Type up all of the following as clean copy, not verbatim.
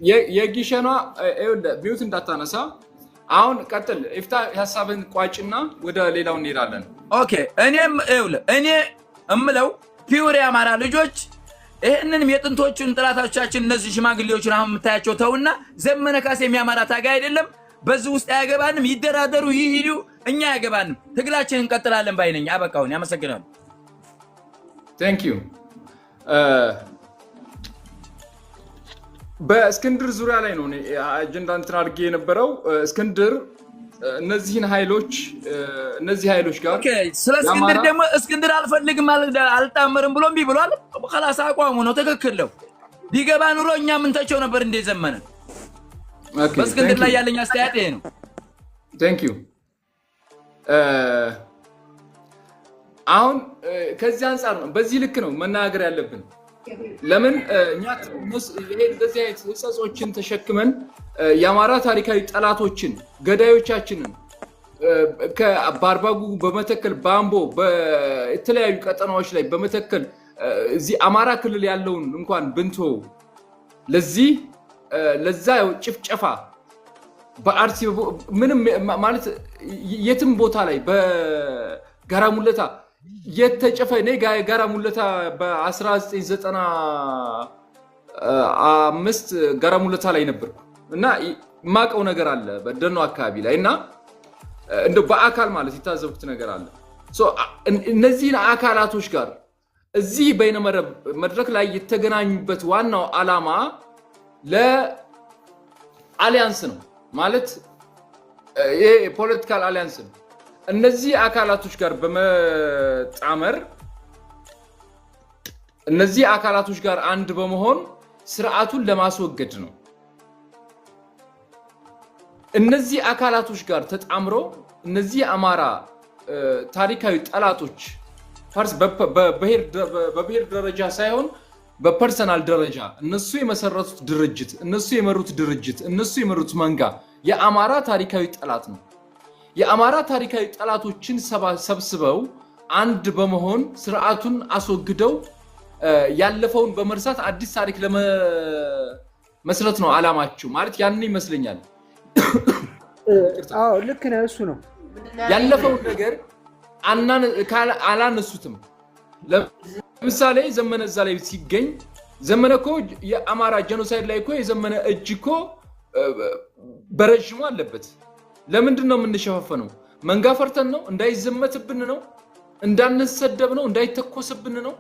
የጊሸኗ ሚውት እንዳታነሳ አሁን ቀጥል ኢፍታ ሐሳብን ቋጭና ወደ ሌላው እንሄዳለን ኦኬ እኔ እምለው ፒውር የአማራ ልጆች ይሄንንም የጥንቶቹን ጥላቶቻችን እነዚህ ሽማግሌዎችን አሁን የምታያቸው ተውና ዘመነ ካሴ የሚያማራ ታጋይ አይደለም በዚህ ውስጥ ያገባንም ይደራደሩ ይሂዱ እኛ ያገባንም ትግላችንን እንቀጥላለን ባይነኝ አበቃውን ያመሰግናለሁ Thank you በእስክንድር ዙሪያ ላይ ነው አጀንዳ እንትን አድርጌ የነበረው እስክንድር እነዚህ ኃይሎች ጋር ኦኬ ስለ እስክንድር ደግሞ እስክንድር አልፈልግም አልጣመርም ብሎም ቢብሏል خلاص አቋሙ ነው ትክክል ነው ቢገባ ኑሮ እኛ ምን ተቸው ነበር እንደዘመነ ኦኬ በእስክንድር ላይ ያለኝ አስተያየት ይሄ ነው Thank you አሁን ከዚህ አንፃር ነው በዚህ ልክ ነው መናገር ያለብን ለምን እኛ እንደዚህ አይነት ህጸጾችን ተሸክመን የአማራ ታሪካዊ ጠላቶችን ገዳዮቻችንን ከባርባጉ በመተከል ባምቦ በተለያዩ ቀጠናዎች ላይ በመተከል እዚህ አማራ ክልል ያለውን እንኳን ብንቶ ለዛ ጭፍጨፋ በአርሲ ምንም ማለት የትም ቦታ ላይ በጋራ ሙለታ የተጨፈ ነው ጋራ ሙለታ በ1995 ጋራ ሙለታ ላይ ነበር እና ማቀው ነገር አለ በደኖ አካባቢ ላይ እና እንደው በአካል ማለት ይታዘብኩት ነገር አለ እነዚህ አካላቶች ጋር እዚህ በይነመረብ መድረክ ላይ የተገናኙበት ዋናው ዓላማ ለአሊያንስ ነው ማለት የፖለቲካል አሊያንስ ነው እነዚህ አካላቶች ጋር በመጣመር እነዚህ አካላቶች ጋር አንድ በመሆን ስርዓቱን ለማስወገድ ነው እነዚህ አካላቶች ጋር ተጣምሮ እነዚህ አማራ ታሪካዊ ጠላቶች በብሔር ደረጃ ሳይሆን በፐርሰናል ደረጃ እነሱ የመሰረቱት ድርጅት እነሱ የመሩት ድርጅት እነሱ የመሩት መንጋ የአማራ ታሪካዊ ጠላት ነው የአማራ ታሪካዊ ጠላቶችን ሰብስበው አንድ በመሆን ስርዓቱን አስወግደው ያለፈውን በመርሳት አዲስ ታሪክ ለመስረት ነው ዓላማቸው ማለት ያን ይመስለኛል አዎ ልክ ነው እሱ ነው ያለፈውን ነገር አላነሱትም ለምሳሌ ዘመነ እዛ ላይ ሲገኝ ዘመነ እኮ የአማራ ጄኖሳይድ ላይ እኮ የዘመነ እጅ እኮ በረጅሙ አለበት ለምንድን ነው የምንሸፋፈነው መንጋ ፈርተን ነው እንዳይዘመትብን ነው እንዳንሰደብ ነው እንዳይተኮስብን ነው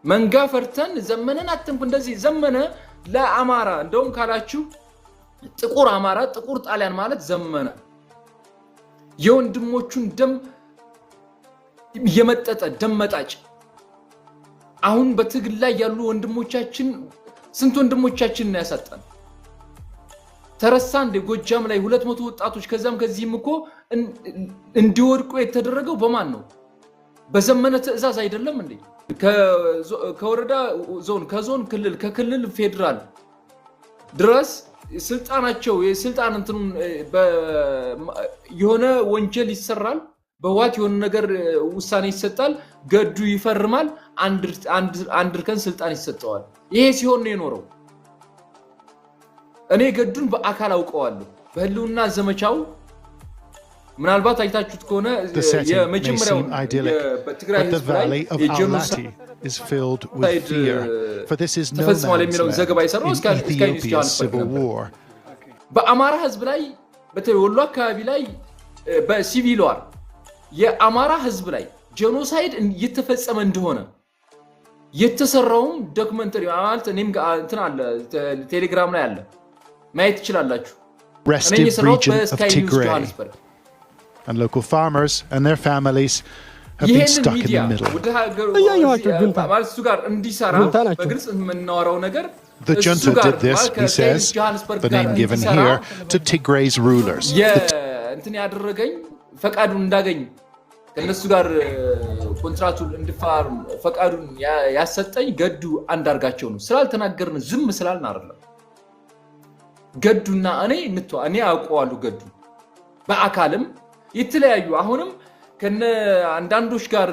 መንጋ ፈርተን ዘመነን አትንኩ እንደዚህ ዘመነ ለአማራ እንደውም ካላችሁ ጥቁር አማራ ጥቁር ጣሊያን ማለት ዘመነ የወንድሞቹን ደም የመጠጠ ደም መጣጭ አሁን በትግል ላይ ያሉ ወንድሞቻችን ስንት ወንድሞቻችን ነው ያሳጣን ተረሳ እንደ ጎጃም ላይ 200 ወጣቶች ከዛም ከዚህም እኮ እንዲወድቁ የተደረገው በማን ነው በዘመነ ትዕዛዝ አይደለም እንዴ ከወረዳ ዞን ከዞን ክልል ከክልል ፌደራል ድረስ ስልጣናቸው የስልጣን እንትኑ የሆነ ወንጀል ይሰራል በዋት የሆነ ነገር ውሳኔ ይሰጣል ገዱ ይፈርማል አንድ እርከን ስልጣን ይሰጣዋል ይሄ ሲሆን ነው የኖረው እኔ ገዱን በአካል አውቀዋለሁ በህልውና ዘመቻው ምናልባት አይታችሁት ከሆነ የመጀመሪያው በትግራይ ህዝብ ላይ የጄኖሳይድ is filled with fear for this is no man's land in Ethiopia's civil war በአማራ ህዝብ ላይ በተወሎ አካባቢ ላይ በሲቪል ዋር የአማራ ህዝብ ላይ ጄኖሳይድ እየተፈጸመ እንደሆነ የተሰራው ዶክመንተሪ ማለት እኔም እንትን አለ ቴሌግራም ላይ አለ ማየት ይችላላችሁ restive region of Tigray and local farmers and their families have been stuck in the middle. The junta did this, he says, the name given here, to Tigray's rulers. ከነሱ ጋር ኮንትራቱን እንድፋርም ፈቃዱን ያሰጠኝ ገዱ አንዳርጋቸው ነው ስላልተናገርን ዝም ስላልን አይደለም ገዱና እኔ አውቀዋለሁ ገዱ በአካልም የተለያዩ አሁንም ከነ አንዳንዶች ጋር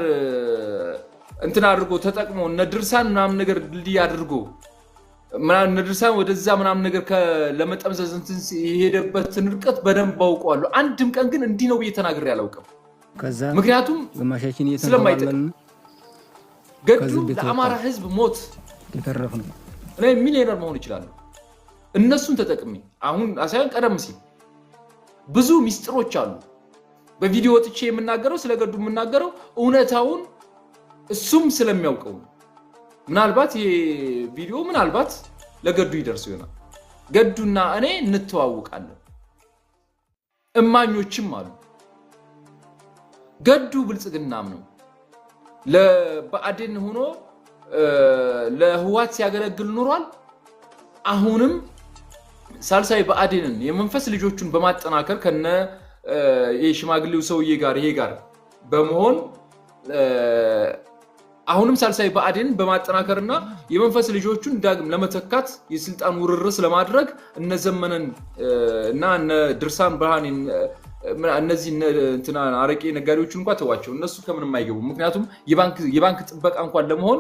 እንትን አድርጎ ተጠቅሞ እነ ድርሳን ምናምን ነገር ድልድይ አድርጎ ምናምን ድርሳን ወደዛ ምናምን ነገር ለመጠምዘዝ እንትን የሄደበት ንርቀት በደንብ አውቀዋለሁ አንድም ቀን ግን እንዲህ ነው እየተናገረ ያላውቀም ምክንያቱም ግማሻችን እየተናገረን ገዱ ለአማራ ህዝብ ሞት ተተረፈ ነው እኔ ሚሊዮነር መሆን ይችላል እነሱን ተጠቅሚ አሁን አሳያን ቀደም ሲል ብዙ ሚስጥሮች አሉ በቪዲዮ ወጥቼ የምናገረው ስለገዱ የምናገረው እውነታውን እሱም ስለሚያውቀው ምናልባት ይሄ ቪዲዮ ምናልባት ለገዱ ይደርስ ይሆናል ገዱና እኔ እንተዋወቃለን እማኞችም አሉ ገዱ ብልጽግናም ነው ለባዕድን ሆኖ ለህዋት ሲያገለግል ኖሯል አሁንም ሳልሳይ ባዕድንን የመንፈስ ልጆቹን በማጠናከር ከነ የሽማግሌው ሰውዬ ጋር ይሄ ጋር በመሆን አሁንም ሳልሳይ ባዕድንን በማጠናከርና የመንፈስ ልጆቹን ዳግም ለመተካት የስልጣን ውርርስ ለማድረግ እነ ዘመነን እና እነ ድርሳን ብርሃን እነዚህ እንትና አረቄ ነጋዴዎችን እንኳን ተዋቸው እነሱ ከምንም አይገቡ ምክንያቱም የባንክ ጥበቃ እንኳን ለመሆን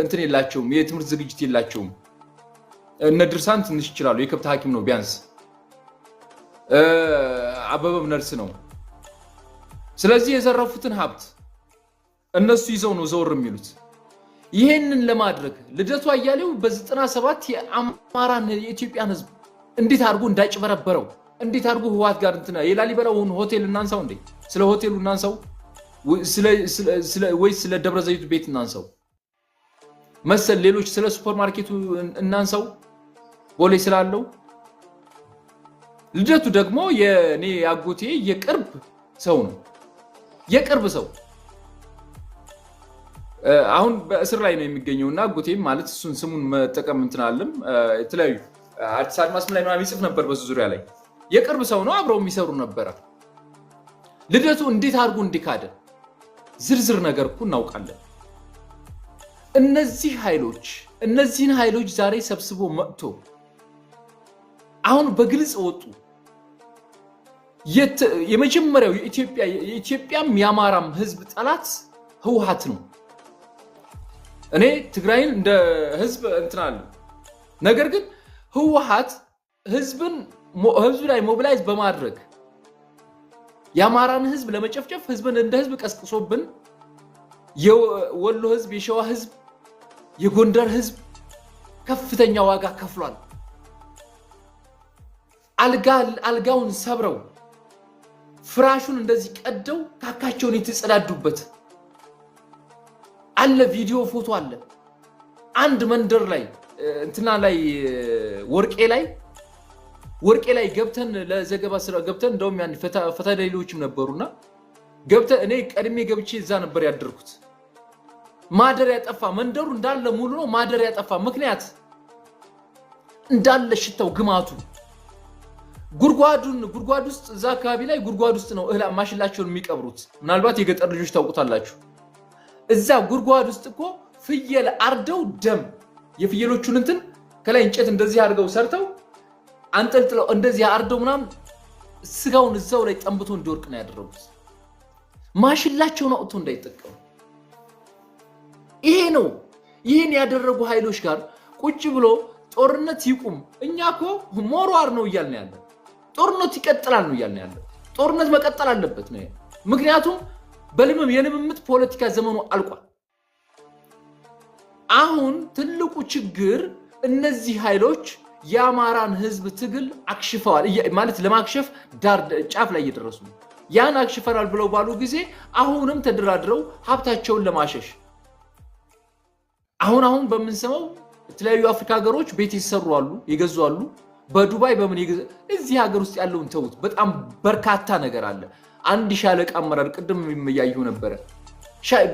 እንትን የላቸውም የትምህርት ዝግጅት የላቸውም እነ ድርሳን ትንሽ ይችላሉ የከብት ሐኪም ነው ቢያንስ አበበም ነርስ ነው ስለዚህ የዘረፉትን ሀብት እነሱ ይዘው ነው ዘወር የሚሉት ይሄንን ለማድረግ ልደቱ አያሌው በ97 የአማራን የኢትዮጵያን ህዝብ እንዴት አድርጎ እንዳጭበረበረው እንዴት አድርጎ ህዋት ጋር እንትና የላሊበላውን ሆቴል እናንሳው እንዴ ስለ ሆቴሉ እናንሳው ወይስ ስለ ደብረ ዘይቱ ቤት እናንሳው መሰል ሌሎች ስለ ሱፐርማርኬቱ እናንሳው ቦሌ ስላለው ልደቱ ደግሞ የኔ ያጎቴ የቅርብ ሰው ነው የቅርብ ሰው አሁን በእስር ላይ ነው የሚገኘውና አጎቴም ማለት እሱን ስሙን መጠቀም እንትናለም የተለያዩ አዲስ አድማስ ላይ ነው የሚጽፍ ነበር በዙ ዙሪያ ላይ የቅርብ ሰው ነው አብረው የሚሰሩ ነበር ልደቱ እንዴት አድርጎ እንዲካደ ዝርዝር ነገር እኮ እናውቃለን እነዚህን ኃይሎች ዛሬ ሰብስቦ መጥቶ አሁን በግልጽ ወጡ የመጀመሪያው የኢትዮጵያም ያማራም ህዝብ ጠላት ህዋት ነው እኔ ትግራይን እንደ ህዝብ እንትናል ነገር ግን ህዋት ህዝብ ላይ ሞቢላይዝ በማድረግ ያማራን ህዝብ ለመጨፍጨፍ ህዝብን እንደ ህዝብ ቀስቅሶብን የወሎ ህዝብ የሸዋ ህዝብ የጎንደር ህዝብ ከፍተኛ ዋጋ ከፍሏል አልጋውን ሰብረው ፍራሹን እንደዚህ ቀደው ካካቸውን የተጸዳዱበት አለ ቪዲዮ ፎቶ አለ አንድ መንደር ላይ እንትና ላይ ወርቄ ላይ ገብተን ለዘገባ ስራ ገብተን እንደውም ያን ፈታደሌዎችም ነበሩና ገብተን እኔ ቀድሜ ገብቼ እዛ ነበር ያደርኩት ማደር ያጠፋ መንደሩ እንዳለ ሙሉ ነው ማደር ያጠፋ ምክንያት እንዳለ ሽታው ግማቱ ጉርጓድ ውስጥ እዛ አካባቢ ላይ ጉርጓድ ውስጥ ነው እህላ ማሽላቸውን የሚቀብሩት ምናልባት የገጠር ልጆች ታውቁታላችሁ እዛ ጉርጓድ ውስጥ እኮ ፍየል አርደው ደም የፍየሎቹን እንትን ከላይ እንጨት እንደዚህ አድርገው ሰርተው አንጠልጥለው እንደዚህ አርደው ምናም ስጋውን እዛው ላይ ጠምብቶ እንዲወርቅ ነው ያደረጉት ማሽላቸውን አውጥቶ እንዳይጠቀሙ ይሄ ነው ይሄን ያደረጉ ኃይሎች ጋር ቁጭ ብሎ ጦርነት ይቁም እኛኮ ሞሯር ነው ይያልን ያለ ጦርነት ይቀጥላል ነው ይያልን ያለ ጦርነት መቀጠል አለበት ነው ምክንያቱም የልምምት ፖለቲካ ዘመኑ አልቋል አሁን ትልቁ ችግር እነዚህ ኃይሎች ያማራን ህዝብ ትግል አክሽፈዋል ማለት ለማክሸፍ ዳር ጫፍ ላይ እየደረሱ ያን አክሽፈናል ብለው ባሉ ጊዜ አሁንም ተደራድረው ሀብታቸውን ለማሸሽ አሁን በመንሰማው የተለያዩ አፍሪካ ሀገሮች ቤት ይሰሩ አሉ ይገዙ አሉ በዱባይ በምን ይገዙ እዚህ ሀገር ውስጥ ያለውን ተውት በጣም በርካታ ነገር አለ አንድ ሻለቃ አመራር ቅድም የሚያየው ነበር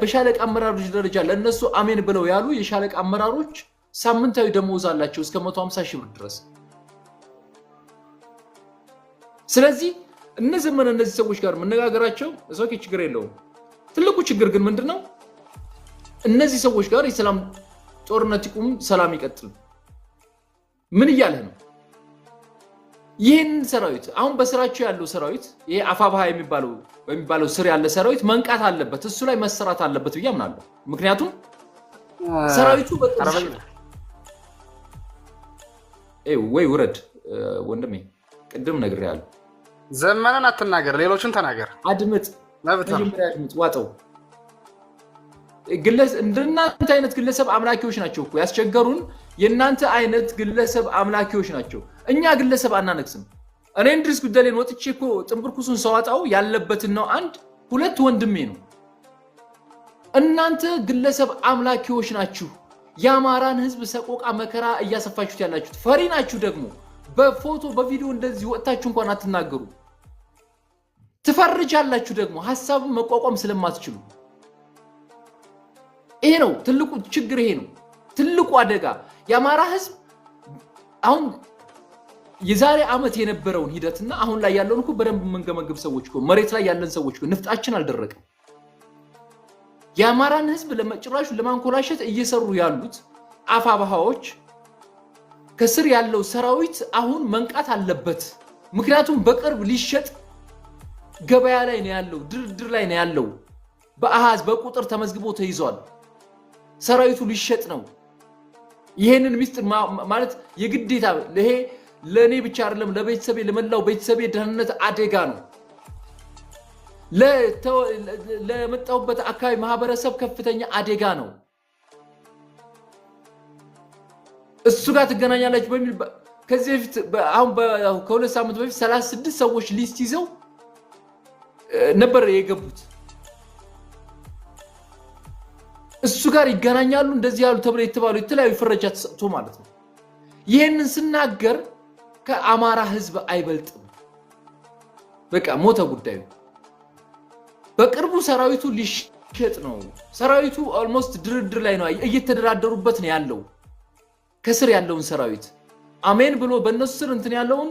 በሻለቃ አመራሮች ደረጃ ለነሱ አሜን ብለው ያሉ የሻለቃ አመራሮች ሳምንታዊ ደሞዝ አላቸው እስከ 150 ሺህ ብር ድረስ ስለዚህ እነዚህ ሰዎች ጋር መነጋገራቸው እዛው ችግር የለውም ትልቁ ችግር ግን ምንድነው እነዚህ ሰዎች ጋር የሰላም ጦርነት ይቁም ሰላም ይቀጥል ምን ይያለ ነው ይሄን ሰራዊት አሁን በስራቸው ያለው ሰራዊት ይሄ አፋባሃ የሚባለው ስር ያለ ሰራዊት መንቃት አለበት እሱ ላይ መሰራት አለበት ብዬ አምናለሁ ምክንያቱም ሰራዊቱ ወይ ውረድ ወንድሜ ቅድም ነግሬያለሁ ዘመነን አትናገር ሌሎችን ተናገር አድምጥ መጀመሪያ አድምጥ ዋጠው እንደናንተ አይነት ግለሰብ አምላኪዎች ናቸው እኮ ያስቸገሩን የናንተ አይነት ግለሰብ አምላኪዎች ናቸው እኛ ግለሰብ አናነክስም እኔ እንድሪስ ጉደሌን ወጥቼ እኮ ጥንብርኩሱን ሰዋጣው ያለበትን ነው አንድ ሁለት ወንድሜ ነው እናንተ ግለሰብ አምላኪዎች ናችሁ ያማራን ህዝብ ሰቆቃ መከራ እያሰፋችሁት ያላችሁት ፈሪ ናችሁ ደግሞ በፎቶ በቪዲዮ እንደዚህ ወጣችሁ እንኳን አትናገሩ ትፈርጃላችሁ ደግሞ ሐሳብ መቋቋም ስለማትችሉ ይሄ ነው ትልቁ ችግር ይሄ ነው ትልቁ አደጋ ያማራ ህዝብ አሁን የዛሬ አመት የነበረውን ሂደትና አሁን ላይ ያለውን እኮ በደንብ መንገመግብ ሰዎች እኮ መሬት ላይ ያለን ሰዎች እኮ ንፍጣችን አልደረቀም ያማራን ህዝብ ለመጭራሹ ለማንኮላሸት እየሰሩ ያሉት አፋባሃዎች ከስር ያለው ሰራዊት አሁን መንቃት አለበት ምክንያቱም በቅርብ ሊሸጥ ገበያ ላይ ነው ያለው ድርድር ላይ ነው ያለው በአሃዝ በቁጥር ተመዝግቦ ተይዟል ሰራዊቱ ሊሸጥ ነው ይሄንን ሚስጥር ማለት የግዴታ ለሄ ለኔ ብቻ አይደለም ለቤተሰቤ ለመላው ቤተሰቤ ደህንነት አደጋ ነው ለመጣውበት አካባቢ ማህበረሰብ ከፍተኛ አደጋ ነው እሱ ጋር ተገናኛላችሁ በሚል ከዚህ በፊት አሁን ከሁለት ሳምንት በፊት 36 ሰዎች ሊስት ይዘው ነበር የገቡት እሱ ጋር ይገናኛሉ እንደዚህ ያሉ ተብለ የተባሉ የተለያዩ ፍረጃ ተሰጥቶ ማለት ነው ይሄንን ስናገር ከአማራ ህዝብ አይበልጥም በቃ ሞተ ጉዳዩ በቅርቡ ሰራዊቱ ሊሸጥ ነው ሰራዊቱ ኦልሞስት ድርድር ላይ ነው እየተደራደሩበት ነው ያለው ከስር ያለውን ሰራዊት አሜን ብሎ በእነሱ ስር እንትን ያለውን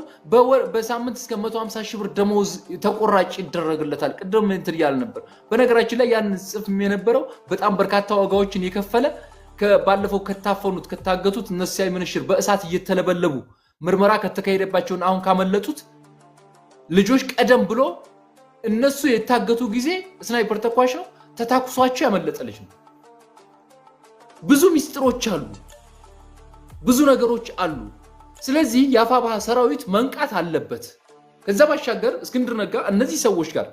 በሳምንት እስከ 150 ሺህ ብር ደሞዝ ተቆራጭ ይደረግለታል ቅድም እንትን ያለ ነበር በነገራችን ላይ ያን ጽፍ የነበረው በጣም በርካታ ዋጋዎችን የከፈለ ከባለፈው ከታፈኑት ከታገቱት እነሱ ምንሽር በእሳት እየተለበለቡ ምርመራ ከተካሄደባቸው አሁን ካመለጡት ልጆች ቀደም ብሎ እነሱ የታገቱ ጊዜ ስናይፐር ተኳሽ ነው ተታኩሷቸው ያመለጠ ልጅ ነው ብዙ ሚስጥሮች አሉ ብዙ ነገሮች አሉ ስለዚህ ያፋባህ ሰራዊት መንቃት አለበት ከዛ ባሻገር እስክንድር ነጋ እነዚህ ሰዎች ጋር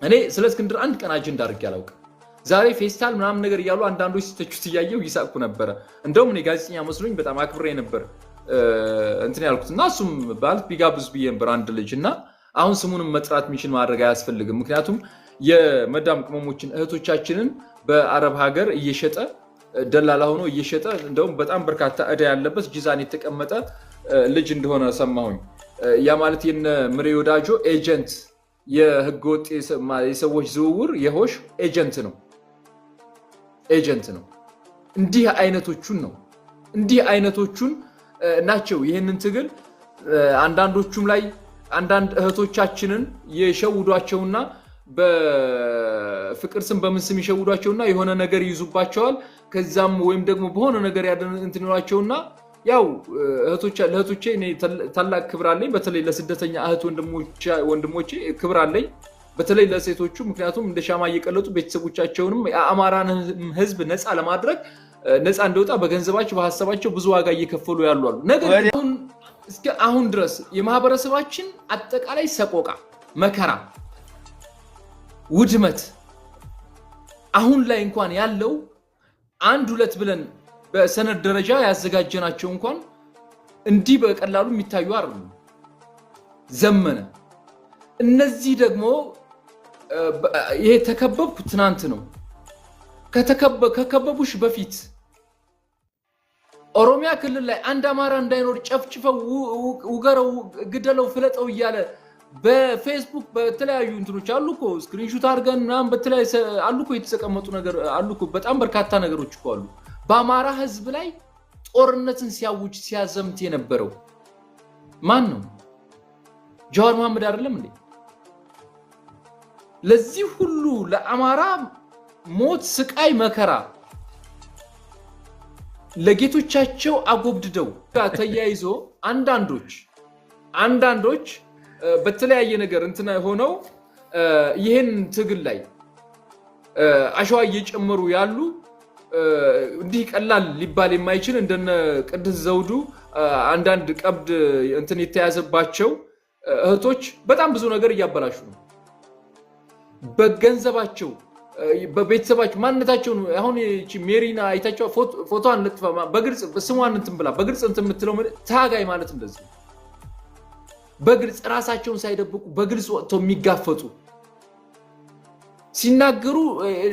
እኔ ስለ እስክንድር አንድ ቀን አጀንዳ አድርጌ አላውቅም ዛሬ ፌስታል ምናምን ነገር ያያሉ አንዳንዶች ሲተቹት ያየው ይሳቁ ነበር እንደውም እኔ ጋዜጠኛ መስሎኝ በጣም አክብሬ ነበር እንትን ያልኩትና እሱም ባልት ቢጋብዝ ነበር አንድ ልጅና አሁን ስሙንም መጥራት ሚሽን ማድረግ አያስፈልግም ምክንያቱም የመዳም ቅመሞችን እህቶቻችንን በአረብ ሀገር እየሸጠ ደላላ ሆኖ እየሸጠ እንደውም በጣም በርካታ እዳ ያለበት ጂዛን የተቀመጠ ልጅ እንደሆነ ሰማሁኝ ያ ማለት የነ ምሬ ወዳጆ ኤጀንት የህገወጥ የሰዎች ዝውውር የሆሽ ኤጀንት ነው እንዲህ አይነቶቹን ናቸው ይሄንን ትግል አንዳንዶቹም ላይ አንዳንድ እህቶቻችንን የሸውዷቸውና በፍቅር ስም በምን ስም ይሸውዷቸውና የሆነ ነገር ይዙባቸዋል ከዛም ወይም ደግሞ በሆነ ነገር እንትንሏቸውና ያው ለእህቶቼ እኔ ታላቅ ክብር አለኝ በተለይ ለስደተኛ እህት ወንድሞቼ ክብር አለኝ በተለይ ለሴቶቹ ምክንያቱም እንደ ሻማ እየቀለጡ ቤተሰቦቻቸውንም የአማራን ህዝብ ነፃ ለማድረግ ነፃ እንደወጣ በገንዘባቸው በሐሳባቸው ብዙ ዋጋ እየከፈሉ ያሉ አሉ ነገር ግን እስከ አሁን ድረስ የማህበረሰባችን አጠቃላይ ሰቆቃ መከራ ውድመት አሁን ላይ እንኳን ያለው አንድ ሁለት ብለን በሰነድ ደረጃ ያዘጋጀናቸው እንኳን እንዲህ በቀላሉ የሚታዩ አይደሉም ዘመነ እነዚህ ደግሞ ይሄ ተከበብኩ ትናንት ነው ከከበቡሽ በፊት ኦሮሚያ ክልል ላይ አንድ አማራ እንዳይኖር ጨፍጭፈው ውገረው ግደለው ፍለጠው እያለ በፌስቡክ በተለያዩ እንትኖች አሉኮ ስክሪንሾት አድርገን ምናምን በተለያዩ አሉኮ የተቀመጡ ነገር አሉኮ በጣም በርካታ ነገሮች እኮ አሉ በአማራ ህዝብ ላይ ጦርነትን ሲያውጅ ሲያዘምት የነበረው ማን ነው ጃዋር መሐመድ አይደለም እንዴ ለዚህ ሁሉ ለአማራ ሞት ስቃይ መከራ ለጌቶቻቸው አጎብድደው ተያይዞ አንዳንዶች በተለያየ ነገር እንትና ሆነው ይሄን ትግል ላይ አሸዋ እየጨመሩ ያሉ እንዲህ ቀላል ሊባል የማይችል እንደነ ቅድስ ዘውዱ አንዳንድ ቀብድ እንትን የተያዘባቸው እህቶች በጣም ብዙ ነገር እያበላሹ ነው በገንዘባቸው በቤተሰባቸው ማንነታቸው አሁን እቺ ሜሪና አይታቸው ፎቶዋን ለጥፋ በግልጽ ስሟን እንትን ብላ በግልጽ እንትን የምትለው ታጋይ ማለት እንደዚህ በግልጽ ራሳቸውን ሳይደብቁ በግልጽ ወጥተው የሚጋፈጡ ሲናገሩ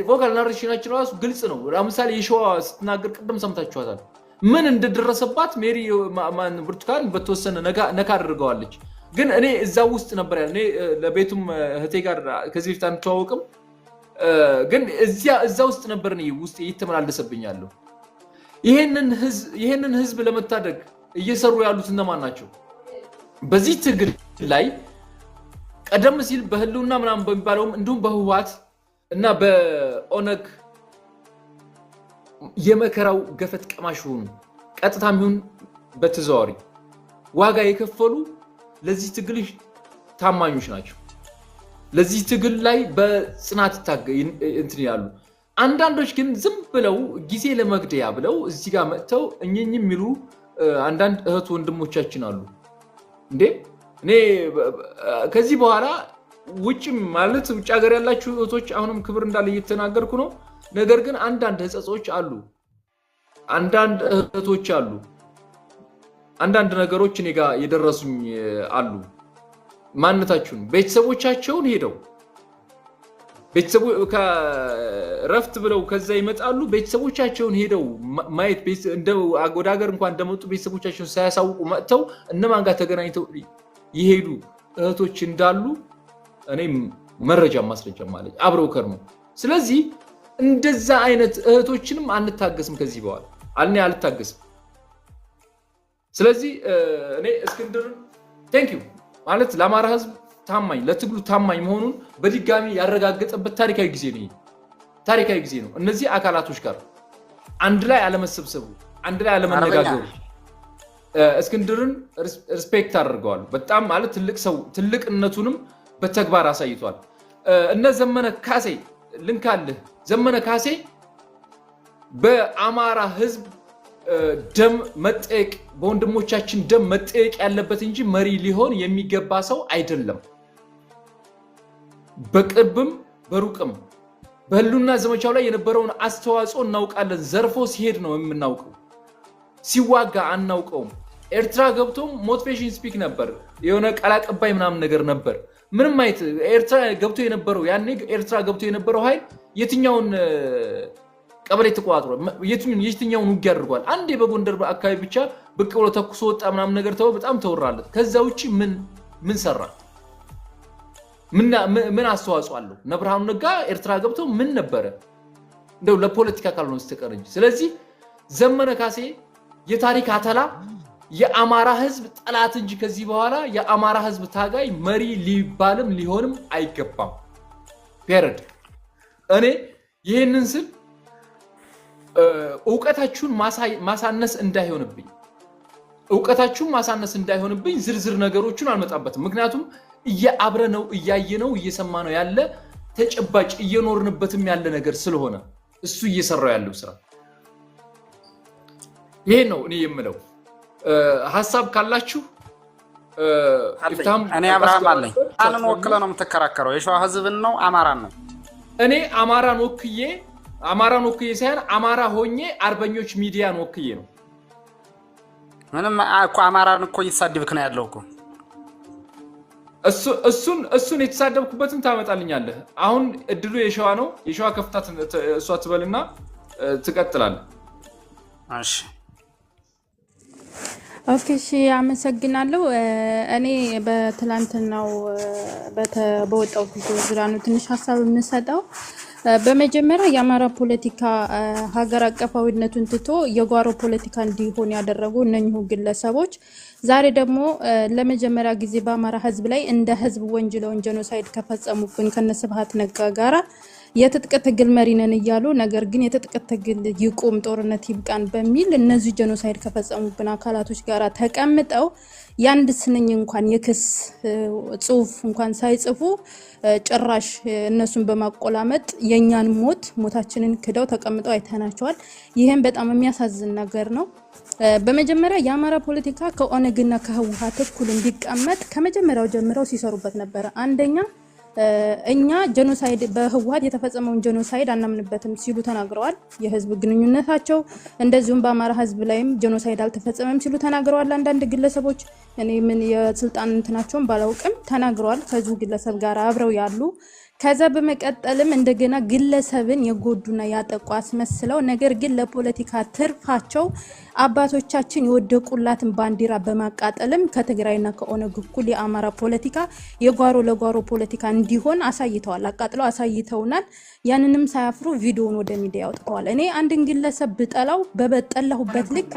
ቮካል ናሬሽናቸው ራሱ ግልጽ ነው ለምሳሌ የሸዋ ስትናገር ቀደም ሰምታችኋታል ምን እንደደረሰባት ሜሪ ማን ብርቱካን በተወሰነ ነካ አድርገዋለች ግን እኔ እዛው ውስጥ ነበር ያለ እኔ ለቤቱም እህቴ ጋር ከዚህ ፊት አንተዋወቅም ግን እዛው ውስጥ ነበር ነው ውስጥ እየተመላለሰብኛለሁ ይሄንን ህዝብ ለመታደግ እየሰሩ ያሉት እነማን ናቸው በዚህ ትግል ላይ ቀደም ሲል በህልውና ምናምን በሚባለው እንዱም በህዋት እና በኦነግ የመከራው ገፈት ቀማሽ ሆኑ ቀጥታም ይሁን በተዘዋዋሪ ዋጋ የከፈሉ ለዚህ ትግል ታማኞች ናቸው ለዚህ ትግል ላይ በጽናት እንትን ያሉ አንዳንዶች ግን ዝም ብለው ጊዜ ለመግደያ ብለው እዚህ ጋር መጥተው እኛኝ የሚሉ አንዳንድ እህት ወንድሞቻችን አሉ እንዴ እኔ ከዚህ በኋላ ውጭ ማለት ውጭ ሀገር ያላችሁ እህቶች አሁንም ክብር እንዳለ እየተናገርኩ ነው ነገር ግን አንዳንድ ህጸጾች አሉ አንዳንድ እህቶች አሉ አንዳንድ ነገሮች እኔ ጋር የደረሱኝ አሉ ማንነታቸውን ቤተሰቦቻቸውን ሄደው ቤተሰቡ ከረፍት ብለው ከዛ ይመጣሉ ቤተሰቦቻቸውን ሄደው ማየት እንደው ወደ ሀገር እንኳን እንደመጡ ቤተሰቦቻቸውን ሳያሳውቁ መጥተው እነማን ጋር ተገናኝተው ይሄዱ እህቶች እንዳሉ እኔ መረጃ ማስረጃ ማለት አብረው ከርሞ ስለዚህ እንደዛ አይነት እህቶችንም አንታገስም ከዚህ በኋላ አልታገስም ስለዚህ እኔ እስክንድር ቴንክ ዩ ማለት ለአማራ ህዝብ ታማኝ ለትግሉ ታማኝ መሆኑን በድጋሚ ያረጋገጠበት ታሪካዊ ጊዜ ነው እነዚህ አካላቶች ጋር አንድ ላይ አለመሰብሰቡ አንድ ላይ አለመነጋገሩ እስክንድርን ሪስፔክት አድርገዋል በጣም ማለት ትልቅ ሰው ትልቅነቱንም በተግባር አሳይቷል እነ ዘመነ ካሴ ልንካልህ ዘመነ ካሴ በአማራ ህዝብ ደም መጠየቅ በወንድሞቻችን ደም መጠየቅ ያለበት እንጂ መሪ ሊሆን የሚገባ ሰው አይደለም በቅርብም በሩቅም በህሉና ዘመቻው ላይ የነበረውን አስተዋጽኦ እናውቃለን ዘርፎ ሲሄድ ነው የምናውቀው ሲዋጋ አናውቀውም ኤርትራ ገብቶም ሞቲቬሽን ስፒክ ነበር የሆነ ቀላቀባይ ምናምን ነገር ነበር ምንም አይት ኤርትራ ገብቶ የነበረው ያኔ ኤርትራ ገብቶ የነበረው ኃይል የትኛውን ቀበሌ ተቋጥሮ የትኛውን ውጊያ አድርጓል አንዴ በጎንደር አካባቢ ብቻ ብቅ ብሎ ተኩሶ ወጣ ምናምን ነገር ተው በጣም ተወራለት ከዛ ውጪ ምን ሰራ ምን አስተዋጽኦ አለው ነብርሃኑ ነጋ ኤርትራ ገብቶ ምን ነበር እንደው ለፖለቲካ ካልሆነ ተቀረጅ ስለዚህ ዘመነ ካሴ የታሪክ አተላ የአማራ ህዝብ ጠላት እንጂ ከዚህ በኋላ የአማራ ህዝብ ታጋይ መሪ ሊባልም ሊሆንም አይገባም ፔረድ እኔ ይሄንን ስል ዕውቀታችሁን ማሳነስ እንዳይሆንብኝ ዝርዝር ነገሮችን አልመጣበትም ምክንያቱም እያአብረነው እያየነው እየሰማነው ያለ ተጨባጭ እየኖርንበትም ያለ ነገር ስለሆነ እሱ እየሰራው ያለው ስራ ይሄ ነው እኔ የምለው ሐሳብ ካላችሁ እኔ አብርሃም አለኝ አንን ወክለ ነው የምትከራከረው የሸዋ ህዝብን ነው አማራን ነው እኔ አማራን ወክዬ ሳይሆን አማራ ሆኜ አርበኞች ሚዲያን ወክዬ ነው ምንም እኮ አማራን እኮ እየተሳደብክ ነው ያለው እኮ እሱን የተሳደብኩበትን ታመጣልኛለህ አሁን እድሉ የሸዋ ነው የሸዋ ከፍታት እሷ ትበልና ትቀጥላለህ እሺ ኦኬ እሺ አመሰግናለሁ እኔ በትላንትናው በወጣው ቪዲዮ ዙሪያ ነው ትንሽ ሐሳብ የምሰጠው በመጀመሪያ የአማራ ፖለቲካ ሀገር አቀፋዊነቱን ትቶ የጓሮ ፖለቲካ እንዲሆን ያደረጉ እነኚሁ ግለሰቦች ዛሬ ደግሞ ለመጀመሪያ ጊዜ በአማራ ህዝብ ላይ እንደ ህዝብ ወንጀለውን ጄኖሳይድ ከፈጸሙብን ከነስብሃት ነጋ ጋራ የትጥቅ ትግል መሪ ነን ይያሉ ነገር ግን የትጥቅ ትግል ይቆም ጦርነት ይብቃን በሚል እነዚህ ጄኖሳይድ ከፈጸሙብን አካላቶች ጋራ ተቀምጠው ያንድ ስንኝ እንኳን የክስ ጽሁፍ እንኳን ሳይጽፉ ጭራሽ እነሱን በማቆላመጥ የኛን ሞታችንን ክደው ተቀምጠው አይተናቸዋል ይሄን በጣም የሚያሳዝን ነገር ነው በመጀመሪያ የአማራ ፖለቲካ ከኦነግና ከህወሓት እኩል እንዲቀመጥ ከመጀመሪያው ጀምረው ሲሰሩበት ነበር። አንደኛ እኛ ጄኖሳይድ በህወሓት የተፈጸመውን ጄኖሳይድ አናምንበትም ሲሉ ተናግረዋል። የህዝብ ግንኙነታቸው እንደዚሁም በአማራ ህዝብ ላይም ጄኖሳይድ አልተፈጸመም ሲሉ ተናግረዋል። አንዳንድ ግለሰቦች እኔ ምን የስልጣን እንትናቸውን ባላውቅም ተናግረዋል ከዚሁ ግለሰብ ጋር አብረው ያሉ። ከዛ በመቀጠልም እንደገና ግለሰብን የጎዱና ያጠቁ አስመስለው ነገር ግን ለፖለቲካ ትርፋቸው አባቶቻችን የወደቁላትን ባንዲራ በማቃጠልም ከትግራይና ከኦነግ እኩል የአማራ ፖለቲካ የጓሮ ለጓሮ ፖለቲካ እንዲሆን አሳይተዋል። አቃጥለው አሳይተውናል። ያንንም ሳያፍሩ ቪዲዮውን ወደ ሚዲያ ያወጣዋል። እኔ አንድን ግለሰብ ብጠላው በበጠላሁበት ልክ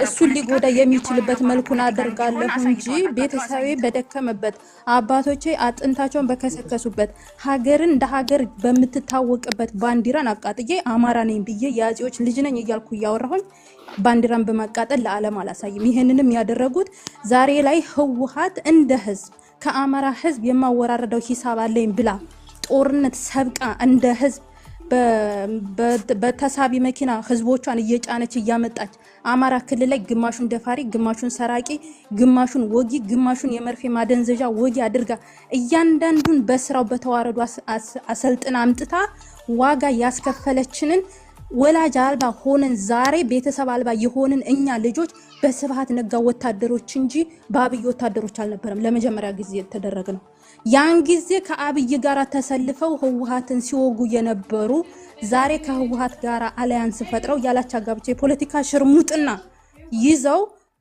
እሱን ሊጎዳ የሚችልበት መልኩን አደርጋለሁ እንጂ ቤተሰቤ በደከመበት አባቶቼ አጥንታቸውን በከሰከሱበት ሀገርን እንደ ሀገር በምትታወቅበት ባንዲራን አቃጥዬ አማራ ነኝ ብዬ የአጼዎች ልጅ ነኝ እያልኩ ያወራሁኝ ባንዲራን በማቃጠል ለዓለም አላሳይም። ይሄንንም ያደረጉት ዛሬ ላይ ህወሓት እንደ ህዝብ ከአማራ ህዝብ የማወራረደው ሂሳብ አለኝ ብላ ጦርነት ሰብቃ እንደ ህዝብ በተሳቢ መኪና ህዝቦቿን እየጫነች እያመጣች አማራ ክልል ላይ ግማሹን ደፋሪ፣ ግማሹን ሰራቂ፣ ግማሹን ወጊ፣ ግማሹን የመርፌ ማደንዘዣ ወጊ አድርጋ እያንዳንዱን በስራው በተዋረዱ አሰልጥና አምጥታ ዋጋ ያስከፈለችንን ወላጅ አልባ ሆነን ዛሬ ቤተሰብ አልባ የሆንን እኛ ልጆች በስብሃት ነጋ ወታደሮች እንጂ በአብይ ወታደሮች አልነበረም። ለመጀመሪያ ጊዜ ተደረገ ነው። ያን ጊዜ ከአብይ ጋር ተሰልፈው ህወሓትን ሲወጉ የነበሩ ዛሬ ከህወሓት ጋር አላያንስ ፈጥረው ያላቻ ጋብቻ የፖለቲካ ሽርሙጥና ይዘው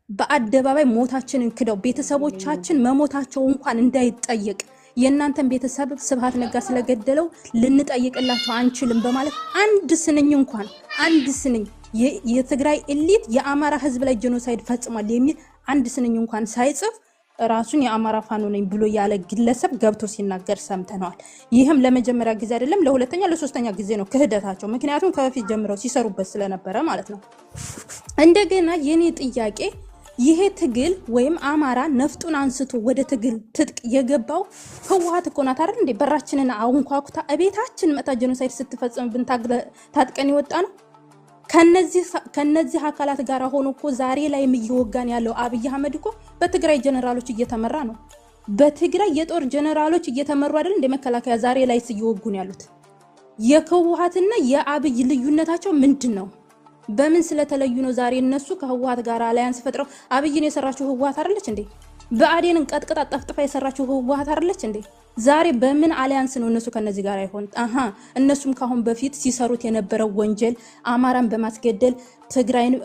በአደባባይ ሞታችንን ክደው ቤተሰቦቻችን መሞታቸው እንኳን እንዳይጠየቅ የእናንተን ቤተሰብ ስብሃት ነጋ ስለገደለው ልንጠይቅላቸው አንችልም በማለት አንድ ስንኝ እንኳን አንድ ስንኝ የትግራይ ኤሊት የአማራ ህዝብ ላይ ጄኖሳይድ ፈጽሟል የሚል አንድ ስንኝ እንኳን ሳይጽፍ ራሱን የአማራ ፋኖ ነኝ ብሎ ያለ ግለሰብ ገብቶ ሲናገር ሰምተናል። ይህም ለመጀመሪያ ጊዜ አይደለም፣ ለሁለተኛ ለሶስተኛ ጊዜ ነው ክህደታቸው። ምክንያቱም ከበፊት ጀምረው ሲሰሩበት ስለነበረ ማለት ነው። እንደገና የኔ ጥያቄ ይሄ ትግል ወይም አማራ ነፍጡን አንስቶ ወደ ትግል ትጥቅ የገባው ህወሓት እኮ ናት አይደል እንዴ? በራችንን አንኳኩታ እቤታችን መጣ ጄኖሳይድ ስትፈጽምብን ታጥቀን ይወጣ ነው። ከነዚህ አካላት ጋር ሆኖ እኮ ዛሬ ላይ እየወጋን ያለው አብይ አህመድ እኮ በትግራይ ጀነራሎች እየተመራ ነው። በትግራይ የጦር ጀነራሎች እየተመሩ አይደል እንደ መከላከያ ዛሬ ላይ እየወጉን ያሉት። የህወሓትና የአብይ ልዩነታቸው ምንድነው? በምን ስለተለዩ ነው ዛሬ እነሱ ከህወሓት ጋር አላያንስ ፈጥረው? አብይን የሰራችው ህወሓት አይደለች እንዴ? በአዴንን ቀጥቅጣ ጠፍጥፋ የሰራችው ህወሓት አይደለች እንዴ? ዛሬ በምን አሊያንስ ነው እነሱ ከነዚህ ጋር አይሆን? እነሱም ካሁን በፊት ሲሰሩት የነበረው ወንጀል አማራን በማስገደል ትግራይን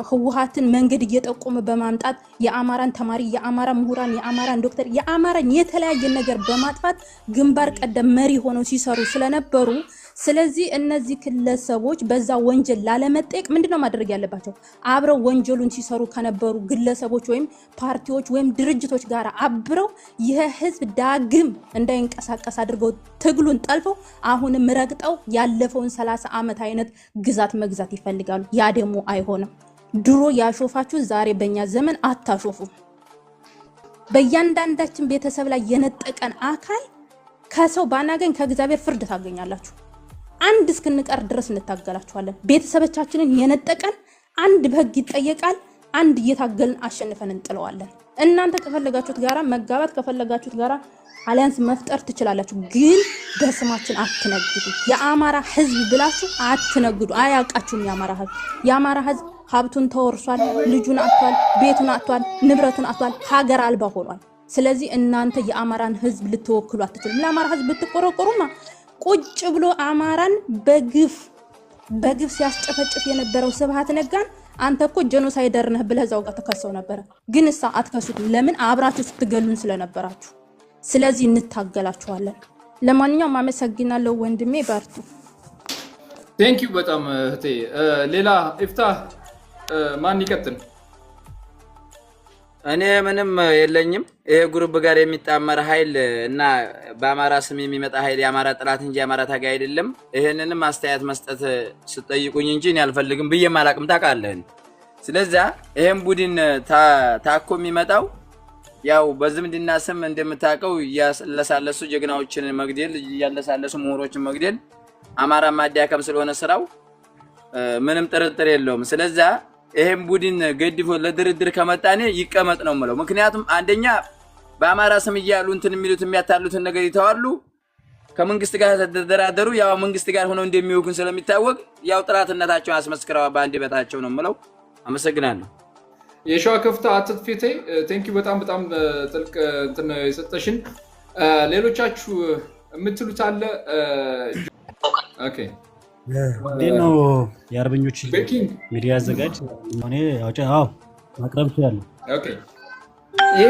ህወሓትን መንገድ እየጠቆመ በማምጣት የአማራን ተማሪ፣ የአማራን ምሁራን፣ የአማራን ዶክተር፣ የአማራን የተለያየ ነገር በማጥፋት ግንባር ቀደም መሪ ሆነው ሲሰሩ ስለነበሩ ስለዚህ እነዚህ ግለሰቦች በዛ ወንጀል ላለመጠየቅ ምንድነው ማድረግ ያለባቸው? አብረው ወንጀሉን ሲሰሩ ከነበሩ ግለሰቦች ወይም ፓርቲዎች ወይም ድርጅቶች ጋር አብረው የህዝብ ዳግም እንዳይንቀሳቀስ አድርገው ትግሉን ጠልፈው አሁንም ረግጠው ያለፈውን 30 ዓመት አይነት ግዛት መግዛት ይፈልጋሉ። ያ ደግሞ አይሆንም። ድሮ ያሾፋችሁ ዛሬ በእኛ ዘመን አታሾፉ። በእያንዳንዳችን ቤተሰብ ላይ የነጠቀን አካል ከሰው ባናገኝ ከእግዚአብሔር ፍርድ ታገኛላችሁ። አንድ እስክንቀር ድረስ እንታገላችኋለን። ቤተሰቦቻችንን የነጠቀን አንድ በህግ ይጠየቃል። አንድ እየታገልን አሸንፈን እንጥለዋለን። እናንተ ከፈለጋችሁት ጋራ መጋባት ከፈለጋችሁት ጋራ አሊያንስ መፍጠር ትችላላችሁ፣ ግን በስማችን አትነግዱ። የአማራ ህዝብ ብላችሁ አትነግዱ። አያውቃችሁም። የአማራ ህዝብ ሀብቱን ተወርሷል፣ ልጁን አጥቷል፣ ቤቱን አጥቷል፣ ንብረቱን አጥቷል፣ ሀገር አልባ ሆኗል። ስለዚህ እናንተ የአማራን ህዝብ ልትወክሉ አትችሉም። ለአማራ ህዝብ ብትቆረቆሩማ ቁጭ ብሎ አማራን በግፍ ሲያስጨፈጭፍ የነበረው ስብሃት ነጋን አንተ እኮ ጄኖሳይደር ነህ ብለህ እዛው ጋር ተከሰው ነበር። ግን እሳ አትከሱትም። ለምን? አብራችሁ ስትገሉን ስለነበራችሁ። ስለዚህ እንታገላችኋለን። ለማንኛውም አመሰግናለሁ ወንድሜ፣ በርቱ። ቴንክ ዩ በጣም እህቴ። ሌላ ኢፍታህ ማን ይቀጥል? እኔ ምንም የለኝም። ይሄ ግሩፕ ጋር የሚጣመር ኃይል እና በአማራ ስም የሚመጣ ኃይል የአማራ ጥላት እንጂ የአማራ ታጋይ አይደለም። ይሄንንም አስተያየት መስጠት ስጠይቁኝ እንጂ እኔ አልፈልግም ብዬ ማላቅም ታውቃለህ። ስለዚህ ይሄን ቡድን ታኮ የሚመጣው ያው በዝምድና ስም እንደምታውቀው ያለሳለሱ ጀግናዎችን መግደል፣ ያለሳለሱ ምሁሮችን መግደል፣ አማራ ማዲያከም ስለሆነ ስራው ምንም ጥርጥር የለውም። ስለዚህ ይሄን ቡድን ገድፎ ለድርድር ከመጣኔ ይቀመጥ ነው ማለት ምክንያቱም አንደኛ በአማራ ስም እያሉ እንትን የሚሉት የሚያታሉትን ነገር ይተዋሉ ከመንግስት ጋር ተደራደሩ ያው መንግስት ጋር ሆነው እንደሚወጉን ስለሚታወቅ ያው ጥራትነታቸው አስመስክረው ባንዲ በታቸው ነው ማለት አመሰግናለሁ የሸዋ ከፍታ አጥጥፊቴ ቴንክ ዩ በጣም ጥልቅ እንትን የሰጠሽን ሌሎቻችሁ የምትሉት አለ ኦኬ ዲኖ የአርበኞች ሚዲያ አዘጋጅ ሆኔ አው ማቅረብ ይችላል ኦኬ ይሄ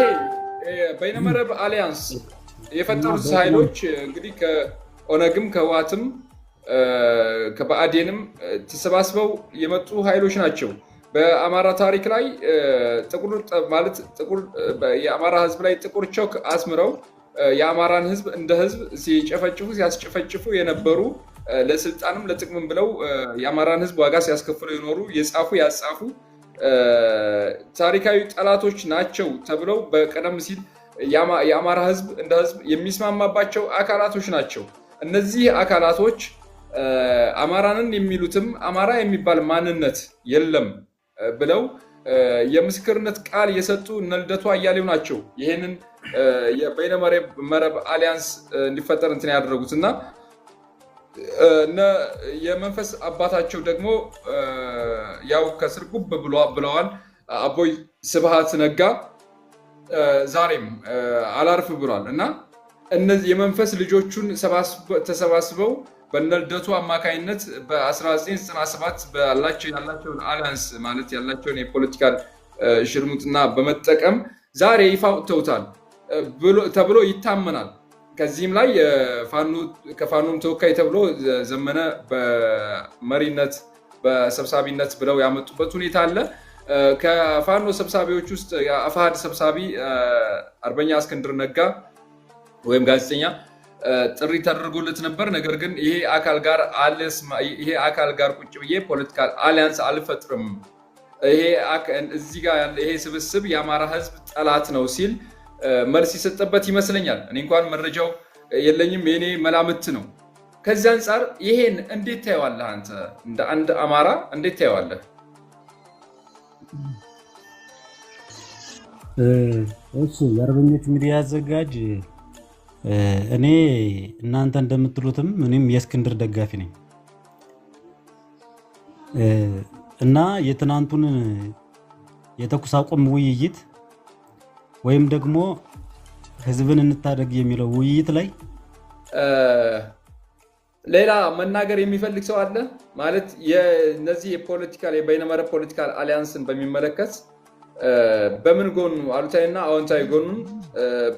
በይነመረብ አሊያንስ የፈጠሩት ኃይሎች እንግዲህ ከኦነግም ከዋትም ከበአዴንም ተሰባስበው የመጡ ኃይሎች ናቸው በአማራ ታሪክ ላይ ጥቁር ማለት ጥቁር የአማራ ህዝብ ላይ ጥቁር ቾክ አስምረው የአማራን ህዝብ እንደ ህዝብ ሲያስጨፈጭፉ የነበሩ ለስልጣንም ለጥቅምም ብለው የአማራን ህዝብ ዋጋ ሲያስከፍሉ የኖሩ የጻፉ ያጻፉ ታሪካዊ ጠላቶች ናቸው ተብለው በቀደም ሲል የአማራ ህዝብ እንደ ህዝብ የሚስማማባቸው አካላቶች ናቸው እነዚህ አካላቶች አማራንን የሚሉትም አማራ የሚባል ማንነት የለም ብለው የምስክርነት ቃል የሰጡ ነልደቱ አያሌው ናቸው ይሄንን የበይነመረብ አሊያንስ እንዲፈጠር እንትን ያደረጉትና የመንፈስ አባታቸው ደግሞ ያው ከስር ጉብ ብለዋል አቦይ ስብሃት ነጋ ዛሬም አላርፍ ብሏል እና እነዚህ የመንፈስ ልጆቹን ተሰባስበው በነልደቱ አማካይነት በ1997 ያላቸውን አሊያንስ ማለት ያላቸውን የፖለቲካል ሽርሙጥና በመጠቀም ዛሬ ይፋ ወጥተውታል ተብሎ ይታመናል ከዚህም ላይ ከፋኖም ተወካይ ተብሎ ዘመነ በመሪነት በሰብሳቢነት ብለው ያመጡበት ሁኔታ አለ ከፋኖ ሰብሳቢዎች ውስጥ የአፋሃድ ሰብሳቢ አርበኛ እስክንድር ነጋ ወይም ጋዜጠኛ ጥሪ ተደርጎለት ነበር ነገር ግን ይሄ አካል ጋር ቁጭ ብዬ ፖለቲካል አሊያንስ አልፈጥርም እዚህ ጋር ያለ ይሄ ስብስብ የአማራ ህዝብ ጠላት ነው ሲል መልስ ይሰጠበት ይመስለኛል እኔ እንኳን መረጃው የለኝም የኔ መላምት ነው ከዚህ አንፃር ይሄን እንዴት ታየዋለህ አንተ እንደ አንድ አማራ እንዴት ታየዋለህ እሺ የአርበኞች ሚዲያ አዘጋጅ እኔ እናንተ እንደምትሉትም እኔም የእስክንድር ደጋፊ ነኝ እና የትናንቱን የተኩስ አቁም ውይይት ወይም ደግሞ ህዝብን እንታደግ የሚለው ውይይት ላይ ሌላ መናገር የሚፈልግ ሰው አለ ማለት የነዚህ የፖለቲካል የበይነመረብ ፖለቲካል አሊያንስን በሚመለከት በምን ጎኑ አሉታዊና አዎንታዊ ጎኑን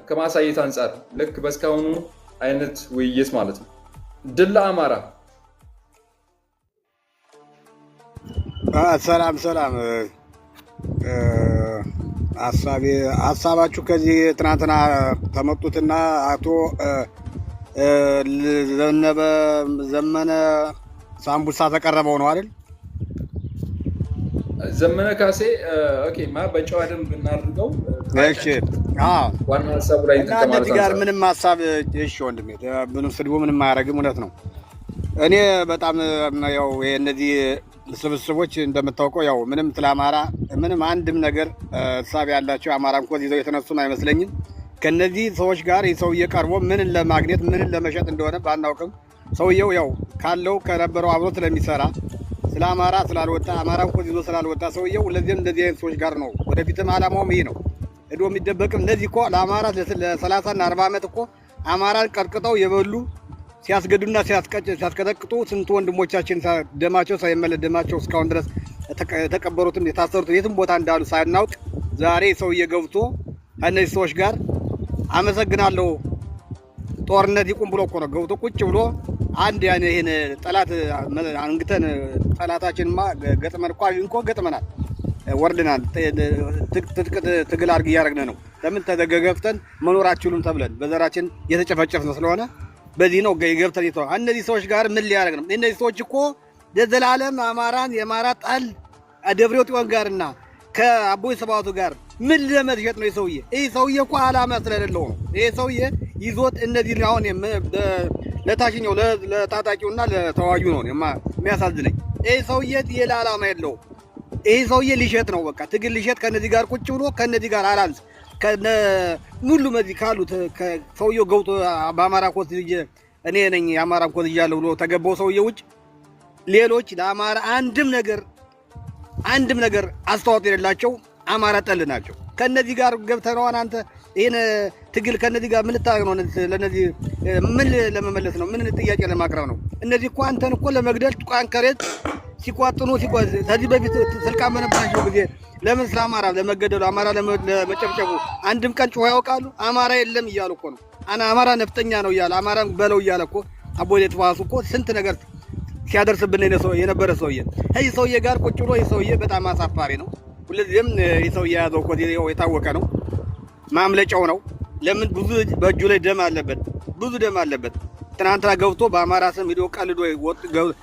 ከማሳየት አንፃር ልክ በስካሁኑ አይነት ውይይት ማለት ነው ድል አማራ ሰላም ሐሳባችሁ ከዚህ ትናንትና ተመጡትና አቶ ዘመነ ሳምቡሳ ተቀረበው ነው አይደል ዘመነ ካሴ ኦኬ በጨዋ ደንብ እናድርገው እሺ ዋና ሐሳቡ ላይ ተቀማጣ ጋር ምንም ሐሳብ እሺ ወንድሜ ምንም ስድቡ ምንም አያረግም እውነት ነው እኔ በጣም ያው የነዚህ ስብስቦች እንደምታውቀው ያው ምንም ስለአማራ ምንም አንድም ነገር ሐሳብ ያላቸው አማራን ኮዝ ይዘው የተነሱም አይመስለኝም ከነዚህ ሰዎች ጋር የሰውዬ ቀርቦ ምንን ለማግኘት ምንን ለመሸጥ እንደሆነ ባናውቅም ሰውየው ያው ካለው ከነበረው አብሮ ስለሚሰራ ስለ አማራ ስላልወጣ አማራን ኮዝ ይዞ ስላልወጣ ሰውየው ለዚህም እንደዚህ አይነት ሰዎች ጋር ነው ወደፊትም አላማውም ይሄ ነው እዶ የሚደበቅም ለዚህ እኮ ለአማራ ለ30 እና 40 ዓመት እኮ አማራን ቀጥቅጠው የበሉ ሲያስገዱና ሲያስቀጠቅጡ ስንት ወንድሞቻችን ደማቸው ሳይመለስ ደማቸው እስካሁን ድረስ ተቀበሩትም የታሰሩት የትም ቦታ እንዳሉ ሳይናውቅ ዛሬ ሰውዬ ገብቶ እነዚህ ሰዎች ጋር አመሰግናለሁ ጦርነት ይቁም ብሎ እኮ ነው ገብቶ ቁጭ ብሎ አንድ ያን ይሄን ጠላት አንግተን ጠላታችንማ ገጥመን እንኳን ገጥመናል ወርደናል ትግል አድርግ እያደረግን ነው ለምን ተደገገፍተን መኖራችሁም ተብለን በዘራችን የተጨፈጨፍን ስለሆነ በዚህ ነው ገብተን ይተው እነዚህ ሰዎች ጋር ምን ሊያደርግ ነው እነዚህ ሰዎች እኮ ለዘላለም አማራን የማራ ጣል ደብረው ጤዋን ጋርና ከአቦይ ስብሃቱ ጋር ምን ለመሸጥ ነው የሰውዬ ይሄ ሰውዬ እኮ አላማ ስለሌለው ነው ይሄ ሰውዬ ይዞት እነዚህ አሁን ለታችኛው ለታጣቂውና ለተዋጊው ነው የሚያሳዝነኝ ይሄ ሰውዬ የለ አላማ የለው ይሄ ሰውዬ ሊሸጥ ነው በቃ ትግል ሊሸጥ ከነዚህ ጋር ቁጭ ብሎ ከነዚህ ጋር አላንስ ከነ ሙሉ መዚህ ካሉት ሰውዬው ገብቶ በአማራ ኮት እኔ ነኝ የአማራ ኮት ይያለው ብሎ ተገባው ሰውዬ ውጭ ሌሎች ለአማራ አንድም ነገር አስተዋጽኦ የሌላቸው አማራ ጠል ናቸው። ከነዚህ ጋር ገብተነው አንተ ይሄን ትግል ከነዚህ ጋር ምን ታረግ ነው? ለነዚህ ምን ለመመለስ ነው? ምን ጥያቄ ለማቅረብ ነው? እነዚህ እኮ አንተን እኮ ለመግደል ቋንከሬት ሲቋጥኑ ከዚህ በፊት ስልጣን በነበራቸው ጊዜ ለምን ስለ አማራ ለመገደሉ አማራ ለመጨፍጨፉ አንድም ቀን ጮኸው ያውቃሉ? አማራ የለም እያሉ እኮ ነው። አማራ ነፍጠኛ ነው እያለ አማራን በለው እያለ እኮ አቦዬ ተዋሱ እኮ ስንት ነገር ሲያደርስብን የነበረ ሰውዬ ይሄ ሰውዬ ጋር ቁጭ ብሎ ይሄ ሰውዬ በጣም አሳፋሪ ነው። ሁለዚህም ይሄ ሰውዬ ያዘው እኮ የታወቀ ነው። ማምለጫው ነው። ለምን ብዙ በእጁ ላይ ደም አለበት፣ ብዙ ደም አለበት። ትናንትና ገብቶ በአማራ ስም ሄዶ ቀልዶ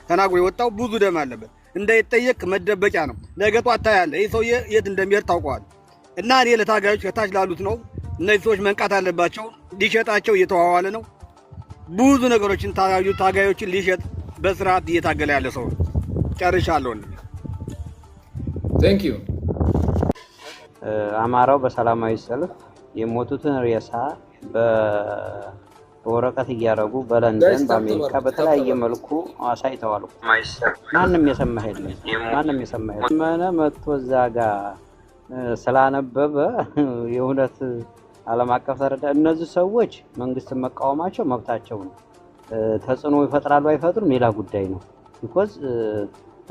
ተናግሮ የወጣው ብዙ ደም አለበት። እንዳይጠየቅ መደበቂያ ነው። ነገ ጧት ታያለህ ይሄ ሰውዬ የት እንደሚሄድ ታውቀዋል። እና እኔ ለታጋዮች ከታች ላሉት ነው እነዚህ ሰዎች መንቃት አለባቸው። ሊሸጣቸው እየተዋዋለ ነው። ብዙ ነገሮችን ታጋዮችን ሊሸጥ በስርዓት እየታገለ ያለ ሰው ነው። ጨርሻለሁ። ቴንክ ዩ። አማራው በሰላማዊ ሰልፍ የሞቱትን ሬሳ በወረቀት እያረጉ በለንደን በአሜሪካ በተለያየ መልኩ አሳይተዋል። ማንም የሰማህ የለም። ማነ መጥቶ እዛ ጋር ስላነበበ የእውነት ዓለም አቀፍ ተረዳ። እነዚህ ሰዎች መንግስትን መቃወማቸው መብታቸው ነው። ተጽዕኖ ይፈጥራሉ አይፈጥሩም ሌላ ጉዳይ ነው። ቢኮዝ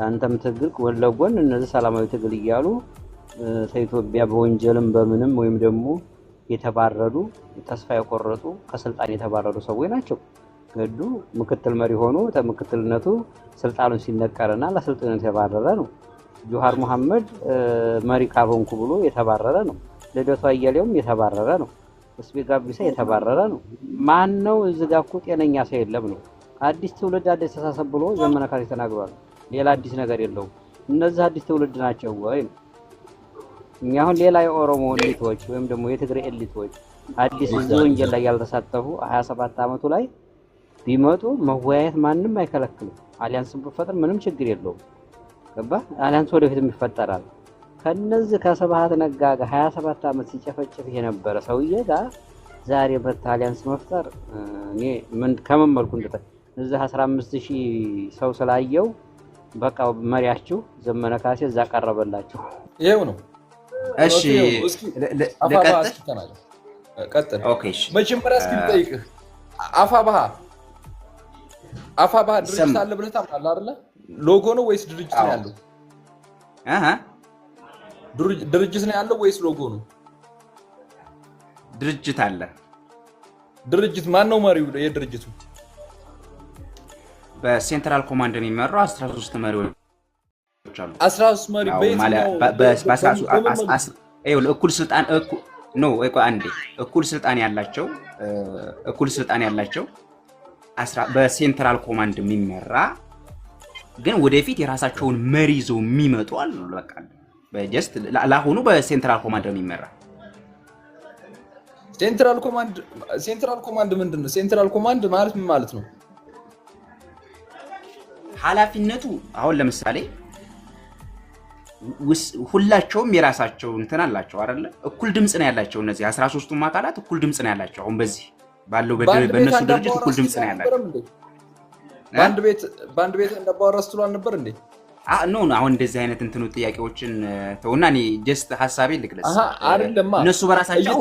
አንተም ትግል ጎን ለጎን እነዚህ ሰላማዊ ትግል እያሉ ኢትዮጵያ በወንጀልም በምንም ወይም ደግሞ የተባረሩ ተስፋ የቆረጡ ከስልጣን የተባረሩ ሰዎች ናቸው። ገዱ ምክትል መሪ ሆኖ ተምክትልነቱ ስልጣኑን ሲነቀርና ለስልጣኑ የተባረረ ነው። ጆሃር መሐመድ መሪ ካቦንኩ ብሎ የተባረረ ነው። ልደቱ አያሌውም የተባረረ ነው። እስቢ ጋቢሳ የተባረረ ነው። ማን ነው እዚህ ጋር እኮ ጤነኛ ሰው የለም ነው። አዲስ ትውልድ አዲስ ተሳሰብ ብሎ ዘመነ ካሴ ተናግሯል። ሌላ አዲስ ነገር የለውም። እነዚህ አዲስ ትውልድ ናቸው ወይ? እኛ አሁን ሌላ የኦሮሞ ኤሊቶች ወይም ደግሞ የትግራይ ኤሊቶች አዲስ ወንጀል ላይ ያልተሳተፉ 27 ዓመቱ ላይ ቢመጡ መወያየት ማንም አይከለክልም። አሊያንስ ብፈጠር ምንም ችግር የለውም። ገባ? አሊያንስ ወደፊትም ይፈጠራል። ከነዚህ ከስብሃት ነጋ ጋር 27 ዓመት ሲጨፈጭፍ የነበረ ሰውዬ ጋር ዛሬ በአሊያንስ መፍጠር እኔ ምን ከመመልኩ እንደተ እዛ 15000 ሰው ስላየው በቃ መሪያችሁ ዘመነ ካሴ እዛ ቀረበላችሁ። ይሄው ነው። እሺ ቀጥል። ኦኬ እሺ መጀመሪያ እስኪ ልጠይቅህ አፋባህ ድርጅት አለ ብለህ ታምናለህ አይደለ? ሎጎ ነው ወይስ ድርጅት ነው ያለው? ድርጅት ነው ያለው ወይስ ሎጎ ነው? ድርጅት አለ። ድርጅት ማን ነው መሪው? የድርጅቱ በሴንትራል ኮማንድ የሚመራው 13 መሪዎች አሉ። 13 መሪ እኩል ስልጣን ነው። አንዴ እኩል ስልጣን ያላቸው በሴንትራል ኮማንድ የሚመራ ግን ወደፊት የራሳቸውን መሪ ይዘው የሚመጡ አሉ። በቃ በጀስት ለአሁኑ በሴንትራል ኮማንድ የሚመራ ሴንትራል ኮማንድ ምንድነው? ሴንትራል ኮማንድ ማለት ምን ማለት ነው? ኃላፊነቱ አሁን ለምሳሌ ሁላቸውም የራሳቸው እንትን አላቸው አይደለ? እኩል ድምጽ ነው ያላቸው። እነዚህ 13ቱም አካላት እኩል ድምጽ ነው ያላቸው። አሁን በዚህ ባለው በእነሱ ድርጅት እኩል ድምጽ ነው ያላቸው። ባንድ ቤት እንደባወራስ ትሏል ነበር እንዴ? ኖ አሁን እንደዚህ አይነት እንትኑ ጥያቄዎችን ተውና እኔ ጀስት ሐሳቤ ልግለጽ። አይደለም እነሱ በራሳቸው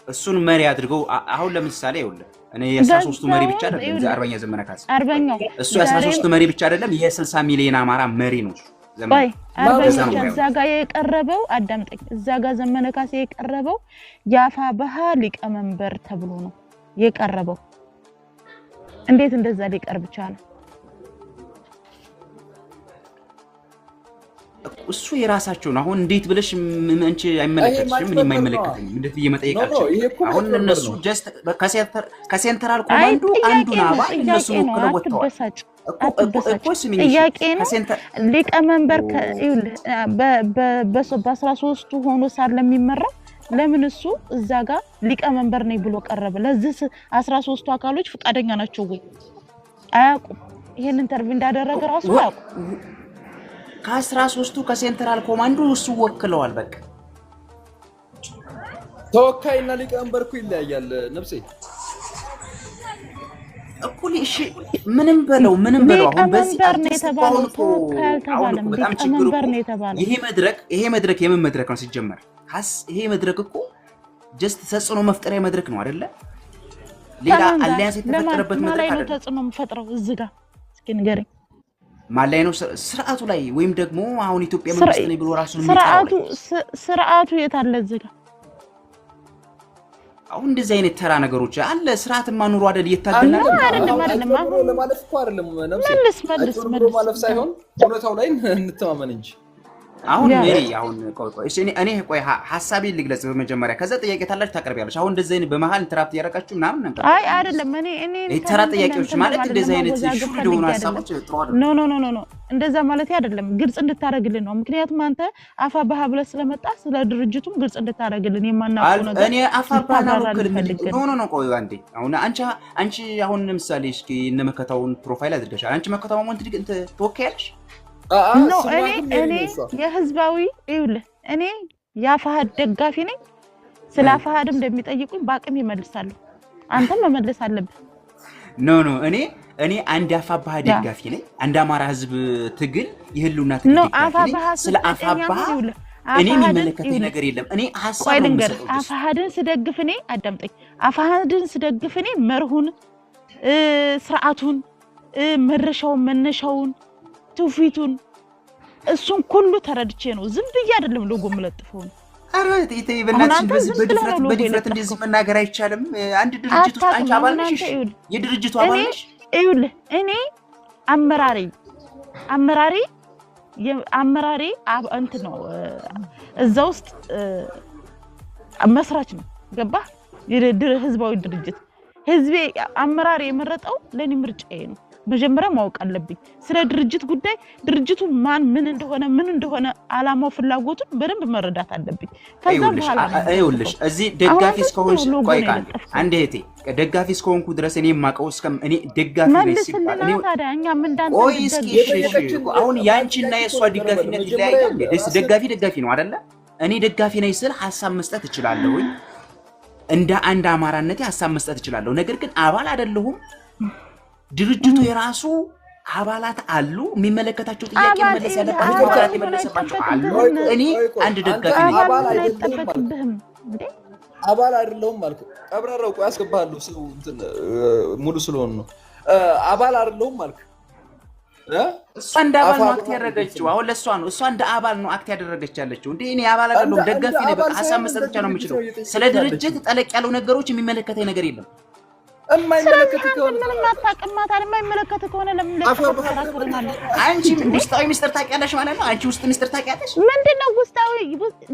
እሱን መሪ አድርገው አሁን ለምሳሌ ይኸውልህ እኔ የ13ቱ መሪ ብቻ አይደለም አርበኛ ዘመነ ካሴ እሱ የ13ቱ መሪ ብቻ አይደለም የ60 ሚሊዮን አማራ መሪ ነው። ባይ አርበኛ እዛ ጋር የቀረበው አዳምጠኝ፣ እዛ ጋር ዘመነ ካሴ የቀረበው የአፋብኃ ሊቀመንበር ተብሎ ነው የቀረበው። እንዴት እንደዛ ሊቀርብ ይችላል? እሱ የራሳቸው ነው። አሁን እንዴት ብለሽ አንቺ አይመለከትሽም፣ ምን የማይመለከተኝ እንዴት እየመጠየቃቸው አሁን እነሱ ጀስት ከሴንትራል ኮማንዱ አንዱን አባል እነሱ ወክለው ወጥተዋል እኮ ጥያቄ ነው። ሊቀመንበር በ13ቱ ሆኖ ሳር ለሚመራው ለምን እሱ እዛ ጋር ሊቀመንበር ነኝ ብሎ ቀረበ? ለዚህ 13ቱ አካሎች ፈቃደኛ ናቸው ወይ? አያውቁም። ይሄን ኢንተርቪው እንዳደረገ ራሱ አያውቁም። ከ13ቱ ከሴንትራል ኮማንዶ እሱ ወክለዋል። በቃ ተወካይና ሊቀመንበር እኮ ይለያያል ነብሴ እኩል እሺ ምንም በለው አሁን በዚህ አሁን እኮ በጣም ችግሩ ይሄ መድረክ የምን መድረክ ነው ሲጀመር? ይሄ መድረክ እኮ ጀስት ተጽዕኖ መፍጠሪያ መድረክ ነው አይደለ? ሌላ አሊያንስ የተፈጠረበት መድረክ አይደለም። ተጽዕኖ መፍጠረው እዚህ ጋር እስኪ ንገረኝ። ማላይ ነው ስርዓቱ ላይ ወይም ደግሞ አሁን ኢትዮጵያ መንግስት ነው ብሎ ራሱን የሚጠራው ስርዓቱ የት አለ እዚህ ጋር? አሁን እንደዚህ አይነት ተራ ነገሮች አለ። ስርዓትማ ኑሮ አይደል እየታገለ አይደለም ለማለፍ እኮ አይደለም መልስ ማለፍ ሳይሆን እውነታው ላይ እንተማመን እንጂ አሁን እኔ ቆይ ሐሳቤን ልግለጽ በመጀመሪያ ከዛ ጥያቄ ታላችሁ ታቀርቢያለሽ። አሁን እንደዚህ አይነት በመሃል ኢንተራፕት ያረጋችሁ ምናምን ነበር። አይ አይደለም እኔ ተራ ጥያቄዎች ማለት እንደዚህ አይነት ሹል ደሆኑ ሐሳቦች ጥሩ አይደለም። ኖ እንደዛ ማለት አይደለም። ግልጽ እንድታረግልን ነው። ምክንያቱም አንተ አፋባህ ብለህ ስለመጣ ስለ ድርጅቱም ግልጽ እንድታረግልን የማናውቀው ነገር እኔ አፋባህ ነው ቆይ አንዴ አሁን አንቺ አሁን ለምሳሌ እስኪ እነ መከታውን ፕሮፋይል አድርገሻል። አንቺ መከታው ሞንት ትወካያለሽ? እኔ የህዝባዊ ይኸውልህ እኔ የአፋሃድ ደጋፊ ነኝ። ስለ አፋሃድም እንደሚጠይቁኝ በአቅም ይመልሳሉ። አንተም መመለስ አለብህ። ኖ እኔ አንድ አፋባህ ደጋፊ ነኝ። አንድ አማራ ህዝብ ትግል ይህሉና ትግል ደጋፊ ነኝ። ስለ አፋባህ እኔ የሚመለከተኝ ነገር የለም። እኔ ሐሳብ ነው የምሰጠው። አፋሃድን ስደግፍ እኔ አዳምጠኝ። አፋሃድን ስደግፍ እኔ መርሁን ስርዓቱን መረሻውን መነሻውን ትውፊቱን እሱን ሁሉ ተረድቼ ነው። ዝም ብዬ አይደለም ሎጎ መለጥፈው ነው። አረ እቴ በእናትሽ በድፍረት እንደዚህ መናገር አይቻልም። አንድ ድርጅት ውስጥ አንቺ አባል ነሽ፣ የድርጅቱ አባል ነሽ። ይኸውልህ እኔ አመራሪ እንትን ነው እዛ ውስጥ መስራች ነው። ገባህ? ህዝባዊ ድርጅት ህዝቤ አመራሪ የመረጠው ለኔ ምርጫዬ ነው። መጀመሪያ ማወቅ አለብኝ ስለ ድርጅት ጉዳይ። ድርጅቱ ምን እንደሆነ አላማው ፍላጎቱን በደንብ መረዳት አለብኝ። ከዛ በኋላ አይውልሽ እዚህ ደጋፊ እስከሆንሽ ቆይ አንዴ እቴ ደጋፊ እስከሆንኩ ድረስ እኔ ማቀው እኔ ደጋፊ ነኝ ሲባል እኔ ታዲያ ምን እንዳንተ ቆይ እስኪ አሁን ያንቺና የሷ ደጋፊነት ይለያያል። ደጋፊ ነው አይደለ? እኔ ደጋፊ ነኝ ስል ሐሳብ መስጠት እችላለሁ። እንደ አንድ አማራነቴ ሐሳብ መስጠት እችላለሁ። ነገር ግን አባል አይደለሁም። ድርጅቱ የራሱ አባላት አሉ። የሚመለከታቸው ጥያቄ መለስ ያለባቸው አባላት የመለሰባቸው አሉ። እኔ አንድ ደጋፊ ነኝ። አባል አይደለሁም ማለት ቀብራራው ቆይ አስገባለሁ። ሰው እንትን ሙሉ ስለሆነ ነው አባል አይደለሁም ማለት እሷ እንደ አባል ነው አክት ያደረገችው። አሁን ለሷ ነው እሷ እንደ አባል ነው አክት ያደረገች ያለችው። እንዴ እኔ አባል አይደለሁም ደጋፊ ነኝ። በቃ ሐሳብ መስጠት ብቻ ነው የምችለው። ስለ ድርጅት ጠለቅ ያለው ነገሮች የሚመለከተኝ ነገር የለም። የማይመለከት ከሆነ ምንም አታውቅም። የማይመለከት ከሆነ ለምን ለተፈራከረናል? አንቺ ውስጣዊ ሚስጥር ታውቂያለሽ ማለት ነው። አንቺ ውስጥ ሚስጥር ታውቂያለሽ? ምንድነው ውስጣዊ?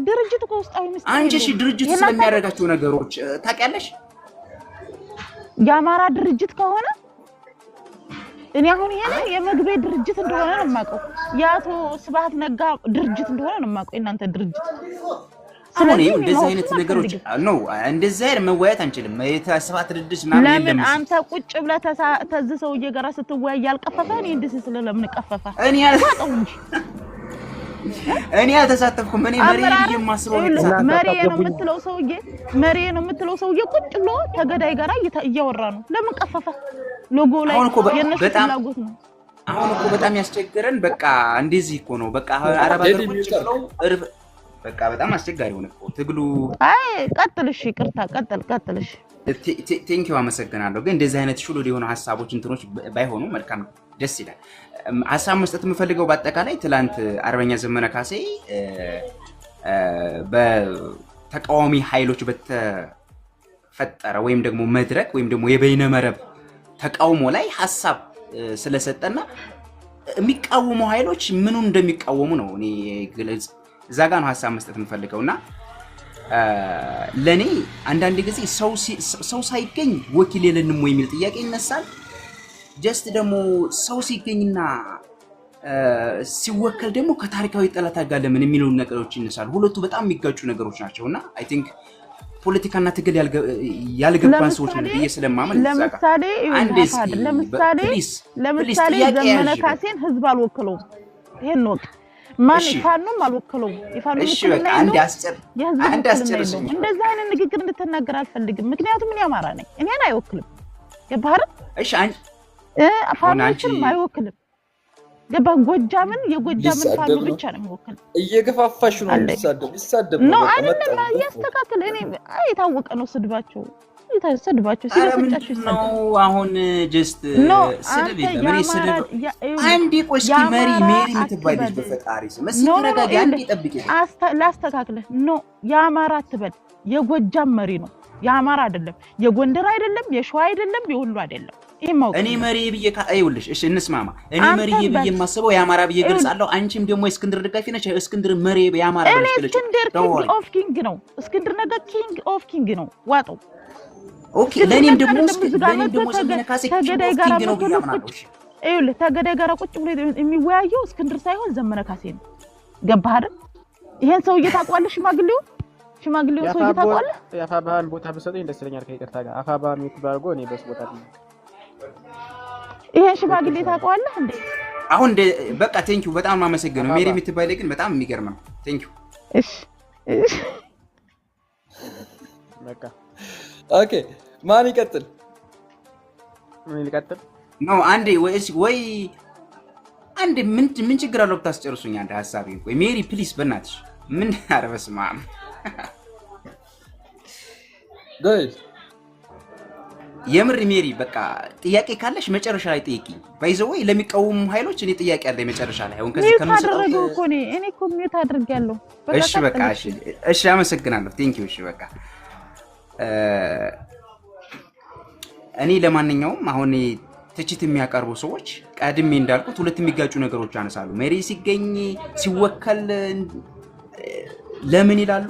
ድርጅቱ ከውስጣዊ ሚስጥር አንቺ እሺ፣ ድርጅቱ ስለሚያደርጋቸው ነገሮች ታውቂያለሽ? የአማራ ድርጅት ከሆነ እኔ አሁን ይሄንን የመግቤ ድርጅት እንደሆነ ነው የማውቀው። የአቶ ስብሐት ነጋ ድርጅት እንደሆነ ነው የማውቀው። እናንተ ድርጅት ስለዚህ እንደዚህ አይነት ነገሮች ነው። እንደዚህ አይነት መወያየት አንችልም። የተስፋት ድርጅት ምናምን የለም። ለምን አንተ ቁጭ ብለህ ተዝሰው እየገራ ስትወያይ ያልቀፈፈህ እኔ እንደዚህ ስለለምን ቀፈፈ? እኔ አልተሳተፍኩም። እኔ መሪ የማስበው መሪ ነው የምትለው ሰውዬ ቁጭ ብሎ ተገዳይ ጋራ እያወራ ነው። ለምን ቀፈፈ? ሎጎ ላይ የነሱ ፍላጎት ነው። አሁን እኮ በጣም ያስቸገረን በቃ እንደዚህ እኮ ነው። በቃ አረብ ሀገር ቁጭ ብለው በቃ በጣም አስቸጋሪ ሆነ እኮ ትግሉ። አይ ቀጥልሽ፣ ይቅርታ ቀጥልሽ። ቴንኪው አመሰግናለሁ። ግን እንደዚህ አይነት ሹሉ የሆኑ ሐሳቦች እንትኖች ባይሆኑ መልካም ደስ ይላል። ሐሳብ መስጠት የምፈልገው በአጠቃላይ ትላንት አርበኛ ዘመነ ካሴ በተቃዋሚ ኃይሎች በተፈጠረ ወይም ደግሞ መድረክ ወይም ደግሞ የበይነ መረብ ተቃውሞ ላይ ሐሳብ ስለሰጠና የሚቃወሙ ኃይሎች ምኑን እንደሚቃወሙ ነው እኔ ግልጽ እዛ ጋር ነው ሐሳብ መስጠት የምፈልገውና ለኔ አንዳንድ ጊዜ ሰው ሳይገኝ ወኪል የለንም ወይ የሚል ጥያቄ ይነሳል። ጀስት ደግሞ ሰው ሲገኝና ሲወከል ደግሞ ከታሪካዊ ጠላት ጋር ለምን የሚሉ ነገሮች ይነሳሉ። ሁለቱ በጣም የሚጋጩ ነገሮች ናቸውና አይ ቲንክ ፖለቲካና ትግል ያልገባን ሰዎች ነው ብዬ ስለማመን ለምሳሌ ዘመነ ካሴን ህዝብ አልወከለውም። ይሄን ነው ማን ፋኖም አልወከለውም የፋኖ በቃ አንድ አስጨርሱኝ እንደዛ አይነት ንግግር እንድትናገር አልፈልግም ምክንያቱም እኔ አማራ ነኝ እኔን አይወክልም ገባህ እሺ ፋኖችን አይወክልም ገባህ ጎጃምን የጎጃምን ፋኖ ብቻ ነው የሚወክል እየገፋፋሽ ነው ይሳደብ ነው አይደለም ያስተካክል እኔ አይታወቀ ነው ስድባቸው ሲሰድባቸው ሲበሰጫቸው ነው አሁን ጀስት ስድብ የለም እኔ ስድብ አንዴ ቆስኪ ሜሪ የምትባይ ልጅ በፈጣሪ ስም መስረጋጋ አንዴ ጠብቂ ላስተካክልህ ነው የአማራ ትበል የጎጃም መሪ ነው የአማራ አይደለም የጎንደር አይደለም የሸዋ አይደለም የሁሉ አይደለም እኔ መሪ ብዬ አይውልሽ እሺ እንስማማ እኔ መሪ ብዬ የማስበው የአማራ ብዬ ገልጻለሁ አንቺም ደግሞ እስክንድር ደጋፊ ነሽ እስክንድር መሪ የአማራ ብለሽ ገልጽ እስክንድር ኪንግ ኦፍ ኪንግ ነው እስክንድር ነገ ኪንግ ኦፍ ኪንግ ነው ዋጠው ኦኬ ለኔም ደግሞ ዘመነካሴ ተገዳይ ጋር ነው ብለናል እዩልህ ተገዳይ ጋር ቁጭ ብሎ የሚወያየው እስክንድር ሳይሆን ዘመነካሴ ነው ገባህ አይደል ይሄን ሰው እየታቋለሽ ሽማግሌው ሰው እየታቋለሽ ያፋባን ቦታ በሰጠኝ ደስ ይለኛል ከይቅርታ ጋር አፋባ የሚባርጎ እኔ በስ ቦታ ነው ይሄን ሽማግሌ ታቋለህ እንዴ አሁን በቃ ቴንኪው በጣም ማመሰግነው ሜሪ የምትባይ ግን በጣም የሚገርም ነው ቴንኪው እሺ በቃ ኦኬ ማን ይቀጥል ነው አንዴ ወይ አንዴ ምን ችግር አለው ብታስጨርሱኝ አንድ ሐሳብ ወይ ሜሪ ፕሊስ በእናትሽ ምን አረበስማ ዳይ የምር ሜሪ በቃ ጥያቄ ካለሽ መጨረሻ ላይ ጠይቂኝ ባይዘው ወይ ለሚቀውም ኃይሎች እኔ ጥያቄ አለኝ መጨረሻ ላይ አሁን ከዚህ ከምሰጠው እኔ እኮ ሚውት አድርጌያለሁ እሺ በቃ እሺ አመሰግናለሁ ቴንኪው እሺ በቃ እኔ ለማንኛውም አሁን ትችት የሚያቀርቡ ሰዎች ቀድሜ እንዳልኩት ሁለት የሚጋጩ ነገሮች አነሳሉ ሜሪ ሲገኝ ሲወከል ለምን ይላሉ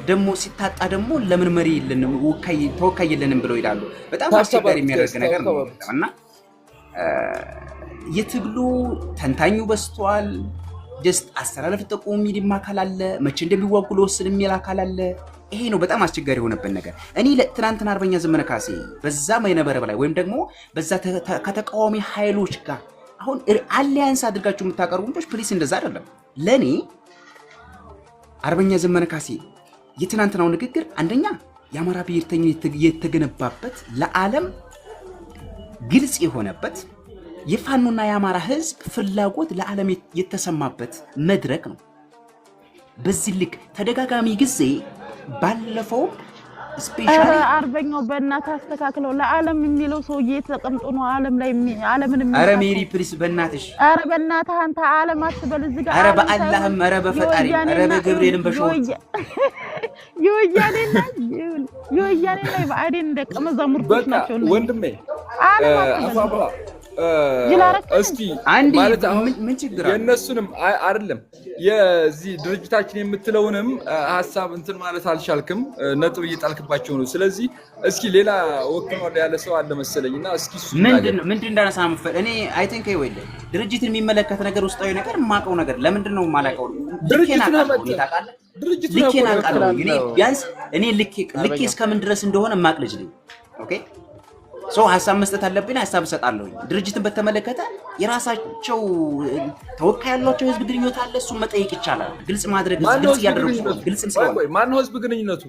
ደሞ ሲታጣ ደሞ ለምን መሪ የለንም ተወካይ የለንም ብለው ይላሉ በጣም አስቸጋሪ የሚያደርግ ነገር ነው እና የትግሉ ተንታኙ በስቷል ጀስት አስተላለፍ ተቆም ሚዲማ ካላለ መቼ እንደሚዋጉ ለወስን የሚል አካል አለ ይሄ ነው በጣም አስቸጋሪ የሆነበት ነገር እኔ ለትናንትና አርበኛ ዘመነ ካሴ በዛ ማይነበረ በላይ ወይም ደግሞ በዛ ከተቃዋሚ ኃይሎች ጋር አሁን አሊያንስ አድርጋችሁ የምታቀርቡት ፕሊስ እንደዛ አይደለም ለኔ አርበኛ ዘመነ ካሴ የትናንትናው ንግግር አንደኛ የአማራ ብሔርተኝነት የተገነባበት ለዓለም ግልጽ የሆነበት የፋኖና የአማራ ህዝብ ፍላጎት ለዓለም የተሰማበት መድረክ ነው በዚህ ልክ ተደጋጋሚ ጊዜ ባለፈው ስፔሻሊ አርበኛው በእናት አስተካክለው ለዓለም የሚለው ሰውዬ ተቀምጦ ነው ዓለም ላይ ዓለምን አረ ሜሪ ፕሊስ በእናትሽ አረ በእናትህ አንተ ዓለም አትበል እዚህ ጋር አረ በአላህም አረ በፈጣሪ አረ በገብርኤልም በሾት የወያኔና በአዴን እንደቀመዛሙርቶች ናቸው ወንድሜ አፋባ እስኪ ማለት አሁን ምን ችግር አለ የነሱንም አይደለም የዚህ ድርጅታችን የምትለውንም ሐሳብ እንትን ማለት አልቻልክም ነጥብ እየጣልክባቸው ነው ስለዚህ እስኪ ሌላ ወክሎ ያለ ሰው አለ መሰለኝና እስኪ ምንድን እንዳነሳ መፈል እኔ አይ ቲንክ ይወል ድርጅትን የሚመለከት ነገር ውስጣዊ ነገር ማቀው ነገር ለምንድነው ማላቀው ድርጅቱን አቃለው እኔ ቢያንስ እኔ ልክ እስከምን ድረስ እንደሆነ ማቅልጅ ነኝ ኦኬ ሶ ሐሳብ መስጠት አለብኝ ሐሳብ ሰጣለሁ ድርጅትን በተመለከተ የራሳቸው ተወካይ ያላቸው ህዝብ ግንኙነት አለ እሱ መጠየቅ ይቻላል ግልጽ ማድረግ ግልጽ ያደረጉ ግልጽም ስለሆነ ማን ነው ህዝብ ግንኙነቱ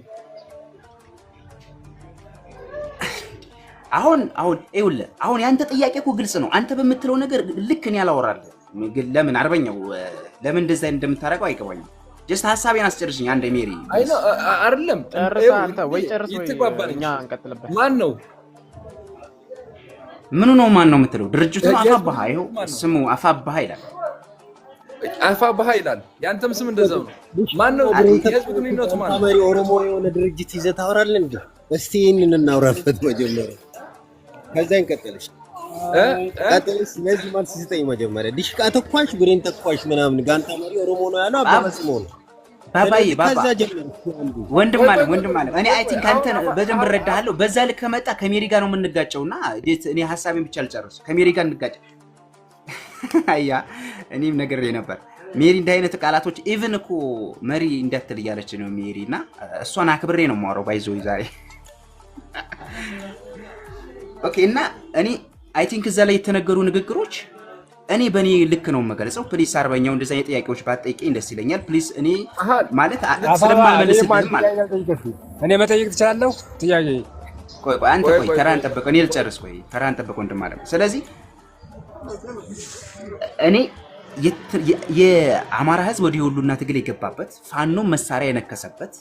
አሁን ይኸውልህ አሁን ያንተ ጥያቄ እኮ ግልጽ ነው አንተ በምትለው ነገር ልክ እኔ አላወራለሁ ለምን አርበኛው ለምን እንደዛ እንደምታረቀው አይገባኝም ጀስት ሐሳቤን አስጨርሽኝ አንዴ ሜሪ አይ ነው አይደለም ጨርሳ አንተ ወይ ጨርስ ወይ እኛ እንቀጥልበት ማን ነው ምኑ ነው ማን ነው የምትለው ድርጅቱ አፋባሃ ይኸው ስሙ አፋባሃ ይላል አፋባሃ ይላል ያንተም ስም እንደዛው ነው ማን ነው የህዝብ ግንኙነቱ ማን ነው አማሪ ኦሮሞ የሆነ ድርጅት ይዘህ ታወራለህ እንዴ እስቲ ይሄንን እናውራበት መጀመሪያ ከዛ እንቀጥልሽ ቀጥልሽ ለዚህ ማለት ሲስተኝ መጀመሪያ ዲሽቃ ተኳሽ ብሬን ተኳሽ ምናምን ጋንታ ማሪ ኦሮሞ ነው ያለው አባባስሞ ነው ባባይ ባባ ወንድም ማለት እኔ አይ ቲንክ አንተ በደንብ እረዳሃለሁ በዛ ልክ ከመጣ ከሜሪ ጋር ነው የምንጋጨውና እኔ ሐሳቤን ብቻ አልጨርስ ከሜሪ ጋር እንጋጭ አያ እኔም ነገር ነበር ሜሪ እንደ አይነት ቃላቶች ኢቭን እኮ መሪ እንዳትል እያለች ነው ሜሪና እሷን አክብሬ ነው የማወራው ባይዘው ዛሬ ኦኬ እና እኔ አይ ቲንክ እዛ ላይ የተነገሩ ንግግሮች እኔ በኔ ልክ ነው የምገልጸው። ፕሊስ አርበኛው እንደዛ የጥያቄዎች ባትጠይቀኝ ደስ ይለኛል። ፕሊስ እኔ ማለት ስለማልመልስልህ ማለት እኔ መጠየቅ ትችላለህ ጥያቄ። ቆይ አንተ ቆይ ተራን ጠብቅ፣ እኔ ልጨርስ። ቆይ ተራን ጠብቅ ወንድም ማለት ነው። ስለዚህ እኔ የአማራ ህዝብ ወደ ሁሉና ትግል የገባበት ፋኖ መሳሪያ የነከሰበት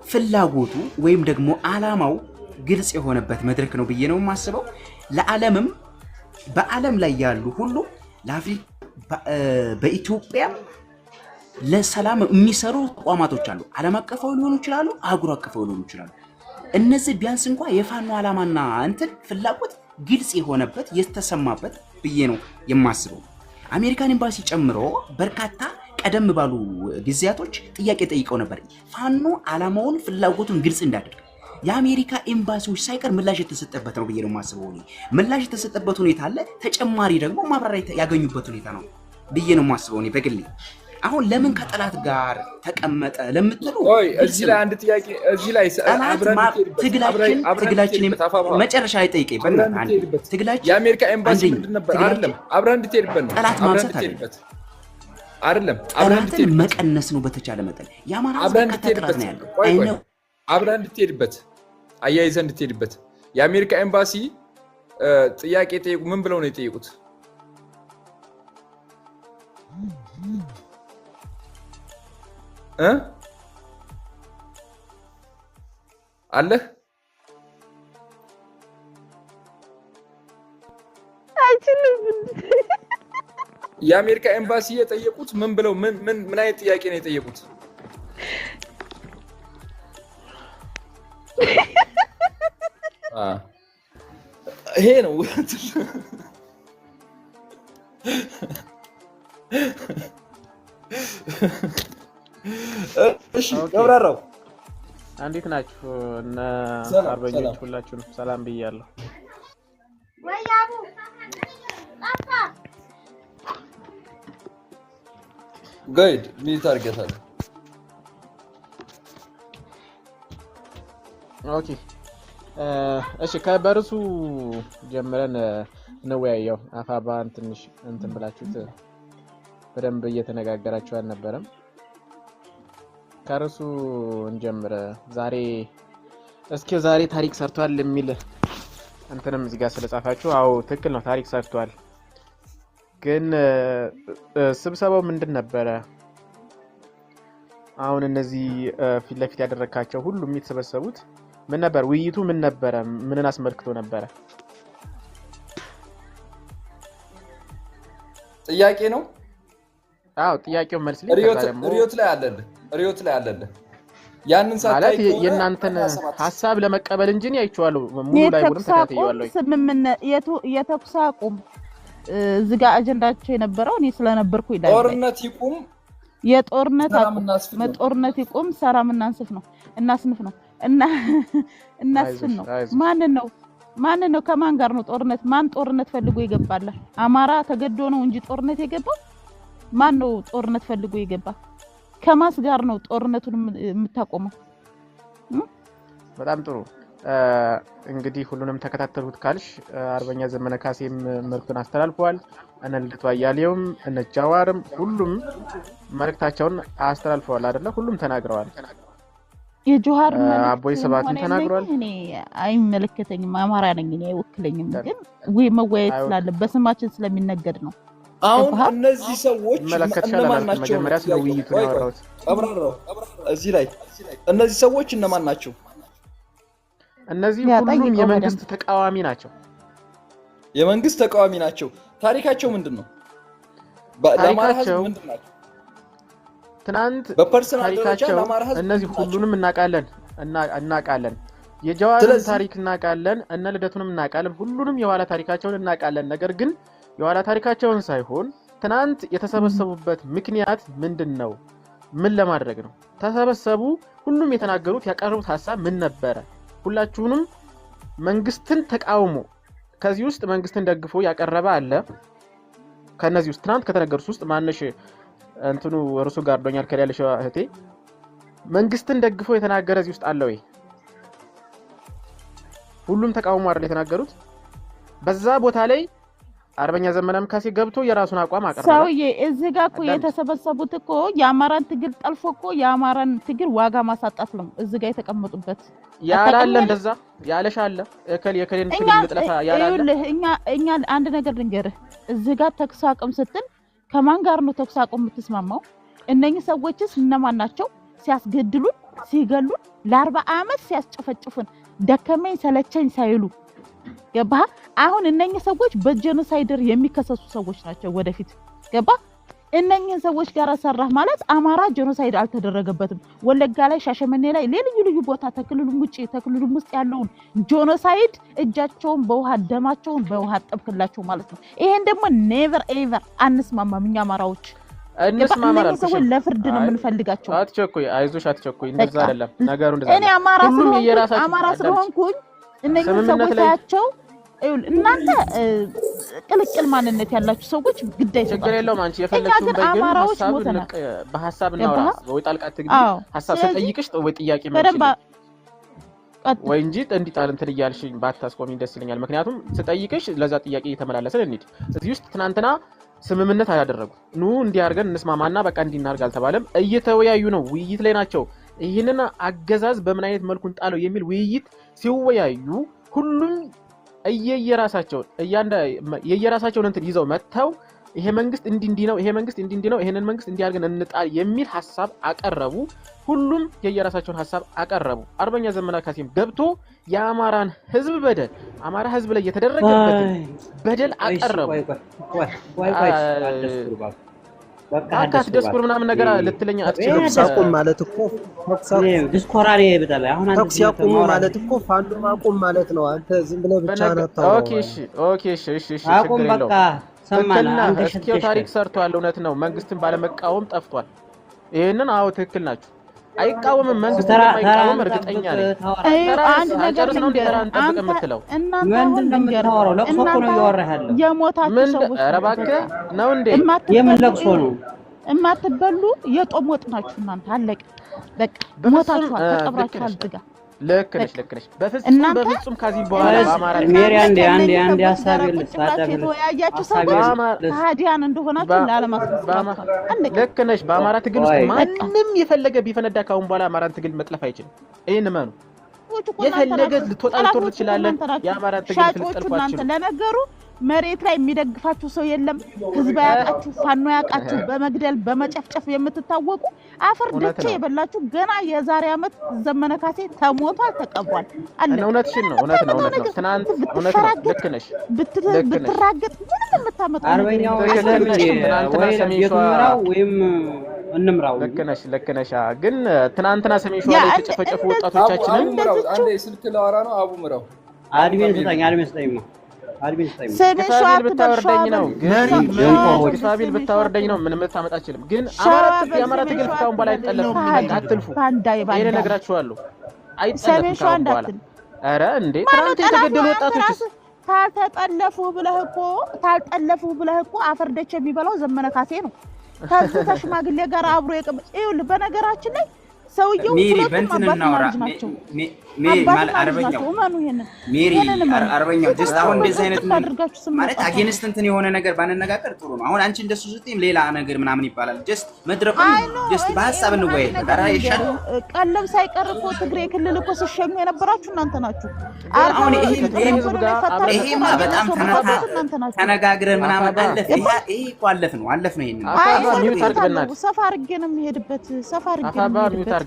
ፍላጎቱ ወይም ደግሞ አላማው ግልጽ የሆነበት መድረክ ነው ብዬ ነው የማስበው። ለዓለምም በዓለም ላይ ያሉ ሁሉ ለአፍሪካ በኢትዮጵያ ለሰላም የሚሰሩ ተቋማቶች አሉ። ዓለም አቀፋዊ ሊሆኑ ይችላሉ፣ አህጉር አቀፋዊ ሊሆኑ ይችላሉ። እነዚህ ቢያንስ እንኳን የፋኖ ዓላማና እንትን ፍላጎት ግልጽ የሆነበት የተሰማበት ብዬ ነው የማስበው። አሜሪካን ኤምባሲ ጨምሮ በርካታ ቀደም ባሉ ጊዜያቶች ጥያቄ ጠይቀው ነበር ፋኖ ዓላማውን ፍላጎቱን ግልጽ እንዳደርግ። የአሜሪካ ኤምባሲዎች ሳይቀር ምላሽ የተሰጠበት ነው ብዬ ነው የማስበው። ምላሽ የተሰጠበት ሁኔታ አለ፣ ተጨማሪ ደግሞ ማብራሪያ ያገኙበት ሁኔታ ነው ብዬ ነው የማስበው እኔ በግሌ። አሁን ለምን ከጠላት ጋር ተቀመጠ ለምትሉ እዚህ ላይ አንድ ጥያቄ እዚህ ላይ ትግላችን መጨረሻ ላይ ጠይቀኝ በእናትህ ትግላችን የአሜሪካ ኤምባሲ ምንድን ነበር? አይደለም አብረን እንድትሄድበት ነው። ጠላት ማንሳት አይደለም ጠላትን መቀነስ ነው በተቻለ መጠን። የአማራ አብረን እንድትሄድበት ነው ያለው። አብረን እንድትሄድበት አያይዘህ እንድትሄድበት የአሜሪካ ኤምባሲ ጥያቄ ጠይቁ። ምን ብለው ነው የጠየቁት? አለህ የአሜሪካ ኤምባሲ የጠየቁት ምን ብለው ምን አይነት ጥያቄ ነው የጠየቁት? ይሄ ነው እሺ ገብራራው እንዴት ናችሁ? እና አርበኞች ሁላችሁም ሰላም ብያለሁ። ወያቡ ጣፋ ጋይድ ምን ታርገታል? ኦኬ እሺ ከበርሱ ጀምረን እንወያየው። አፋባን ትንሽ እንትን ብላችሁት በደንብ እየተነጋገራችሁ አልነበረም? ከርሱ እንጀምር። ዛሬ እስኪ ዛሬ ታሪክ ሰርቷል የሚል እንትንም እዚህ ጋር ስለጻፋችሁ አው ትክክል ነው፣ ታሪክ ሰርቷል። ግን ስብሰባው ምንድን ነበረ? አሁን እነዚህ ፊት ለፊት ያደረካቸው ሁሉም የተሰበሰቡት ምን ነበር? ውይይቱ ምን ነበረ? ምንን አስመልክቶ ነበረ? ጥያቄ ነው። አው ጥያቄው መልስ ሪዮት ላይ አለለ ያንን ሳታይ የእናንተን ሐሳብ ለመቀበል እንጂ ነው አይቼዋለሁ። ሙሉ ላይ ወርም ተከታተየዋለሁ። ስምምነት የተኩስ አቁም እዚህ ጋር አጀንዳቸው የነበረው እኔ ስለነበርኩ ይላል። ጦርነት ይቁም፣ የጦርነት ጦርነት ይቁም፣ ሰላም እናንስፍ ነው እናስንፍ ነው እና እናስፍን ነው። ማንን ነው ከማን ጋር ነው ጦርነት? ማን ጦርነት ፈልጎ ይገባል? አማራ ተገዶ ነው እንጂ ጦርነት የገባው ማን ነው? ጦርነት ፈልጎ ይገባ? ከማስ ጋር ነው ጦርነቱን የምታቆመው? በጣም ጥሩ። እንግዲህ ሁሉንም ተከታተሉት ካልሽ አርበኛ ዘመነ ካሴም መልእክቱን አስተላልፈዋል። እነ ልደቱ አያሌውም እነ ጃዋርም ሁሉም መልእክታቸውን አስተላልፈዋል አይደለ? ሁሉም ተናግረዋል። የጆሃር አቦይ ሰባትን ተናግሯል። እኔ አይመለከተኝም፣ አማራ ነኝ፣ እኔ አይወክለኝም። ግን ወይ መወያየት ስላለ በስማችን ስለሚነገድ ነው። አሁን እነዚህ ሰዎች እነማን ናቸው? መጀመሪያ ስለ ውይይቱ ነው ያወራሁት። ቀብራራው እዚህ ላይ እነዚህ ሰዎች እነማን ናቸው? እነዚህ ሁሉም የመንግስት ተቃዋሚ ናቸው። የመንግስት ተቃዋሚ ናቸው። ታሪካቸው ምንድነው? ለአማራ ህዝብ ምንድነው? ትናንት በፐርሰናል ደረጃ ለአማራ ህዝብ እነዚህ ሁሉንም እናቃለን። የጃዋርን ታሪክ እናቃለን፣ እነ ልደቱንም እናቃለን፣ ሁሉንም የኋላ ታሪካቸውን እናቃለን። ነገር ግን የኋላ ታሪካቸውን ሳይሆን ትናንት የተሰበሰቡበት ምክንያት ምንድነው? ምን ለማድረግ ነው ተሰበሰቡ? ሁሉም የተናገሩት ያቀረቡት ሐሳብ ምን ነበረ? ሁላችሁንም መንግስትን ተቃውሞ ከዚህ ውስጥ መንግስትን ደግፎ ያቀረበ አለ። ከነዚህ ውስጥ ትናንት ከተነገሩት ውስጥ ማነሽ እንትኑ እርሱ ጋር ዶኛል ከያለሽ እህቴ መንግስትን ደግፎ የተናገረ እዚህ ውስጥ አለ ወይ? ሁሉም ተቃውሞ አይደል የተናገሩት? በዛ ቦታ ላይ አርበኛ ዘመነም ካሴ ገብቶ የራሱን አቋም አቀረበ። ሰውዬ እዚህ ጋር እኮ የተሰበሰቡት እኮ የአማራን ትግል ጠልፎ እኮ የአማራን ትግል ዋጋ ማሳጣት ነው እዚህ ጋር የተቀመጡበት። ያላለ እንደዛ ያለሽ አለ የከሌን ትግል ልጥለታ ያላለ እኛ አንድ ነገር ልንገርህ እዚህ ጋር ተኩስ አቁም ስትል ከማን ጋር ነው ተኩስ አቁም የምትስማማው? እነኚህ ሰዎችስ እነማን ናቸው? ሲያስገድሉን ሲገሉን ለ40 ዓመት ሲያስጨፈጭፉን ደከመኝ ሰለቸኝ ሳይሉ ገባ? አሁን እነኚህ ሰዎች በጄኖሳይደር የሚከሰሱ ሰዎች ናቸው ወደፊት ገባ? እነኚህ ሰዎች ጋር ሰራህ ማለት አማራ ጄኖሳይድ አልተደረገበትም። ወለጋ ላይ ሻሸመኔ ላይ ልዩ ቦታ ተክልሉም ውጪ ተክልሉም ውስጥ ያለውን ጄኖሳይድ እጃቸውን በውሃ ደማቸውን በውሃ ጠብክላቸው ማለት ነው። ይሄን ደግሞ ኔቨር ኤቨር አንስማማም እኛ አማራዎች። እንስማማለን ሰዎች ለፍርድ ነው የምንፈልጋቸው። አትቸኩይ አይዞሽ አትቸኩይ እንደዛ አይደለም ነገሩ እንደዛ እኔ አማራ ስለሆንኩኝ እነኚህ ሰዎች ታያቸው እናንተ ቅልቅል ማንነት ያላችሁ ሰዎች ግዳይ ችግር የለውም አንቺ የፈለግሽውን በግን በሐሳብ እናውራ ወይ ጣልቃት ትግል ሐሳብ ሰጠይቅሽ ወይ ጥያቄ መልሽ ወይ እንጂ እንዲጣል እንትን ይያልሽኝ ባታስቆሚ ደስ ይለኛል። ምክንያቱም ስጠይቅሽ ለዛ ጥያቄ እየተመላለሰን እንዴ እዚህ ውስጥ ትናንትና ስምምነት አያደረጉ ኑ እንዲያርገን እንስማማና በቃ እንዲናርግ አልተባለም። እየተወያዩ ነው ውይይት ላይ ናቸው። ይሄንን አገዛዝ በምን አይነት መልኩ እንጣለው የሚል ውይይት ሲወያዩ ሁሉም የየራሳቸውን እንትን ይዘው መተው ይሄ መንግስት እንዲ ነው ይሄ መንግስት እንዲ ነው ይሄንን መንግስት እንዲያርገን እንጣል የሚል ሐሳብ አቀረቡ። ሁሉም የየራሳቸውን ሐሳብ አቀረቡ። አርበኛ ዘመነ ካሴም ገብቶ የአማራን ህዝብ በደል አማራ ህዝብ ላይ የተደረገበት በደል አቀረቡ። በቃ ደስኩር ምናምን ነገር ልትለኛ አትችልም። ሳቁም ማለት እኮ ዲስኮራሪ ይበጣል። አሁን አንተ ሲያቁሙ ማለት እኮ ፋንዱ ማቁም ማለት ነው። አንተ ዝም ብለህ ብቻ ናታው። ኦኬ እሺ አቁም በቃ ሰማና አንተ እስኪው ታሪክ ሰርቷል። እውነት ነው መንግስትን ባለመቃወም ጠፍቷል። ይሄንን አዎ ትክክል ናችሁ። አይቃወምም መንግስት አይቃወም እርግጠኛ ነኝ። አንድ ነገር ነው ተራን ጠብቀህ የምትለው ምንድን ነው የምታወራው? ለቅሶ እኮ ነው እያወራህ ያለው። የሞታችሁ ሰዎች ኧረ እባክህ ነው እንዴ? የምን ለቅሶ ነው? የማትበሉ የጦም ወጥ ናችሁ እናንተ። አለቀ በቃ ሞታችኋል፣ ተቀብራችኋል። ዝጋ ልክ ነሽ በፍጹም ከዚህ በኋላ በአማራ ሜሪ አንድ ሐሳብ ልታዳብር ያያችሁ ሰዎች ታዲያን እንደሆናችሁ ላለማስመስል ልክ ነሽ። በአማራ ትግል ውስጥ ማንንም የፈለገ ቢፈነዳ ካሁን በኋላ አማራን ትግል መጥለፍ አይችልም። ይሄን መኑ የፈለገ ልትወጣ ትችላለህ። የአማራ ትግል ልትጠልፋችሁ እናንተ ለነገሩ መሬት ላይ የሚደግፋችሁ ሰው የለም። ህዝብ ያቃችሁ ፋኖ ያቃችሁ በመግደል በመጨፍጨፍ የምትታወቁ አፈር ደቼ የበላችሁ ገና የዛሬ ዓመት ዘመነ ካሴ ተሞቷል ተቀቧል አለ። እውነትሽን ነው እውነት ነው ትናንት እውነት ነው። ልክ ነሽ ብትራገጥ ምንም የምታመጣው አርበኛው ትናንትና ሰሜን ሸዋ ወይም እንምራው ልክ ነሽ ግን ትናንትና ሰሜን ሸዋ ላይ የተጨፈጨፉ ወጣቶቻችንን አንዴ ስልክ ላወራ ነው። አቡ ምራው አድሚን ስጠኝ ግፋቢል ብታወርደኝ ነው ግፋቢል ብታወርደኝ ነው ምንም ልታመጣ አትችልም። ግን የአማራ ትግል ካሁን በኋላ አይጠለፍም። አትልፉ ይሄን እነግራችኋለሁ። አይጠለፍም ካሁን በኋላ። ኧረ እንዴ ትናንት የተገደሉ ወጣቶችስ ታልጠለፉ ብለህ እኮ አፈርደች የሚበላው ዘመነ ካሴ ነው። ከዚህ ከሽማግሌ ጋር አብሮ ይኸውልህ በነገራችን ላይ ሰውየው ሜሪ በእንትን እናወራ ሜሪ ማለት አርበኛው ጀስት አሁን እንደዚህ አይነት ማለት አጌንስት እንትን የሆነ ነገር ባንነጋገር ጥሩ ነው። አሁን አንቺ እንደሱ ስትይም ሌላ ነገር ምናምን ይባላል። ጀስት መድረኩን ጀስት በሐሳብ እንወያይ። ዳራ ይሻል ቀለም ሳይቀር እኮ ትግሬ ክልል እኮ ሲሸኙ የነበራችሁ እናንተ ናችሁ። አሁን ይሄማ በጣም ተነጋግረን ምናምን አለፍ። ይሄ እኮ አለፍ ነው ይሄን ሰፋ አድርጌ ነው የሚሄድበት ሰፋ አድርጌ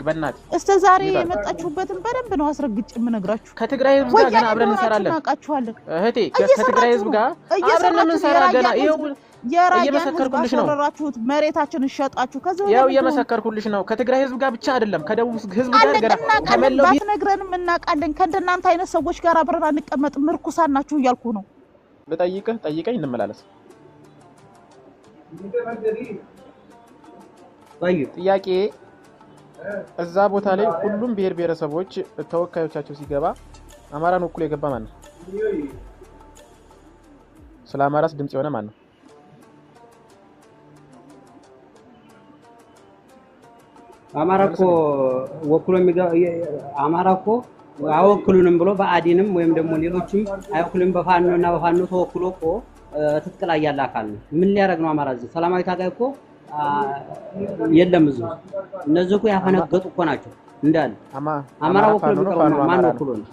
በእናት እስከ ዛሬ የመጣችሁበትን በደንብ ነው አስረግጬ የምነግራችሁ። ከትግራይ ህዝብ ጋር ገና አብረን እንሰራለን እህቴ። ከትግራይ ህዝብ ጋር አብረን እንሰራ ገና ይሄው እየመሰከርኩልሽ ነው። መሬታችንን ሸጣችሁ ከዚህ ያው እየመሰከርኩልሽ ነው። ከትግራይ ህዝብ ጋር ብቻ አይደለም ከደቡብ ህዝብ ጋር ገና ከመለው ባትነግረንም እናውቃለን። ከእንደናንተ አይነት ሰዎች ጋር አብረን አንቀመጥም። ምርኩሳን ናችሁ እያልኩ ነው። ጠይቀኝ እንመላለስ። ጥያቄ እዛ ቦታ ላይ ሁሉም ብሔር ብሔረሰቦች ተወካዮቻቸው ሲገባ አማራን ወክሎ የገባ ማን ነው? ስለ አማራስ ድምጽ የሆነ ማን ነው? አማራ እኮ ወክሎ አማራ እኮ አይወክሉንም ብሎ በአዲንም ወይም ደግሞ ሌሎችም አይወክሉም በፋኖና በፋኖ ተወክሎ እኮ ትጥቅ ላይ ያለ አካል ነው። ምን ሊያደርግ ነው አማራ እዚህ? ሰላማዊ ታጋይ እኮ የለም እዚህ። እነዚህ እኮ ያፈነገጡ እኮ ናቸው እንዳለ። አማራ ወክሎ ማን ወክሎ ነው?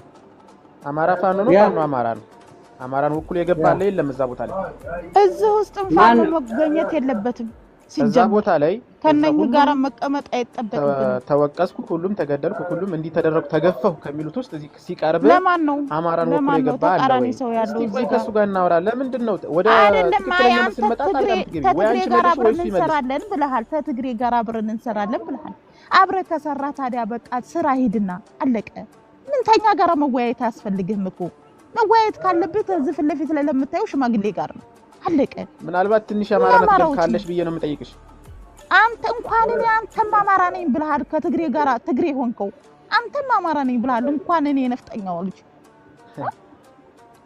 አማራ ፋኖ ነው ፋኖ አማራ ነው። አማራን ወክሎ የገባለ የለም እዛ ቦታ ላይ። እዚህ ውስጥ ፋኖ መገኘት የለበትም። እዛ ቦታ ላይ ከነኝ ጋር መቀመጥ አይጠበቅብንም። ተወቀስኩ፣ ሁሉም ተገደልኩ፣ ሁሉም እንዲህ ተደረኩ፣ ተገፈሁ ከሚሉት ውስጥ እዚህ ሲቀርብ ለማን ነው አማራን ወክሎ የገባ አለ ወይ? እስቲ ከሱ ጋር እናወራ። ለምንድን ነው ወደ ትክክለኛ መስመጣ ከትግሬ ጋር አብረን እንሰራለን ብለሃል። ከትግሬ ጋር አብረን እንሰራለን ብለሃል። አብረህ ከሰራ ታዲያ በቃ ስራ ሂድና አለቀ። ምን ተኛ ጋር መወያየት አያስፈልግህም እኮ። መወያየት ካለብህ እዚህ ፊት ለፊት ላይ ለምታየው ሽማግሌ ጋር ነው አለቀ። ምናልባት ትንሽ አማራነት ግን ካለሽ ብዬ ነው የምጠይቅሽ። አንተ እንኳን እኔ አንተም አማራ ነኝ ብለሃል። ከትግሬ ጋር ትግሬ ሆንከው አንተም አማራ ነኝ ብለሃል። እንኳን እኔ ነፍጠኛው ልጅ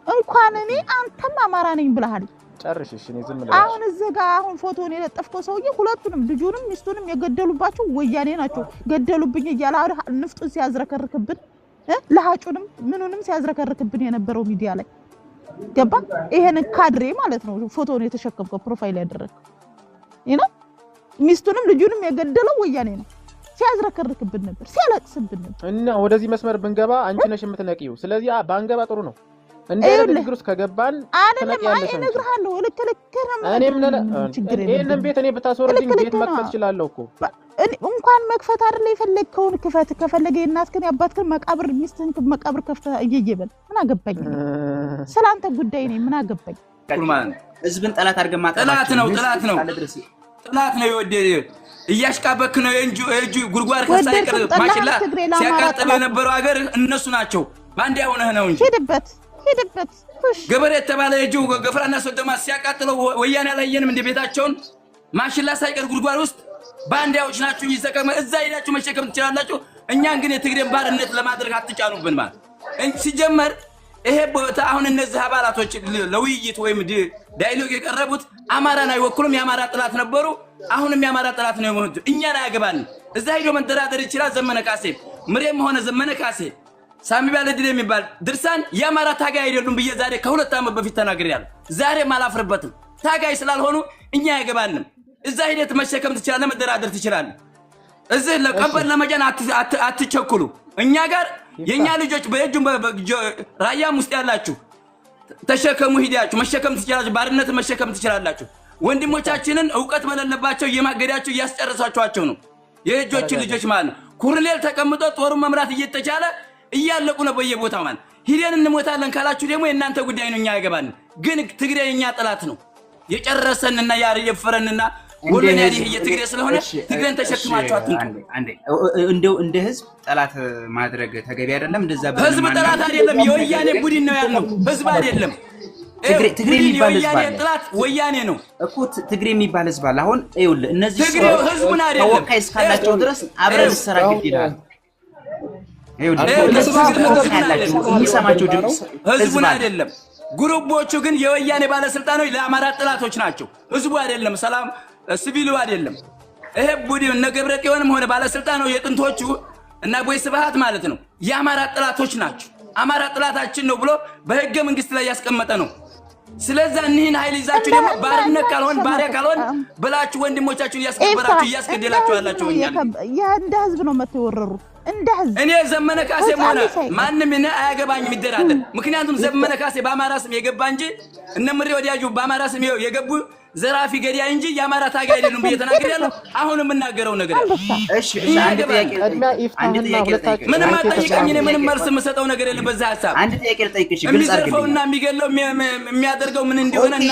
እንኳን እኔ አንተም አማራ ነኝ ብለሃል። ጨርሽሽ እኔ ዝም ብለሽ አሁን እዚህ ጋር አሁን ፎቶን የለጠፍከው ሰውዬ ሁለቱንም ልጁንም ሚስቱንም የገደሉባቸው ወያኔ ናቸው። ገደሉብኝ እያለ ንፍጡን ሲያዝረከርክብን ለሃጩንም ምኑንም ሲያዝረከርክብን የነበረው ሚዲያ ላይ ገባ። ይሄን ካድሬ ማለት ነው ፎቶውን የተሸከምከው ፕሮፋይል ያደረግከው ይሄ ሚስቱንም ልጁንም የገደለው ወያኔ ነው። ሲያዝረከርክብን ነበር፣ ሲያለቅስብን ነበር። እና ወደዚህ መስመር ብንገባ አንቺ ነሽ የምትነቂው። ስለዚህ ባንገባ ጥሩ ነው። እንደ ንግግር ውስጥ ከገባን ተነቂያለሽ። እኔ እነግርሃለሁ ልክ እኔም ይሄንን ቤት እኔ ብታስወርድኝ ቤት መክፈት እችላለሁ እኮ። እንኳን መክፈት አይደለ የፈለግከውን ክፈት። ከፈለገ እናትከን ያባትከን መቃብር ሚስትህን መቃብር ከፍተህ እየየበል ምን አገባኝ? ስላንተ ጉዳይ ነኝ ምን አገባኝ? ህዝብን ጠላት አድርገን ማጥፋት ጠላት ነው ጠላት ነው ይወደድ እያሽቃበክ ነው እንጂ ጉርጓር ከሳይቀር ማሽላ ሲያቃጥል የነበረው ሀገር እነሱ ናቸው። ባንዴ ሆነህ ነው እንጂ ሄድበት ገበሬ ተባለ እጁ ገፍራና ሶዶማ ሲያቃጥለው ወያኔ አላየንም እንደ ቤታቸውን ማሽላ ሳይቀር ጉርጓር ውስጥ ባንዲያዎች ናችሁ ይዘከመ እዛ ሄዳችሁ መሸከም ትችላላችሁ። እኛን ግን የትግሬን ባርነት ለማድረግ አትጫኑብን ማለት ሲጀመር ይሄ ቦታ አሁን እነዚህ አባላቶች ለውይይት ወይም ዳይሎግ የቀረቡት አማራን አይወክሉም። የአማራ ጥላት ነበሩ። አሁንም የአማራ ጥላት ነው የሆኑት። እኛን አያገባንም። እዛ ሄዶ መንደራደር ይችላል። ዘመነ ካሴ ምሬም ሆነ ዘመነ ካሴ ሳሚ ባለድል የሚባል ድርሳን የአማራ ታጋይ አይደሉም ብዬ ዛሬ ከ2 ዓመት በፊት ተናግሬያለሁ። ዛሬም አላፍርበትም። ታጋይ ስላልሆኑ እኛ አያገባንም። እዛ ሄደት መሸከም ትችላለህ፣ መደራደር ትችላለህ። እዚህ ለቀንበር ለመጃን አትቸኩሉ። እኛ ጋር የኛ ልጆች በእጁም ራያም ውስጥ ያላችሁ ተሸከሙ፣ ሂዳችሁ መሸከም ትችላላችሁ። ባርነት መሸከም ትችላላችሁ። ወንድሞቻችንን ዕውቀት በሌለባቸው እየማገዳችሁ እያስጨረሳችኋቸው ነው። የእጆች ልጆች ማለት ነው። ኩርኔል ተቀምጦ ጦሩን መምራት እየተቻለ እያለቁ ነው በየቦታው ማለት። ሂደን እንሞታለን ካላችሁ ደግሞ የእናንተ ጉዳይ ነው። እኛ ያገባን። ግን ትግሬ የኛ ጠላት ነው። የጨረሰንና ያረፈረንና ወለኔ የትግሬ ስለሆነ ትግሬን ተሸክማችሁ አትንጡ። እንደው እንደ ህዝብ ጠላት ማድረግ ተገቢ አይደለም። እንደዛ ህዝብ ጠላት አይደለም፣ የወያኔ ቡድን ነው ያለው። ህዝብ አይደለም። ትግሬ የሚባል ህዝብ አለ። ጠላት ወያኔ ነው እኮ ትግሬ የሚባል ህዝብ አለ። አሁን ይኸውልህ እነዚህ ትግሬ ህዝቡን አይደለም ተወካይ እስካላቸው ድረስ አብረን ሰራ ግድ ይላል። ይኸውልህ የሚሰማቸው ድምፅ ህዝቡን አይደለም። ግሩቦቹ ግን የወያኔ ባለስልጣኖች ለአማራ ጥላቶች ናቸው። ህዝቡ አይደለም፣ ሰላም ሲቪሉ አይደለም። ይሄ ቡድን ነገብረጤውንም ሆነ ባለስልጣኖች የጥንቶቹ እና ቦይ ስብሃት ማለት ነው የአማራ ጥላቶች ናቸው። አማራ ጥላታችን ነው ብሎ በህገ መንግስት ላይ ያስቀመጠ ነው። ስለዚህ እነዚህን ኃይል ይዛችሁ ደግሞ ባርነት ካልሆን ባሪያ ካልሆን ብላችሁ ወንድሞቻችሁን ያስከበራችሁ እያስገደላችሁ ያላችሁ እንደ ህዝብ ነው መተወረሩ እንደ ህዝብ። እኔ ዘመነ ካሴ ሆነ ማንንም እኔ አያገባኝም ይደራደር። ምክንያቱም ዘመነ ካሴ በአማራ ስም የገባ እንጂ እነ ምሬ ወዲያጁ በአማራ ስም የገቡ ዘራፊ ገዳይ እንጂ የአማራ ታጋይ አይደሉም ብዬ ተናግሬያለሁ። አሁንም የምናገረው ነገር እሺ አንድ ጥያቄ ምንም አትጠይቀኝ። እኔ ምንም መልስ የምሰጠው ነገር የለም በዛ ሐሳብ። አንድ ጥያቄ ልጠይቅሽ ግልጽ አድርግልኝ። የሚዘርፈውና የሚገለው የሚያደርገው ምን እንደሆነ እና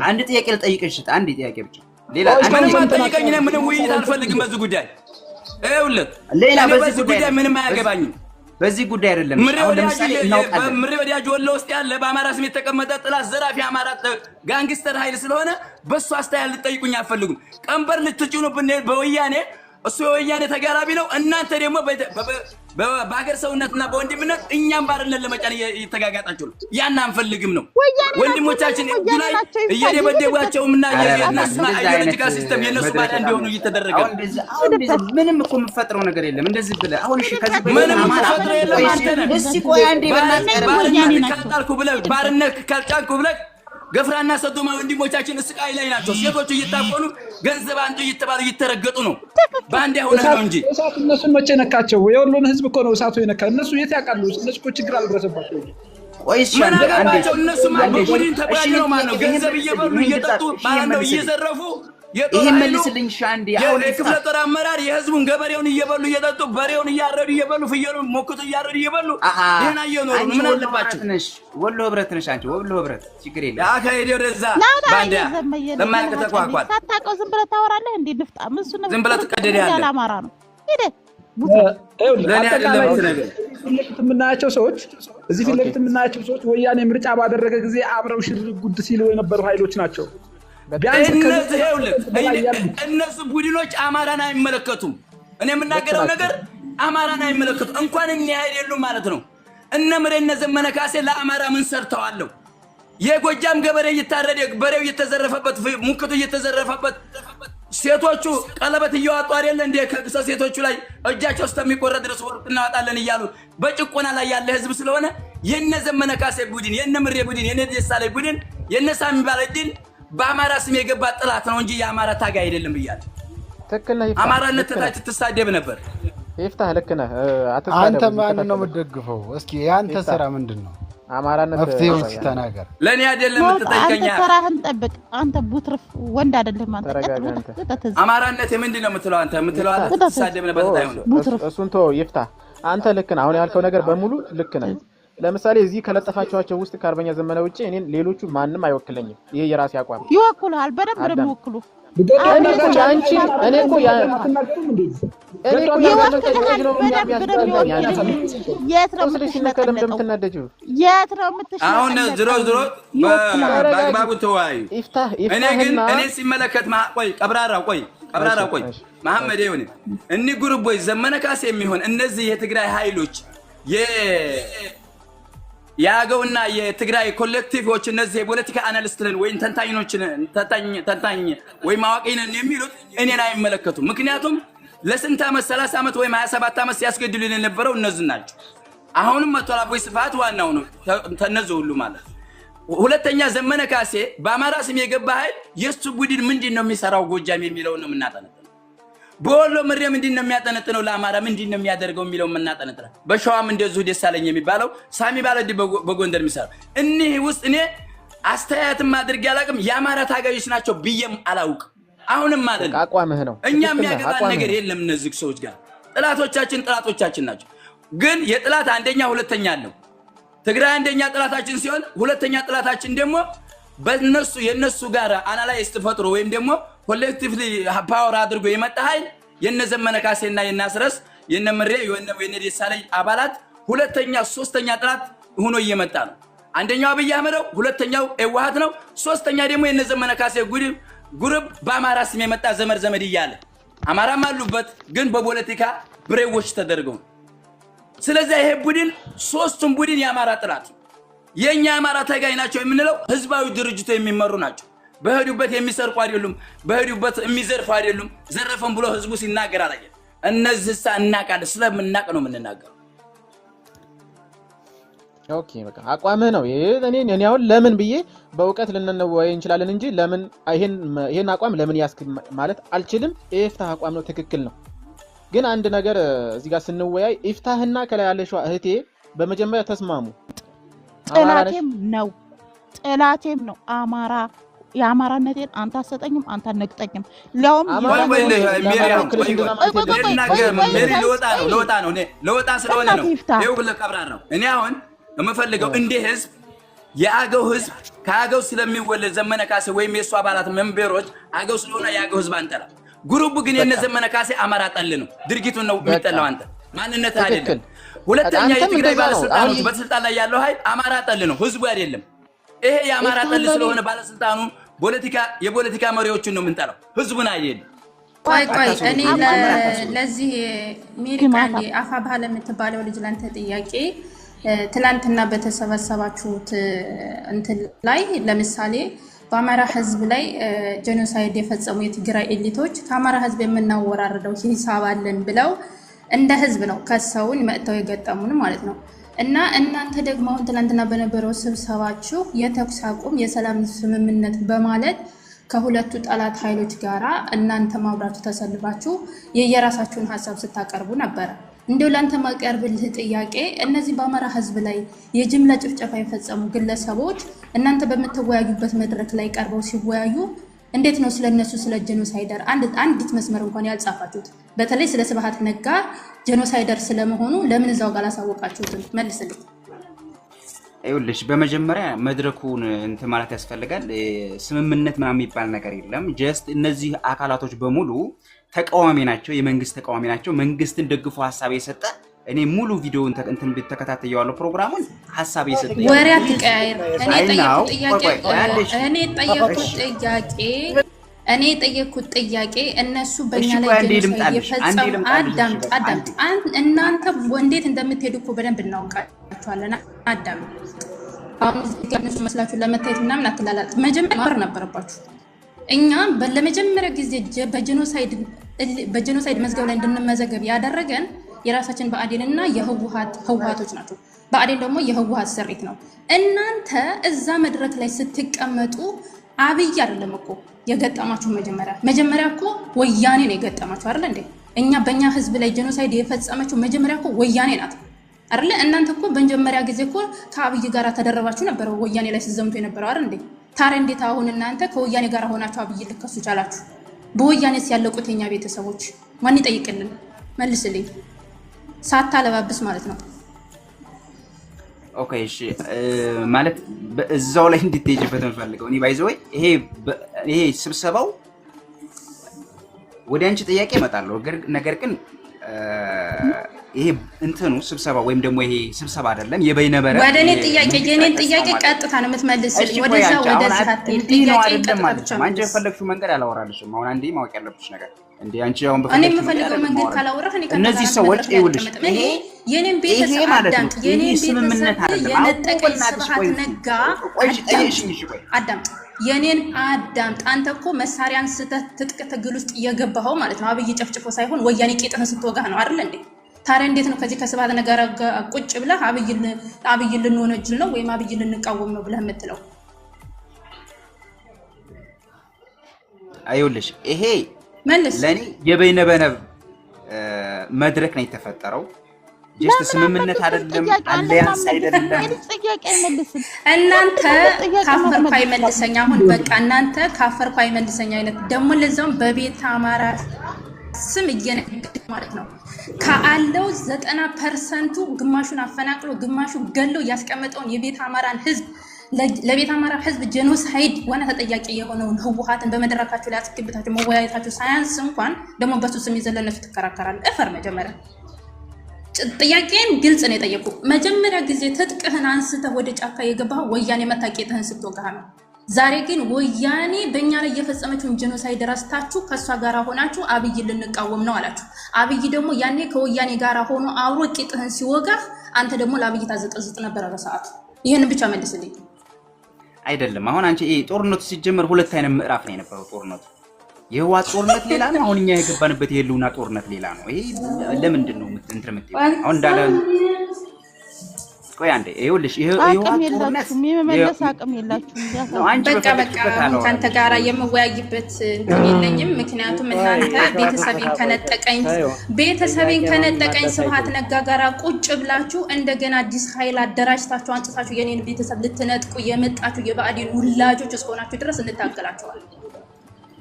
አንድ ጥያቄ ልጠይቅሽ፣ አንድ ጥያቄ ብቻ። ሌላ ምንም አትጠይቀኝ። እኔ ምንም ውይይት አልፈልግም በዚህ ጉዳይ። ይኸውልህ ሌላ በዚህ ጉዳይ ምንም አያገባኝም። በዚህ ጉዳይ አይደለም። ምሬ ወዲያጅ ወሎ ውስጥ ያለ በአማራ ስም የተቀመጠ ጥላት ዘራፊ አማራ ጋንግስተር ኃይል ስለሆነ በሱ አስተያየት ልጠይቁኝ አልፈልጉም። ቀንበር ልትጭኑብን በወያኔ እሱ የወያኔ ተጋራቢ ነው። እናንተ ደግሞ በሀገር ሰውነትና በወንድምነት እኛም ባርነት ለመጫን እየተጋጋጣችሁ ነው። ያን አንፈልግም ነው። ወንድሞቻችን ላይ እየደበደቧቸውምና የነሱ አይዲዮሎጂካ ሲስተም የነሱ ባዳ እንዲሆኑ እየተደረገ ነው። አሁን ምንም እኮ የምፈጥረው ነገር የለም። እንደዚህ ብለህ አሁን እሺ ከዚህ ምንም የምፈጥረው የለም። አንተ ነህ እስቲ ቆይ አንዴ ባርነት ካልጫንኩ ብለህ ገፍራና ሰዶማ ወንድሞቻችን ስቃይ ላይ ናቸው። ሴቶቹ እየታፈኑ ገንዘብ አንጡ እየተባሉ እየተረገጡ ነው። ባንዴ ሆነ ነው እንጂ እነሱን መቼ ነካቸው? የወሎን ህዝብ እኮ ነው እሳቱ የነካ። እነሱ የት ያውቃሉ? እነሱ እኮ ችግር አልደረሰባቸው። ቆይስ አንዴ እነሱ በቡድን ተባይነው ማለት ነው። ገንዘብ እየበሉ እየጠጡ ማለት ነው፣ እየዘረፉ ይሄን መልስልኝ ሻንዲ። አሁን የክፍለ ጦር አመራር የህዝቡን ገበሬውን እየበሉ እየጠጡ በሬውን እያረዱ እየበሉ ፍየሉን ሞክቶ እያረዱ እየበሉ ይሄን አየኖሩ ምን አለባችሁ? ወሎ ህብረት ነሽ አንቺ። ወሎ ህብረት ችግር የለም። አካሄድ ወደዛ ባንዲያ ለማልከ ተቋቋል ሳታውቀው ዝም ብለህ ታወራለህ እንዴ? ንፍጣ ምን እሱ ነው ዝም ብለህ ትቀደዳለህ። ያላማራ ነው ሄደ የምናያቸው ሰዎች እዚህ ፊት ለፊት የምናያቸው ሰዎች ወያኔ ምርጫ ባደረገ ጊዜ አብረው ሽር ጉድ ሲሉ የነበሩ ኃይሎች ናቸው። እነሱ ቡድኖች አማራን አይመለከቱም። እኔ የምናገረው ነገር አማራን አይመለከቱም። እንኳን እኛ አይደሉም ማለት ነው። እነ ምሬነ ዘመነ ካሴ ለአማራ ምን ሰርተዋል? የጎጃም ገበሬ እየታረደ በሬው እየተዘረፈበት ሙክቱ እየተዘረፈበት ሴቶቹ ቀለበት እያወጡ አይደል እንደ ከሴቶቹ ላይ እጃቸው እስከሚቆረጥ ድረስ ወርቅ እናወጣለን እያሉ በጭቆና ላይ ያለ ህዝብ ስለሆነ የነ ዘመነ ካሴ ቡድን፣ የነ ምሬ ቡድን፣ የነ ደሳለኝ ቡድን፣ የነ ሳሚ ባለዲን በአማራ ስም የገባ ጥላት ነው እንጂ የአማራ ታጋይ አይደለም ብያለሁ። ትክክል። አማራነት ተታች ትሳደብ ነበር። ይፍታህ ልክ ነህ። አንተ ማን ነው የምትደግፈው? እስኪ ያንተ ስራ ምንድነው? አማራነት መፍትሄውን ተናገር። ለኔ አይደለም የምትጠይቀኛ። አንተ ስራህን ጠብቅ። አንተ ቡትርፍ ወንድ አይደለም አንተ። አማራነት ምንድነው የምትለው? አንተ የምትለው አንተ ትሳደብ ነበር ታይሆን። እሱን ተው ይፍታህ። አንተ ልክ ነህ። አሁን ያልከው ነገር በሙሉ ልክ ነህ። ለምሳሌ እዚህ ከለጠፋቸዋቸው ውስጥ ከአርበኛ ዘመነ ውጪ እኔን ሌሎቹ ማንንም አይወክለኝም። ይሄ የራሴ አቋም። ይወክሉሃል፣ በደንብ ነው የሚወክሉ። አሁን ዝሮ በአግባቡ ተወያዩ። እኔ ሲመለከት ቀብራራው ቆይ መሐመድ ይሁን እኒህ ግሩቦች ዘመነ ካሴ የሚሆን እነዚህ የትግራይ ኃይሎች ያገውና የትግራይ ኮሌክቲቮች እነዚህ የፖለቲካ አናሊስትን ወይ ተንታኝ ወይ ማዋቂነን የሚሉት እኔን አይመለከቱም። ምክንያቱም ለስንት ዓመት 30 ዓመት ወይ 27 ዓመት ሲያስገድሉን የነበረው እነዚህ ናቸው። አሁንም መተላቦይ ስፋት ዋናው ነው ተነዘው ሁሉ ማለት። ሁለተኛ ዘመነ ካሴ በአማራ ስም የገባ ኃይል የሱ ቡድን ምንድነው የሚሰራው ጎጃም የሚለው ነው የምናጠነጥነው። በወሎ ምሬ ምንድነው የሚያጠነጥነው ለአማራ ምንድነው የሚያደርገው የሚለው የምናጠነጥነው። በሸዋም እንደዚሁ ደሳለኝ የሚባለው ሳሚ ባለዲ በጎንደር የሚሰራው እኒህ ውስጥ እኔ አስተያየትም አድርጌ አላውቅም። የአማራ ታጋዮች ናቸው ብዬም አላውቅም። አሁንም ማለት አቋምህ ነው። እኛ የሚያገባን ነገር የለም። እነዚህ ሰዎች ጋር ጥላቶቻችን ናቸው። ግን የጥላት አንደኛ ሁለተኛ አለው። ትግራይ አንደኛ ጥላታችን ሲሆን ሁለተኛ ጥላታችን ደግሞ በእነሱ የነሱ ጋር አናላይስት ፈጥሮ ወይም ደግሞ ኮሌክቲቭሊ ፓወር አድርጎ የመጣ ኃይል የነ ዘመነ ካሴና የነ አስረስ የነ ምሬ የነ ደሳለኝ አባላት ሁለተኛ ሶስተኛ ጥላት ሆኖ እየመጣ ነው። አንደኛው አብይ አህመድ ነው፣ ሁለተኛው ህወሓት ነው፣ ሶስተኛ ደግሞ የነ ዘመነ ካሴ ጉሩብ በአማራ ስም የመጣ ዘመድ እያለ አማራም አሉበት ግን በፖለቲካ ብሬዎች ተደርገው። ስለዚህ ይሄ ቡድን ሶስቱም ቡድን የአማራ ጥላት የኛ አማራ ታጋይ ናቸው የምንለው ህዝባዊ ድርጅቱ የሚመሩ ናቸው። በህዱበት የሚሰርቁ አይደሉም፣ በህዱበት የሚዘርፉ አይደሉም። ዘረፈን ብሎ ህዝቡ ሲናገር አላየ። እነዚህሳ እናቃለን፣ ስለምናቅ ነው የምንናገረው። ኦኬ በቃ አቋምህ ነው። እኔ አሁን ለምን ብዬ በእውቀት ልንነወያይ እንችላለን እንጂ ለምን ይሄን አቋም ለምን ያስክ ማለት አልችልም። ኢፍታህ አቋም ነው፣ ትክክል ነው። ግን አንድ ነገር እዚህ ጋር ስንወያይ ኢፍታህና ከላይ ያለሽው እህቴ በመጀመሪያ ተስማሙ። ጥላቴም ነው አማራ። የአማራነቴን አንተ አሰጠኝም፣ አንተ ነግጠኝም። ለውም ለወጣ ስለሆነ ነው። ይኸው ብለህ ቀብራር ነው። እኔ አሁን የምፈልገው እንደ ህዝብ የአገው ህዝብ ከአገው ስለሚወለድ ዘመነ ካሴ ወይም የእሱ አባላት መንበሮች አገው ስለሆነ የአገው ህዝብ አንጠላ። ግሩቡ ግን የነ ዘመነ ካሴ አማራ ጠል ነው። ድርጊቱን ነው የሚጠላው። አንተ ማንነት አይደለም። ሁለተኛ የትግራይ ባለስልጣኖች በስልጣን ላይ ያለው ኃይል አማራ ጠል ነው፣ ህዝቡ አይደለም። ይሄ የአማራ ጠል ስለሆነ ባለስልጣኑ የፖለቲካ መሪዎችን ነው የምንጠላው፣ ህዝቡን አይደለም። ቆይ እኔ ለዚህ ሚሪካንዲ አፋብሃ ለምትባለው ልጅ ላንተ ጥያቄ ትላንትና በተሰበሰባችሁት እንትን ላይ ለምሳሌ በአማራ ህዝብ ላይ ጄኖሳይድ የፈጸሙ የትግራይ ኤሊቶች ከአማራ ህዝብ የምናወራረደው ሂሳብ አለን ብለው እንደ ህዝብ ነው ከሰውን መጥተው የገጠሙን ማለት ነው። እና እናንተ ደግሞ አሁን ትላንትና በነበረው ስብሰባችሁ የተኩስ አቁም የሰላም ስምምነት በማለት ከሁለቱ ጠላት ኃይሎች ጋራ እናንተ ማብራችሁ ተሰልፋችሁ የየራሳችሁን ሐሳብ ስታቀርቡ ነበር። እንደው ላንተ ማቀርብልህ ጥያቄ እነዚህ በአማራ ህዝብ ላይ የጅምላ ጭፍጨፋ የፈጸሙ ግለሰቦች እናንተ በመተወያዩበት መድረክ ላይ ቀርበው ሲወያዩ እንዴት ነው ስለነሱ ስለ ጄኖሳይደር አንዲት መስመር እንኳን ያልጻፋችሁት? በተለይ ስለ ስብሃት ነጋ ጄኖሳይደር ስለመሆኑ ለምን እዛው ጋር አላሳወቃችሁትም? መልስልኝ። ይኸውልሽ በመጀመሪያ መድረኩን እንትን ማለት ያስፈልጋል። ስምምነት ምናምን የሚባል ነገር የለም። ጀስት እነዚህ አካላቶች በሙሉ ተቃዋሚ ናቸው፣ የመንግስት ተቃዋሚ ናቸው። መንግስትን ደግፎ ሐሳብ የሰጠ እኔ ሙሉ ቪዲዮውን እንትን ተከታተየዋለሁ ፕሮግራሙን ሐሳብ የሰጠ ወሬ አትቀያየር። እኔ ጠየቅኩት ጥያቄ እነሱ በእኛ ላይ ጄኖሳይድ የፈጸሙ አዳምጥ እናንተ እንዴት እንደምትሄዱ እኮ በደንብ እናውቃችኋለን። አዳምጥ። አሁን እነሱ መስላችሁ ለመታየት ምናምን አትላላጥ። መጀመር ነበረባችሁ። እኛ ለመጀመሪያ ጊዜ በጄኖሳይድ መዝገብ ላይ እንድንመዘገብ ያደረገን የራሳችን ብአዴንና የህወሓቶች ናቸው። ብአዴን ደግሞ የህወሓት ስሪት ነው። እናንተ እዛ መድረክ ላይ ስትቀመጡ አብይ አይደለም እኮ የገጠማችሁ መጀመሪያ እኮ ወያኔ ነው የገጠማችሁ አይደል እንዴ? እኛ በእኛ ህዝብ ላይ ጄኖሳይድ የፈጸመችው መጀመሪያ እኮ ወያኔ ናት አይደል? እናንተ እኮ በመጀመሪያ ጊዜ እኮ ከአብይ ጋር ተደረባችሁ ነበር ወያኔ ላይ ሲዘምቱ የነበረው አይደል እንዴ? ታዲያ እንዴት አሁን እናንተ ከወያኔ ጋር ሆናችሁ አብይ ልከሱ ቻላችሁ? በወያኔስ ያለቁት የኛ ቤተሰቦች ማን ይጠይቅልን? መልስልኝ። ሳታለባብስ ማለት ነው። ኦኬ እሺ፣ ማለት እዛው ላይ እንድትሄጂበት እንፈልገው። እኔ ባይዘው ይሄ ስብሰባው ወደ አንቺ ጥያቄ እመጣለሁ። ነገር ግን ይሄ እንትኑ ስብሰባ ወይም ደግሞ ይሄ ስብሰባ አይደለም የበይነበረ ወደ እኔ ጥያቄ የኔን ጥያቄ ቀጥታ ነው የምትመልስልኝ። ወደዛ ጥያቄ ቀጥታ ብቻ አንቺ የፈለግሽው መንገድ አላወራልሽም። አሁን አንዴ ማወቅ ያለብሽ ነገር እንዴ አንቺ አሁን እኔ የምፈልገው መንገድ ካላወራህ እኔ እነዚህ ሰዎች ይኸውልሽ የኔን ቤተሰብ አዳምጥ። የኔን ቤተሰብ የነጠቀኝ ስብሃት ነጋ አዳምጥ። የኔን አዳምጥ። አንተ እኮ መሳሪያ አንስተህ ትጥቅ ትግል ውስጥ እየገባኸው ማለት ነው። አብይ ጨፍጭፎ ሳይሆን ወያኔ ቄጥህን ስትወጋህ ነው አይደል እንዴ? ታዲያ እንዴት ነው ከዚህ ከስብሃት ነጋ ቁጭ ብለህ አብይ ልንወነጅል ነው ወይም አብይ ልንቃወም ነው ብለህ የምትለው? አይውልሽ ይሄ መልስ ለኔ የበይነበነብ መድረክ ነው የተፈጠረው። ጀስት ስምምነት አይደለም፣ አሊያንስ አይደለም። እናንተ ካፈርኩ አይመልሰኝ። አሁን በቃ እናንተ ካፈርኩ አይመልሰኝ አይነት ደግሞ ለዛውም በቤተ አማራ ስም እየነገደ ማለት ነው። ከአለው 90% ግማሹን አፈናቅሎ ግማሹ ገለው ያስቀመጠውን የቤተ አማራን ህዝብ ለቤተ አማራ ህዝብ ጄኖሳይድ ዋና ተጠያቂ የሆነውን ህወሓትን በመድረካችሁ ላይ አስገብታችሁ መወያየታችሁ ሳያንስ እንኳን ደግሞ በሱ ስም ይዘለነሱ ትከራከራለህ። እፈር መጀመሪያ ጥያቄን ግልጽ ነው የጠየቁ። መጀመሪያ ጊዜ ትጥቅህን አንስተህ ወደ ጫካ የገባህ ወያኔ መታቂትህን ስትወጋህ ነው። ዛሬ ግን ወያኔ በእኛ ላይ የፈጸመችውን ጄኖሳይድ ረስታችሁ ከእሷ ጋር ሆናችሁ አብይ ልንቃወም ነው አላችሁ። አብይ ደግሞ ያኔ ከወያኔ ጋር ሆኖ አብሮ ቂጥህን ሲወጋህ አንተ ደግሞ ለአብይ ታዘጠዝጥ ነበር በሰዓቱ። ይህን ብቻ መልስልኝ። አይደለም አሁን አንቺ ጦርነቱ ሲጀመር ሁለት አይነት ምዕራፍ ነው የነበረው ጦርነቱ። የህወሓት ጦርነት ሌላ ነው፣ አሁን እኛ የገባንበት የህልውና ጦርነት ሌላ ነው። ይሄ ለምንድን ነው እንትን የምትይው? አሁን እንዳለ ቆይ አንዴ ይኸውልሽ የህወሓት ጦርነት የሚመለስ አቅም የላችሁም። በቃ ካንተ ጋር የምወያይበት እንትን የለኝም። ምክንያቱም እናንተ ቤተሰቤን ከነጠቀኝ ስብሃት ነጋ ጋር ቁጭ ብላችሁ እንደገና አዲስ ኃይል አደራጅታችሁ አንጽታችሁ የኔን ቤተሰብ ልትነጥቁ የመጣችሁ የብአዴን ውላጆች እስከሆናችሁ ድረስ እንታገላችኋለን።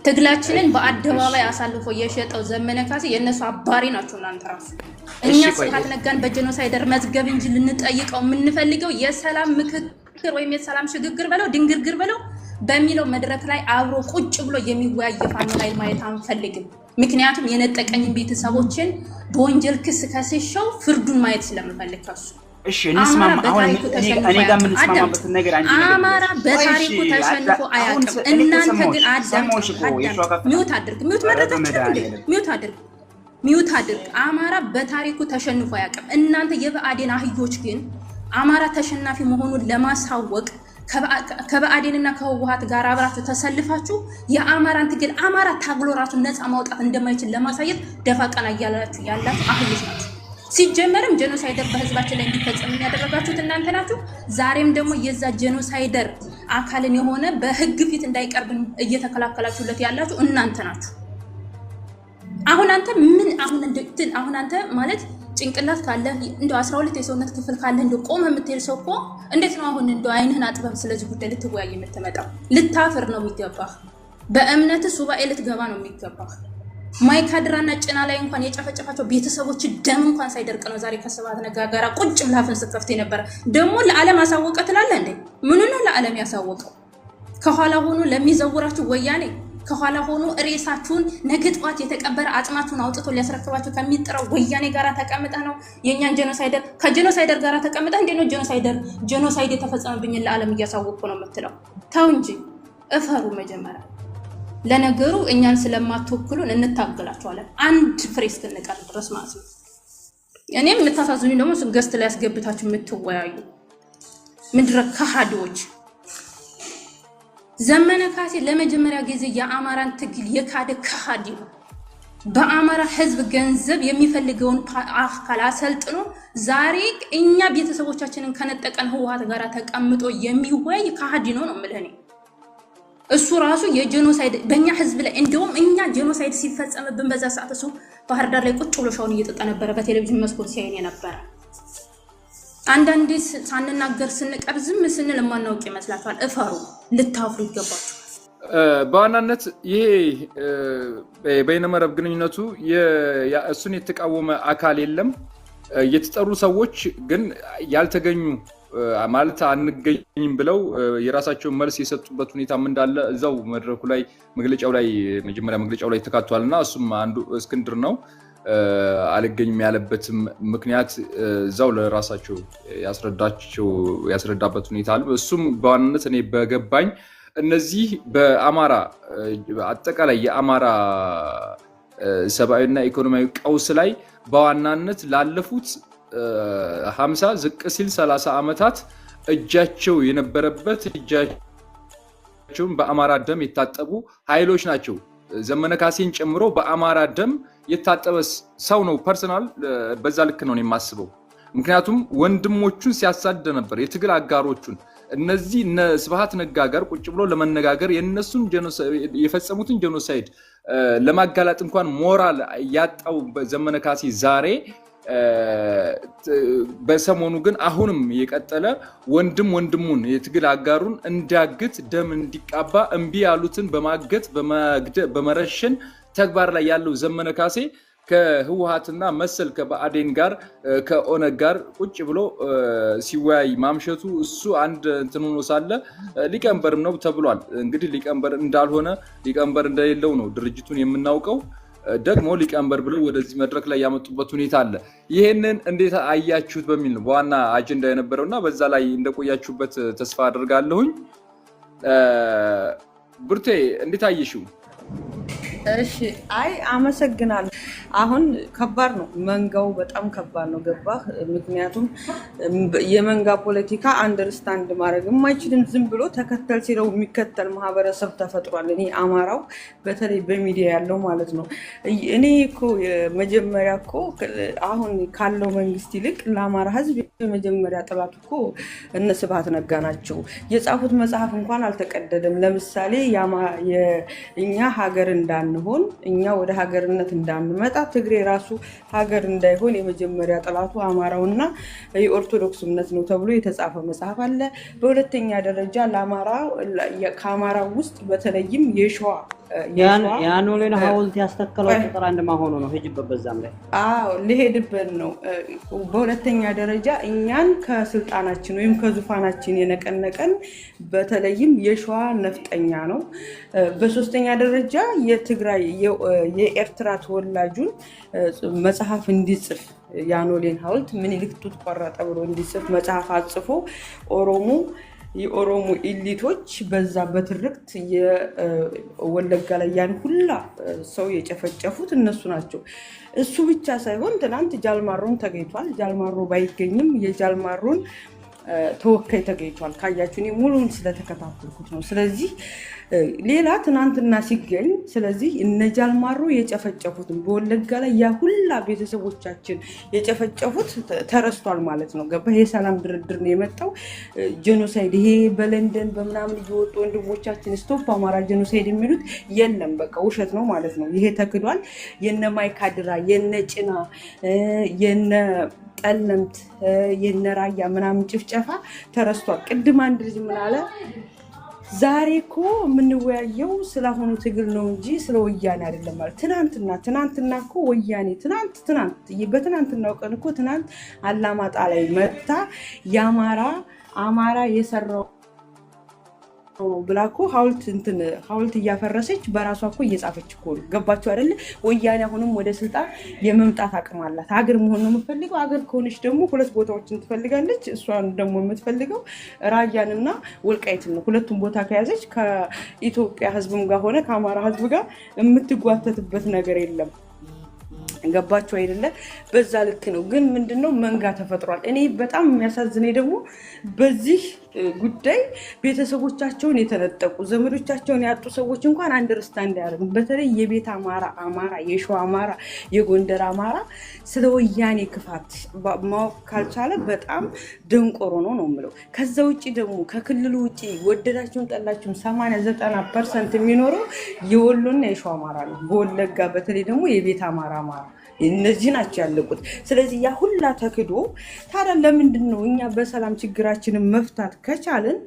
ትግላችንን በአደባባይ አሳልፎ የሸጠው ዘመነ ካሴ የነሱ አባሪ ናቸው እናንተ ራሱ። እኛ ስብሃት ነጋን በጄኖሳይደር መዝገብ እንጂ ልንጠይቀው የምንፈልገው የሰላም ምክክር ወይም የሰላም ሽግግር በለው ድንግርግር በለው በሚለው መድረክ ላይ አብሮ ቁጭ ብሎ የሚወያይ ፋኖ ኃይል ማየት አንፈልግም። ምክንያቱም የነጠቀኝን ቤተሰቦችን በወንጀል ክስ ከሰሻው ፍርዱን ማየት ስለምፈልግ ከሱ እሺ እንስማማ። አሁን እኔ ጋር ምን ስማማበት ነገር አንድ ነገር አማራ በታሪኩ ተሸንፎ አያውቅም። እናንተ ግን አዳምጡ። ሚውት አድርግ። ሚውት አድርግ። ሚውት አድርግ። አማራ በታሪኩ ተሸንፎ አያውቅም። እናንተ የብአዴን አህዮች ግን አማራ ተሸናፊ መሆኑን ለማሳወቅ ከብአዴንና ከህወሓት ጋር አብራችሁ ተሰልፋችሁ የአማራን ትግል አማራ ታግሎ ራሱን ነፃ ማውጣት እንደማይችል ለማሳየት ደፋ ቀና እያላችሁ ያላችሁ አህዮች ናችሁ። ሲጀመርም ጄኖሳይደር በህዝባችን ላይ እንዲፈጸም ያደረጋችሁት እናንተ ናችሁ። ዛሬም ደግሞ የዛ ጄኖሳይደር አካልን የሆነ በህግ ፊት እንዳይቀርብ እየተከላከላችሁለት ያላችሁ እናንተ ናችሁ። አሁን አንተ ማለት ጭንቅላት ካለ እንደ 12 የሰውነት ክፍል ካለ እንደ ቆመ የምትሄድ ሰው እኮ እንዴት ነው አሁን እንደ አይንህን አጥበብ ስለዚህ ጉዳይ ልትወያይ የምትመጣው? ልታፍር ነው የሚገባህ። በእምነት ሱባኤ ልትገባ ነው የሚገባህ። ማይካድራና ጭና ላይ እንኳን የጨፈጨፋቸው ቤተሰቦች ደም እንኳን ሳይደርቅ ነው ዛሬ ከስብሃት ነጋ ጋር ቁጭ ብላ ፍንስ ከፍቴ ነበር። ደግሞ ለዓለም አሳወቀ ትላለህ እንዴ? ምን ነው ለዓለም ያሳወቀው? ከኋላ ሆኖ ለሚዘውራችሁ ወያኔ ከኋላ ሆኖ ሬሳችሁን ነገ ጧት የተቀበረ አጽማችሁን አውጥቶ ሊያስረክባችሁ ከሚጥረው ወያኔ ጋራ ተቀምጠ ነው የኛን ጄኖሳይደር ከጄኖሳይደር ጋራ ተቀምጠ እንዴ ነው ጄኖሳይድ የተፈጸመብኝ ለዓለም እያሳወቁ ነው የምትለው? ተው እንጂ እፈሩ መጀመሪያ። ለነገሩ እኛን ስለማትወክሉን እንታገላችኋለን አንድ ፍሬ እስክንቀር ድረስ ማለት ነው። እኔም የምታሳዝኑኝ ደግሞ ገስት ላይ ያስገብታችሁ የምትወያዩ ምድረ ከሃዲዎች። ዘመነ ካሴ ለመጀመሪያ ጊዜ የአማራን ትግል የካደ ከሃዲ ነው። በአማራ ህዝብ ገንዘብ የሚፈልገውን አካል አሰልጥኖ ዛሬ እኛ ቤተሰቦቻችንን ከነጠቀን ህወሓት ጋር ተቀምጦ የሚወያይ ከሃዲ ነው የምልህ እኔ። እሱ ራሱ የጄኖሳይድ በእኛ ህዝብ ላይ እንደውም እኛ ጄኖሳይድ ሲፈጸምብን በዛ ሰዓት እሱ ባህር ዳር ላይ ቁጭ ብሎ ሻውን እየጠጣ ነበረ፣ በቴሌቪዥን መስኮት ሲያየን የነበረ። አንዳንዴ ሳንናገር ስንቀር ዝም ስንል የማናውቅ ይመስላችኋል? እፈሩ፣ ልታፍሩ ይገባችኋል። በዋናነት ይሄ በይነመረብ ግንኙነቱ እሱን የተቃወመ አካል የለም። የተጠሩ ሰዎች ግን ያልተገኙ ማለት አንገኝም ብለው የራሳቸውን መልስ የሰጡበት ሁኔታም እንዳለ እዛው መድረኩ ላይ መጀመሪያ መግለጫው ላይ ተካቷልና እሱም አንዱ እስክንድር ነው። አልገኝም ያለበትም ምክንያት እዛው ለራሳቸው ያስረዳበት ሁኔታ አለ። እሱም በዋናነት እኔ በገባኝ እነዚህ በአማራ አጠቃላይ የአማራ ሰብአዊና ኢኮኖሚያዊ ቀውስ ላይ በዋናነት ላለፉት 50 ዝቅ ሲል 30 ዓመታት እጃቸው የነበረበት እጃቸውን በአማራ ደም የታጠቡ ኃይሎች ናቸው። ዘመነ ካሴን ጨምሮ በአማራ ደም የታጠበ ሰው ነው። ፐርሰናል በዛ ልክ ነው የማስበው። ምክንያቱም ወንድሞቹን ሲያሳደ ነበር፣ የትግል አጋሮቹን እነዚህ ስብሃት ነጋ ጋር ቁጭ ብሎ ለመነጋገር የነሱን የፈጸሙትን ጄኖሳይድ ለማጋለጥ እንኳን ሞራል ያጣው ዘመነ ካሴ ዛሬ በሰሞኑ ግን አሁንም የቀጠለ ወንድሙን የትግል አጋሩን እንዲያግት ደም እንዲቃባ እምቢ ያሉትን በማገት በመረሸን ተግባር ላይ ያለው ዘመነ ካሴ ከህወሓትና መሰል ከብአዴን ጋር ከኦነግ ጋር ቁጭ ብሎ ሲወያይ ማምሸቱ እሱ አንድ እንትን ሆኖ ሳለ ሊቀመንበርም ነው ተብሏል። እንግዲህ ሊቀመንበር እንዳልሆነ ሊቀመንበር እንደሌለው ነው ድርጅቱን የምናውቀው። ደግሞ ሊቀመንበር ብለው ወደዚህ መድረክ ላይ ያመጡበት ሁኔታ አለ። ይሄንን እንዴት አያችሁት በሚል ነው በዋና አጀንዳ የነበረውና በዛ ላይ እንደቆያችሁበት ተስፋ አደርጋለሁኝ። ብርቴ እንዴት አየሽው? እሺ አይ አመሰግናለሁ። አሁን ከባድ ነው፣ መንጋው በጣም ከባድ ነው። ገባህ? ምክንያቱም የመንጋ ፖለቲካ አንደርስታንድ ማድረግ የማይችልን ዝም ብሎ ተከተል ሲለው የሚከተል ማህበረሰብ ተፈጥሯል። እኔ አማራው በተለይ በሚዲያ ያለው ማለት ነው። እኔ እኮ መጀመሪያ እኮ አሁን ካለው መንግስት ይልቅ ለአማራ ህዝብ የመጀመሪያ ጥላት እኮ እነ ስብሃት ነጋ ናቸው። የጻፉት መጽሐፍ እንኳን አልተቀደደም። ለምሳሌ እኛ ሀገር እንዳንሆን እኛ ወደ ሀገርነት እንዳንመጣ ትግሬ ራሱ ሀገር እንዳይሆን የመጀመሪያ ጠላቱ አማራውና የኦርቶዶክስ እምነት ነው ተብሎ የተጻፈ መጽሐፍ አለ። በሁለተኛ ደረጃ ከአማራው ውስጥ በተለይም የሸዋ ያኖሌን ሐውልት ያስተከለው ቁጥር አንድ ማሆኑ ነው። ሄጅበት በዛም ላይ ልሄድበት ነው። በሁለተኛ ደረጃ እኛን ከስልጣናችን ወይም ከዙፋናችን የነቀነቀን በተለይም የሸዋ ነፍጠኛ ነው። በሶስተኛ ደረጃ የትግራይ የኤርትራ ተወላጅ ወላጁን መጽሐፍ እንዲጽፍ ያኖሌን ሐውልት ምኒልክ ጡት ቆረጠ ብሎ እንዲጽፍ መጽሐፍ አጽፎ የኦሮሞ ኢሊቶች በዛ በትርክት የወለጋ ላይ ያን ሁላ ሰው የጨፈጨፉት እነሱ ናቸው። እሱ ብቻ ሳይሆን ትናንት ጃልማሮን ተገኝቷል። ጃልማሮ ባይገኝም የጃልማሮን ተወካይ ተገኝቷል። ካያችሁ እኔ ሙሉን ስለተከታተልኩት ነው። ስለዚህ ሌላ ትናንትና ሲገኝ ስለዚህ እነ ጃልማሮ የጨፈጨፉት በወለጋ ላይ ያ ሁላ ቤተሰቦቻችን የጨፈጨፉት ተረስቷል ማለት ነው። ገባ? የሰላም ድርድር ነው የመጣው። ጄኖሳይድ ይሄ በለንደን በመናምን እየወጡ ወንድሞቻችን ስቶፕ አማራ ጄኖሳይድ የሚሉት የለም፣ በቃ ውሸት ነው ማለት ነው። ይሄ ተክዷል። የነ ማይካድራ የነ ጭና የነ ጠለምት የነ ራያ ምናምን ጭፍጨፋ ተረስቷል። ቅድም አንድ ልጅ ምን አለ? ዛሬ እኮ የምንወያየው ስለሆኑ ትግል ነው እንጂ ስለ ወያኔ አይደለም ማለት። ትናንትና እኮ ወያኔ በትናንትናው ቀን እኮ ትናንት አላማጣ ላይ መታ አማራ የሰራው ብላ እኮ ሐውልት እያፈረሰች በራሷ እኮ እየጻፈች እኮ ነው። ገባችሁ አይደለ? ወያኔ አሁንም ወደ ስልጣን የመምጣት አቅም አላት። ሀገር መሆን ነው የምትፈልገው። ሀገር ከሆነች ደግሞ ሁለት ቦታዎችን ትፈልጋለች። እሷን ደግሞ የምትፈልገው ራያንና ወልቃይትን ነው። ሁለቱም ቦታ ከያዘች ከኢትዮጵያ ሕዝብም ጋር ሆነ ከአማራ ሕዝብ ጋር የምትጓተትበት ነገር የለም። ገባችሁ አይደለ? በዛ ልክ ነው። ግን ምንድነው መንጋ ተፈጥሯል። እኔ በጣም የሚያሳዝነኝ ደግሞ በዚህ ጉዳይ ቤተሰቦቻቸውን የተነጠቁ ዘመዶቻቸውን ያጡ ሰዎች እንኳን አንደርስታንድ ያደርጉ። በተለይ የቤት አማራ፣ የሸዋ አማራ፣ የጎንደር አማራ ስለ ወያኔ ክፋት ማወቅ ካልቻለ በጣም ደንቆሮ ነው የምለው። ከዛ ውጪ ደግሞ ከክልሉ ውጪ ወደዳችሁን ጠላችሁን 80-90% የሚኖረው የወሎና የሸዋ አማራ ነው። በወለጋ በተለይ ደግሞ የቤት አማራ እነዚህ ናቸው ያለቁት። ስለዚህ ያ ሁላ ተክዶ ታዲያ ለምንድን ነው እኛ በሰላም ችግራችንን መፍታት ከቻልን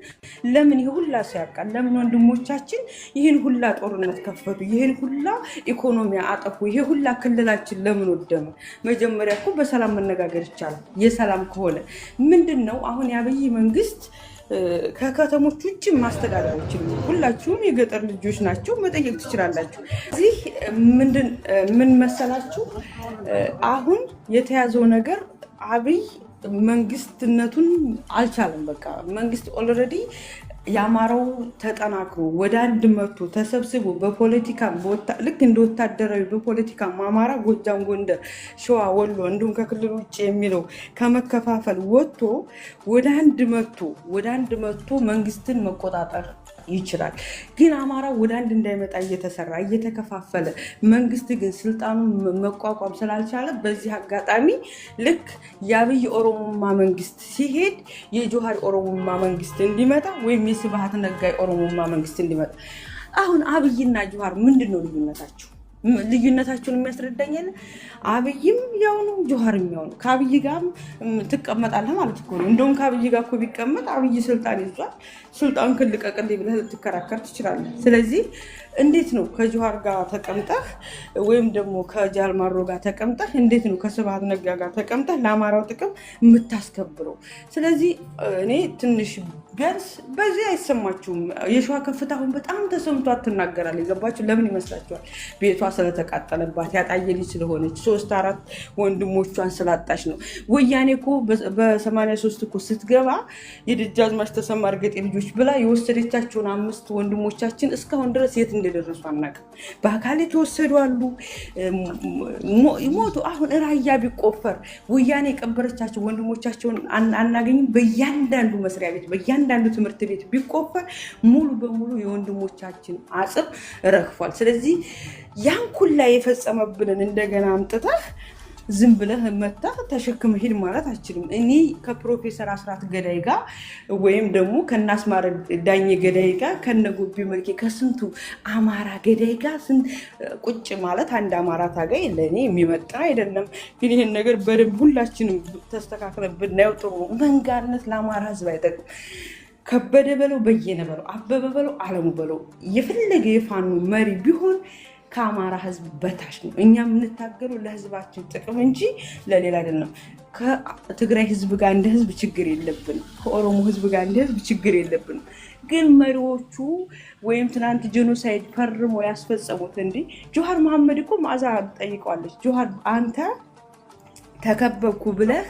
ለምን ይሄ ሁላ ሲያቃል? ለምን ወንድሞቻችን ይሄን ሁላ ጦርነት ከፈቱ? ይሄን ሁላ ኢኮኖሚ አጠፉ? ይሄ ሁላ ክልላችን ለምን ወደመ? መጀመሪያ እኮ በሰላም መነጋገር ይቻላል። የሰላም ከሆነ ምንድነው አሁን የአብይ መንግስት ከከተሞች ውጭ ማስተዳደሮች ሁላችሁም የገጠር ልጆች ናቸው፣ መጠየቅ ትችላላችሁ። እዚህ ምን መሰላችሁ? አሁን የተያዘው ነገር አብይ መንግስትነቱን አልቻለም። በቃ መንግስት ኦልሬዲ ያማራው ተጠናክሮ ወደ አንድ መቶ ተሰብስቦ በፖለቲካ ልክ እንደ ወታደራዊ በፖለቲካ አማራ፣ ጎጃም፣ ጎንደር፣ ሸዋ፣ ወሎ እንዲሁም ከክልል ውጭ የሚለው ከመከፋፈል ወጥቶ ወደ አንድ መቶ መንግስትን መቆጣጠር ይችላል። ግን አማራ ወደ አንድ እንዳይመጣ እየተከፋፈለ መንግስት ግን ስልጣኑን መቋቋም ስላልቻለ በዚህ አጋጣሚ ልክ የአብይ ኦሮሞማ መንግስት ሲሄድ የጆሃር ኦሮሞማ መንግስት እንዲመጣ ወይም የስብሃት ነጋይ ኦሮሞማ መንግስት እንዲመጣ። አሁን አብይና ጆሃር ምንድነው ልዩነታቸው? ልዩነታቸውን የሚያስረዳኛል። አብይም ያው ነው፣ ጆሃርም ያው ነው። ከአብይ ጋር ትቀመጣለህ ማለት እኮ ነው። እንደውም ከአብይ ጋር እኮ ቢቀመጥ አብይ ስልጣን ይዟል፣ ስልጣን ልቀቅልኝ ብለህ ልትከራከር ትችላለህ። ስለዚህ እንዴት ነው ከጆሃር ጋር ተቀምጠህ ወይም ደግሞ ከጃልማሮ ጋር ተቀምጠህ እንዴት ነው ከስብሃት ነጋ ጋር ተቀምጠህ ለአማራው ጥቅም የምታስከብረው? ስለዚህ እኔ ትንሽ ቢያንስ በዚህ አይሰማችሁም? የሸዋ ከፍታ አሁን በጣም ተሰምቷት ትናገራለች። የገባችሁ ለምን ይመስላችኋል? ቤቷ ስለተቃጠለባት ያጣየ ልጅ ስለሆነች 3-4 ወንድሞቿን ስላጣች ነው። ወያኔ እኮ በ83 እኮ ስትገባ የደጃዝማች ተሰማ እርገጤ ልጆች ብላ የወሰደቻቸውን 5 ወንድሞቻችን እስካሁን ድረስ የት እንደደረሱ አናውቅም። በአካል የተወሰዱ አሉ፣ ሞቱ። አሁን ራያ ቢቆፈር ወያኔ የቀበረቻቸው ወንድሞቻቸውን አናገኝም። በእያንዳንዱ መስሪያ ቤት በእያንዳንዱ ትምህርት ቤት ቢቆፈር ሙሉ በሙሉ የወንድሞቻችን አጽም ረግፏል። ስለዚህ ያን ኩላ የፈጸመብንን እንደገና አምጥተህ ዝም ብለህ መታ ተሸክመ ሂድ ማለት አችልም። እኔ ከፕሮፌሰር አስራት ገዳይ ጋር ወይም ደግሞ ከናስማረ ዳኜ ገዳይ ጋር ከነጎቤ መልኬ ከስንቱ አማራ ገዳይ ጋር ቁጭ ማለት አንድ አማራ ታጋይ ለእኔ የሚመጣ አይደለም። ግን ይህን ነገር በደንብ ሁላችንም ተስተካክለን ብናየው ጥሩ ነው። መንጋነት ለአማራ ህዝብ አይጠቅም። ከበደ በለው፣ በየነ በለው፣ አበበ በለው፣ አለሙ በለው የፈለገ የፋኑ መሪ ቢሆን ከአማራ ህዝብ በታች ነው። እኛ የምንታገለው ለህዝባችን ጥቅም እንጂ ለሌላ አይደለም። ከትግራይ ህዝብ ጋር እንደ ህዝብ ችግር የለብንም። ከኦሮሞ ህዝብ ጋር እንደ ህዝብ ችግር የለብንም። ግን መሪዎቹ ወይም ትናንት ጄኖሳይድ ፈርሞ ያስፈጸሙት እንዴ ጆሃር መሐመድ እኮ ማዛ ጠይቀዋለች። ጆሃር አንተ ተከበብኩ ብለህ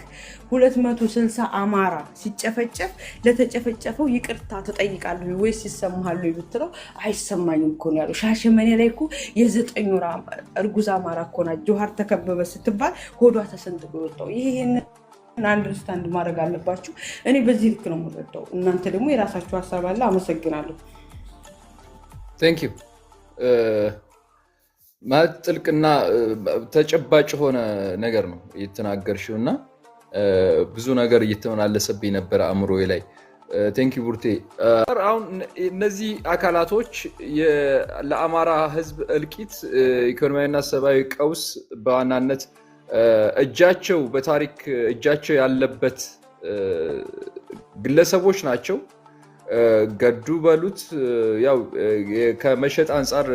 260 አማራ ሲጨፈጨፍ ለተጨፈጨፈው ይቅርታ ተጠይቃለህ ወይስ ይሰማሃል ብትለው አይሰማኝም እኮ ነው ያለው። ሻሸመኔ ላይ እኮ የ9 ወር እርጉዝ አማራ እኮ ናት ጆሃር ተከበበ ስትባል ሆዷ ተሰንጥቆ ወጣው። ይሄን አንደርስታንድ ማድረግ አለባችሁ። እኔ በዚህ ልክ ነው የምረዳው። እናንተ ደግሞ የራሳችሁ ሐሳብ አለ። አመሰግናለሁ። ቴንክ ዩ ማለት ጥልቅና ተጨባጭ ሆነ ነገር ነው እየተናገርሽውና ብዙ ነገር እየተመላለሰብኝ ነበር አእምሮዬ ላይ። ቴንክ ዩ ቡርቴ። አሁን እነዚህ አካላቶች ለአማራ ህዝብ እልቂት፣ ኢኮኖሚያዊና ሰብአዊ ቀውስ በዋናነት እጃቸው በታሪክ እጃቸው ያለበት ግለሰቦች ናቸው። ገዱ በሉት ያው ከመሸጥ አንፃር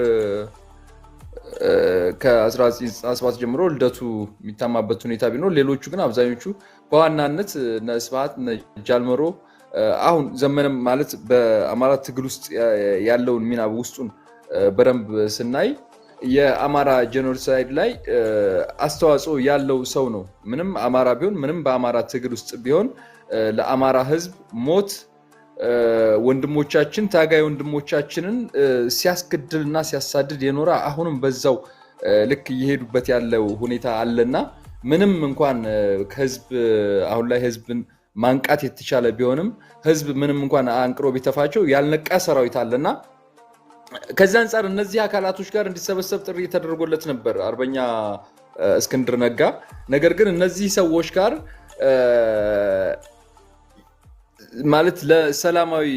ከ1997 ጀምሮ ልደቱ የሚታማበት ሁኔታ ቢኖር ሌሎቹ ግን አብዛኞቹ በዋናነት ስብሃት ጃልመሮ አሁን ዘመንም ማለት በአማራ ትግል ውስጥ ያለውን ሚና ውስጡን በደንብ ስናይ የአማራ ጄኖሳይድ ላይ አስተዋጽኦ ያለው ሰው ነው። ምንም አማራ ቢሆን ምንም በአማራ ትግል ውስጥ ቢሆን ለአማራ ህዝብ ሞት ወንድሞቻችን ታጋይ ወንድሞቻችንን ሲያስገድልና ሲያሳድድ የኖረ አሁንም በዛው ልክ እየሄዱበት ያለው ሁኔታ አለና ምንም እንኳን ህዝብ አሁን ላይ ህዝብን ማንቃት የተቻለ ቢሆንም ህዝብ ምንም እንኳን አንቅሮ ቢተፋቸው ያልነቃ ሰራዊት አለና ከዛ አንፃር እነዚህ አካላቶች ጋር እንዲሰበሰብ ጥሪ ተደርጎለት ነበር አርበኛ እስክንድር ነጋ። ነገር ግን እነዚህ ሰዎች ጋር ማለት ለሰላማዊ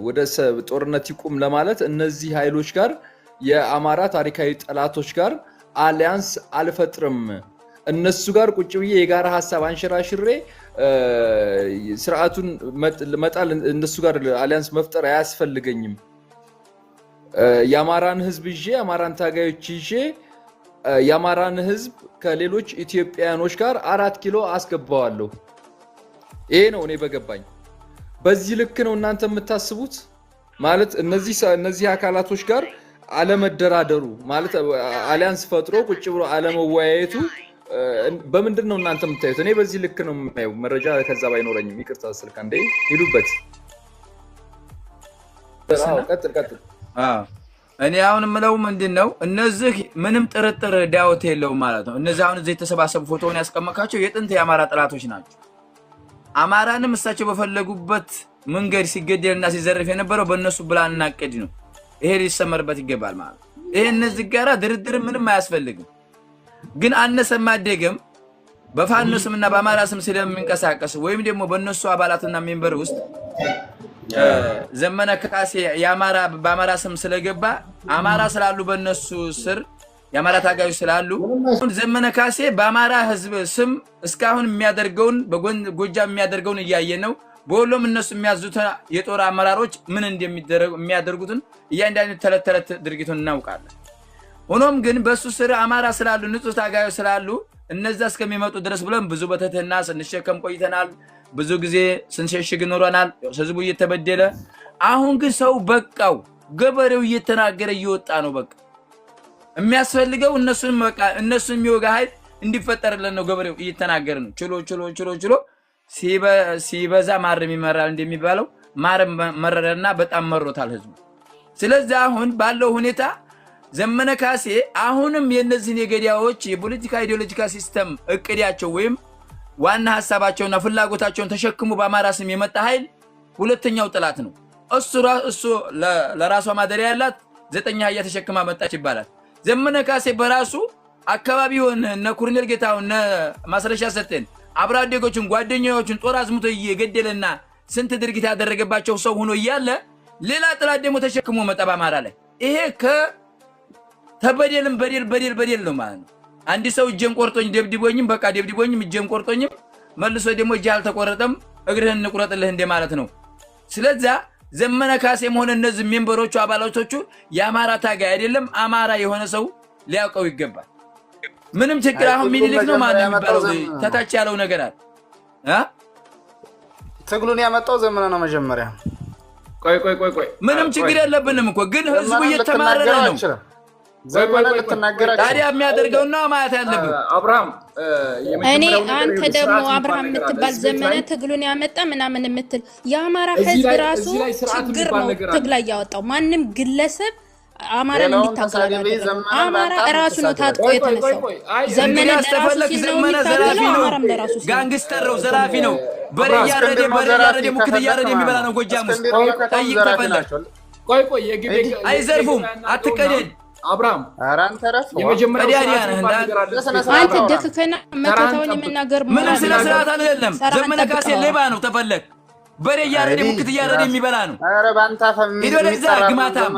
ወደ ጦርነት ይቁም ለማለት እነዚህ ኃይሎች ጋር የአማራ ታሪካዊ ጠላቶች ጋር አሊያንስ አልፈጥርም፣ እነሱ ጋር ቁጭ ብዬ የጋራ ሐሳብ አንሸራሽሬ ስርዓቱን መጣል እነሱ ጋር አሊያንስ መፍጠር አያስፈልገኝም፣ የአማራን ህዝብ ይዤ የአማራን ታጋዮች ይዤ የአማራን ህዝብ ከሌሎች ኢትዮጵያኖች ጋር 4 ኪሎ አስገባዋለሁ። ይሄ ነው እኔ በገባኝ። በዚህ ልክ ነው እናንተ የምታስቡት? ማለት እነዚህ አካላቶች ጋር አለመደራደሩ ማለት አሊያንስ ፈጥሮ ቁጭ ብሎ አለመወያየቱ በምንድን ነው እናንተ የምታዩት? እኔ በዚህ ልክ ነው የማየው። መረጃ ከዛ ባይኖረኝም ይቅርታ ስልክ አንዴ ሄዱበት። ቀጥል። እኔ አሁን የምለው ምንድነው እነዚህ ምንም ጥርጥር ዳውት የለውም ማለት ነው። እነዚህ አሁን እዚህ የተሰባሰቡ ፎቶውን ያስቀመካቸው የጥንት የአማራ ጠላቶች ናቸው። አማራንም እሳቸው በፈለጉበት መንገድ ሲገደልና ሲዘርፍ የነበረው በእነሱ ብላንና እቅድ ነው። ይሄ ሊሰመርበት ይገባል ማለት ነው። ይሄ እነዚህ ጋራ ድርድር ምንም አያስፈልግም። ግን አነሰም አደገም በፋኖ ስምና በአማራ ስም ስለሚንቀሳቀስ ወይም ደግሞ በእነሱ አባላትና ሜምበር ውስጥ ዘመነ ካሴ በአማራ ስም ስለገባ አማራ ስላሉ በእነሱ ስር የአማራ ታጋዮች ስላሉ ዘመነ ካሴ በአማራ ህዝብ ስም እስካሁን የሚያደርገውን በጎጃም የሚያደርገውን እያየን ነው። በወሎም እነሱ የሚያዙት የጦር አመራሮች ምን እንደሚያደርጉትን እያንዳንዱ ተለተለት ድርጊቱን እናውቃለን። ሆኖም ግን በሱ ስር አማራ ስላሉ ንጹህ ታጋዮች ስላሉ እነዛ እስከሚመጡ ድረስ ብለን ብዙ በተተና ስንሸከም ቆይተናል። ብዙ ጊዜ ስንሸሽግ ኖረናል። ህዝቡ እየተበደለ አሁን ግን ሰው በቃው፣ ገበሬው እየተናገረ እየወጣ ነው። በቃ የሚያስፈልገው እነሱን የሚወጋ ኃይል እንዲፈጠርልን ነው። ገበሬው እየተናገረ ነው። ችሎ ሲበዛ ማርም ይመራል እንደሚባለው ማርም መረረና በጣም መሮታል ህዝቡ። ስለዚህ አሁን ባለው ሁኔታ ዘመነ ካሴ አሁንም የነዚህን የገዳዮች የፖለቲካ አይዲዮሎጂካ ሲስተም እቅዳቸው ወይም ዋና ሐሳባቸውና ፍላጎታቸውን ተሸክሙ በአማራ ስም የመጣ ኃይል ሁለተኛው ጥላት ነው። እሱ ለራሷ ማደሪያ ያላት 9 አህያ ተሸክማ መጣች ይባላል። ዘመነ ካሴ በራሱ አካባቢውን እነ ኮሎኔል ጌታው እነ ማስረሻ ሰጠን አብራዴጎችን ጓደኛዎችን ጦር አዝምቶ እየገደለና ስንት ድርጊት ያደረገባቸው ሰው ሆኖ እያለ ሌላ ጥላት ደግሞ ተሸክሞ መጣ በአማራ ላይ። ይሄ ተበደልም በደል ነው ማለት ነው። አንድ ሰው እጄን ቆርጦኝ ደብድቦኝም በቃ ደብድቦኝም እጄን ቆርጦኝም መልሶ ደግሞ እጄ አልተቆረጠም እግርህን እንቁረጥልህ እንደ ማለት ነው። ስለዚህ ዘመነ ካሴም ሆነ እነዚህ ሜምበሮቹ አባላቶቹ የአማራ ታጋይ አይደለም አማራ የሆነ ሰው ሊያውቀው ይገባል። ምንም ችግር አሁን ሚኒሊክ ነው ማለት የሚባለው ተታች ያለው ነገር አለ ትግሉን ያመጣው ዘመነ ነው መጀመሪያ። ቆይ ምንም ችግር የለብንም እኮ ግን ህዝቡ እየተማረረ ነው። ዘመነ ልትናገራችሁ ታዲያ የሚያደርገውና ማየት ያለብን አብርሃም እኔ አንተ ደግሞ አብርሃም የምትባል ዘመነ ትግሉን ያመጣ ምናምን የምትል የአማራ ህዝብ ራሱ ችግር ነው ትግል ያወጣው። ማንም ግለሰብ አማራ እንዲታገል አማራ ራሱ ነው ታጥቆ የተነሳው። ዘመነ ተፈለክ ዘመነ ዘራፊ ነው፣ ጋንግስተር ነው፣ ዘራፊ ነው። በረያረደ ሙክት ያረደ የሚበላ ነው። ጎጃም ውስጥ ጠይቅ ተፈለክ። ቆይ የግቤ አይዘርፉም። አትቀደድ አብርሃም አራን ተረፍ የመጀመሪያው አንተ ደከከና መከታውን የምናገር ምንም ስለ ስርዓት አይደለም። ዘመነ ካሴ ሌባ ነው ተፈለክ። በረያረደ ሙክት ያረደ የሚበላ ነው። ኧረ ባንታ ፈም ሄዶ ለዛ ግማታም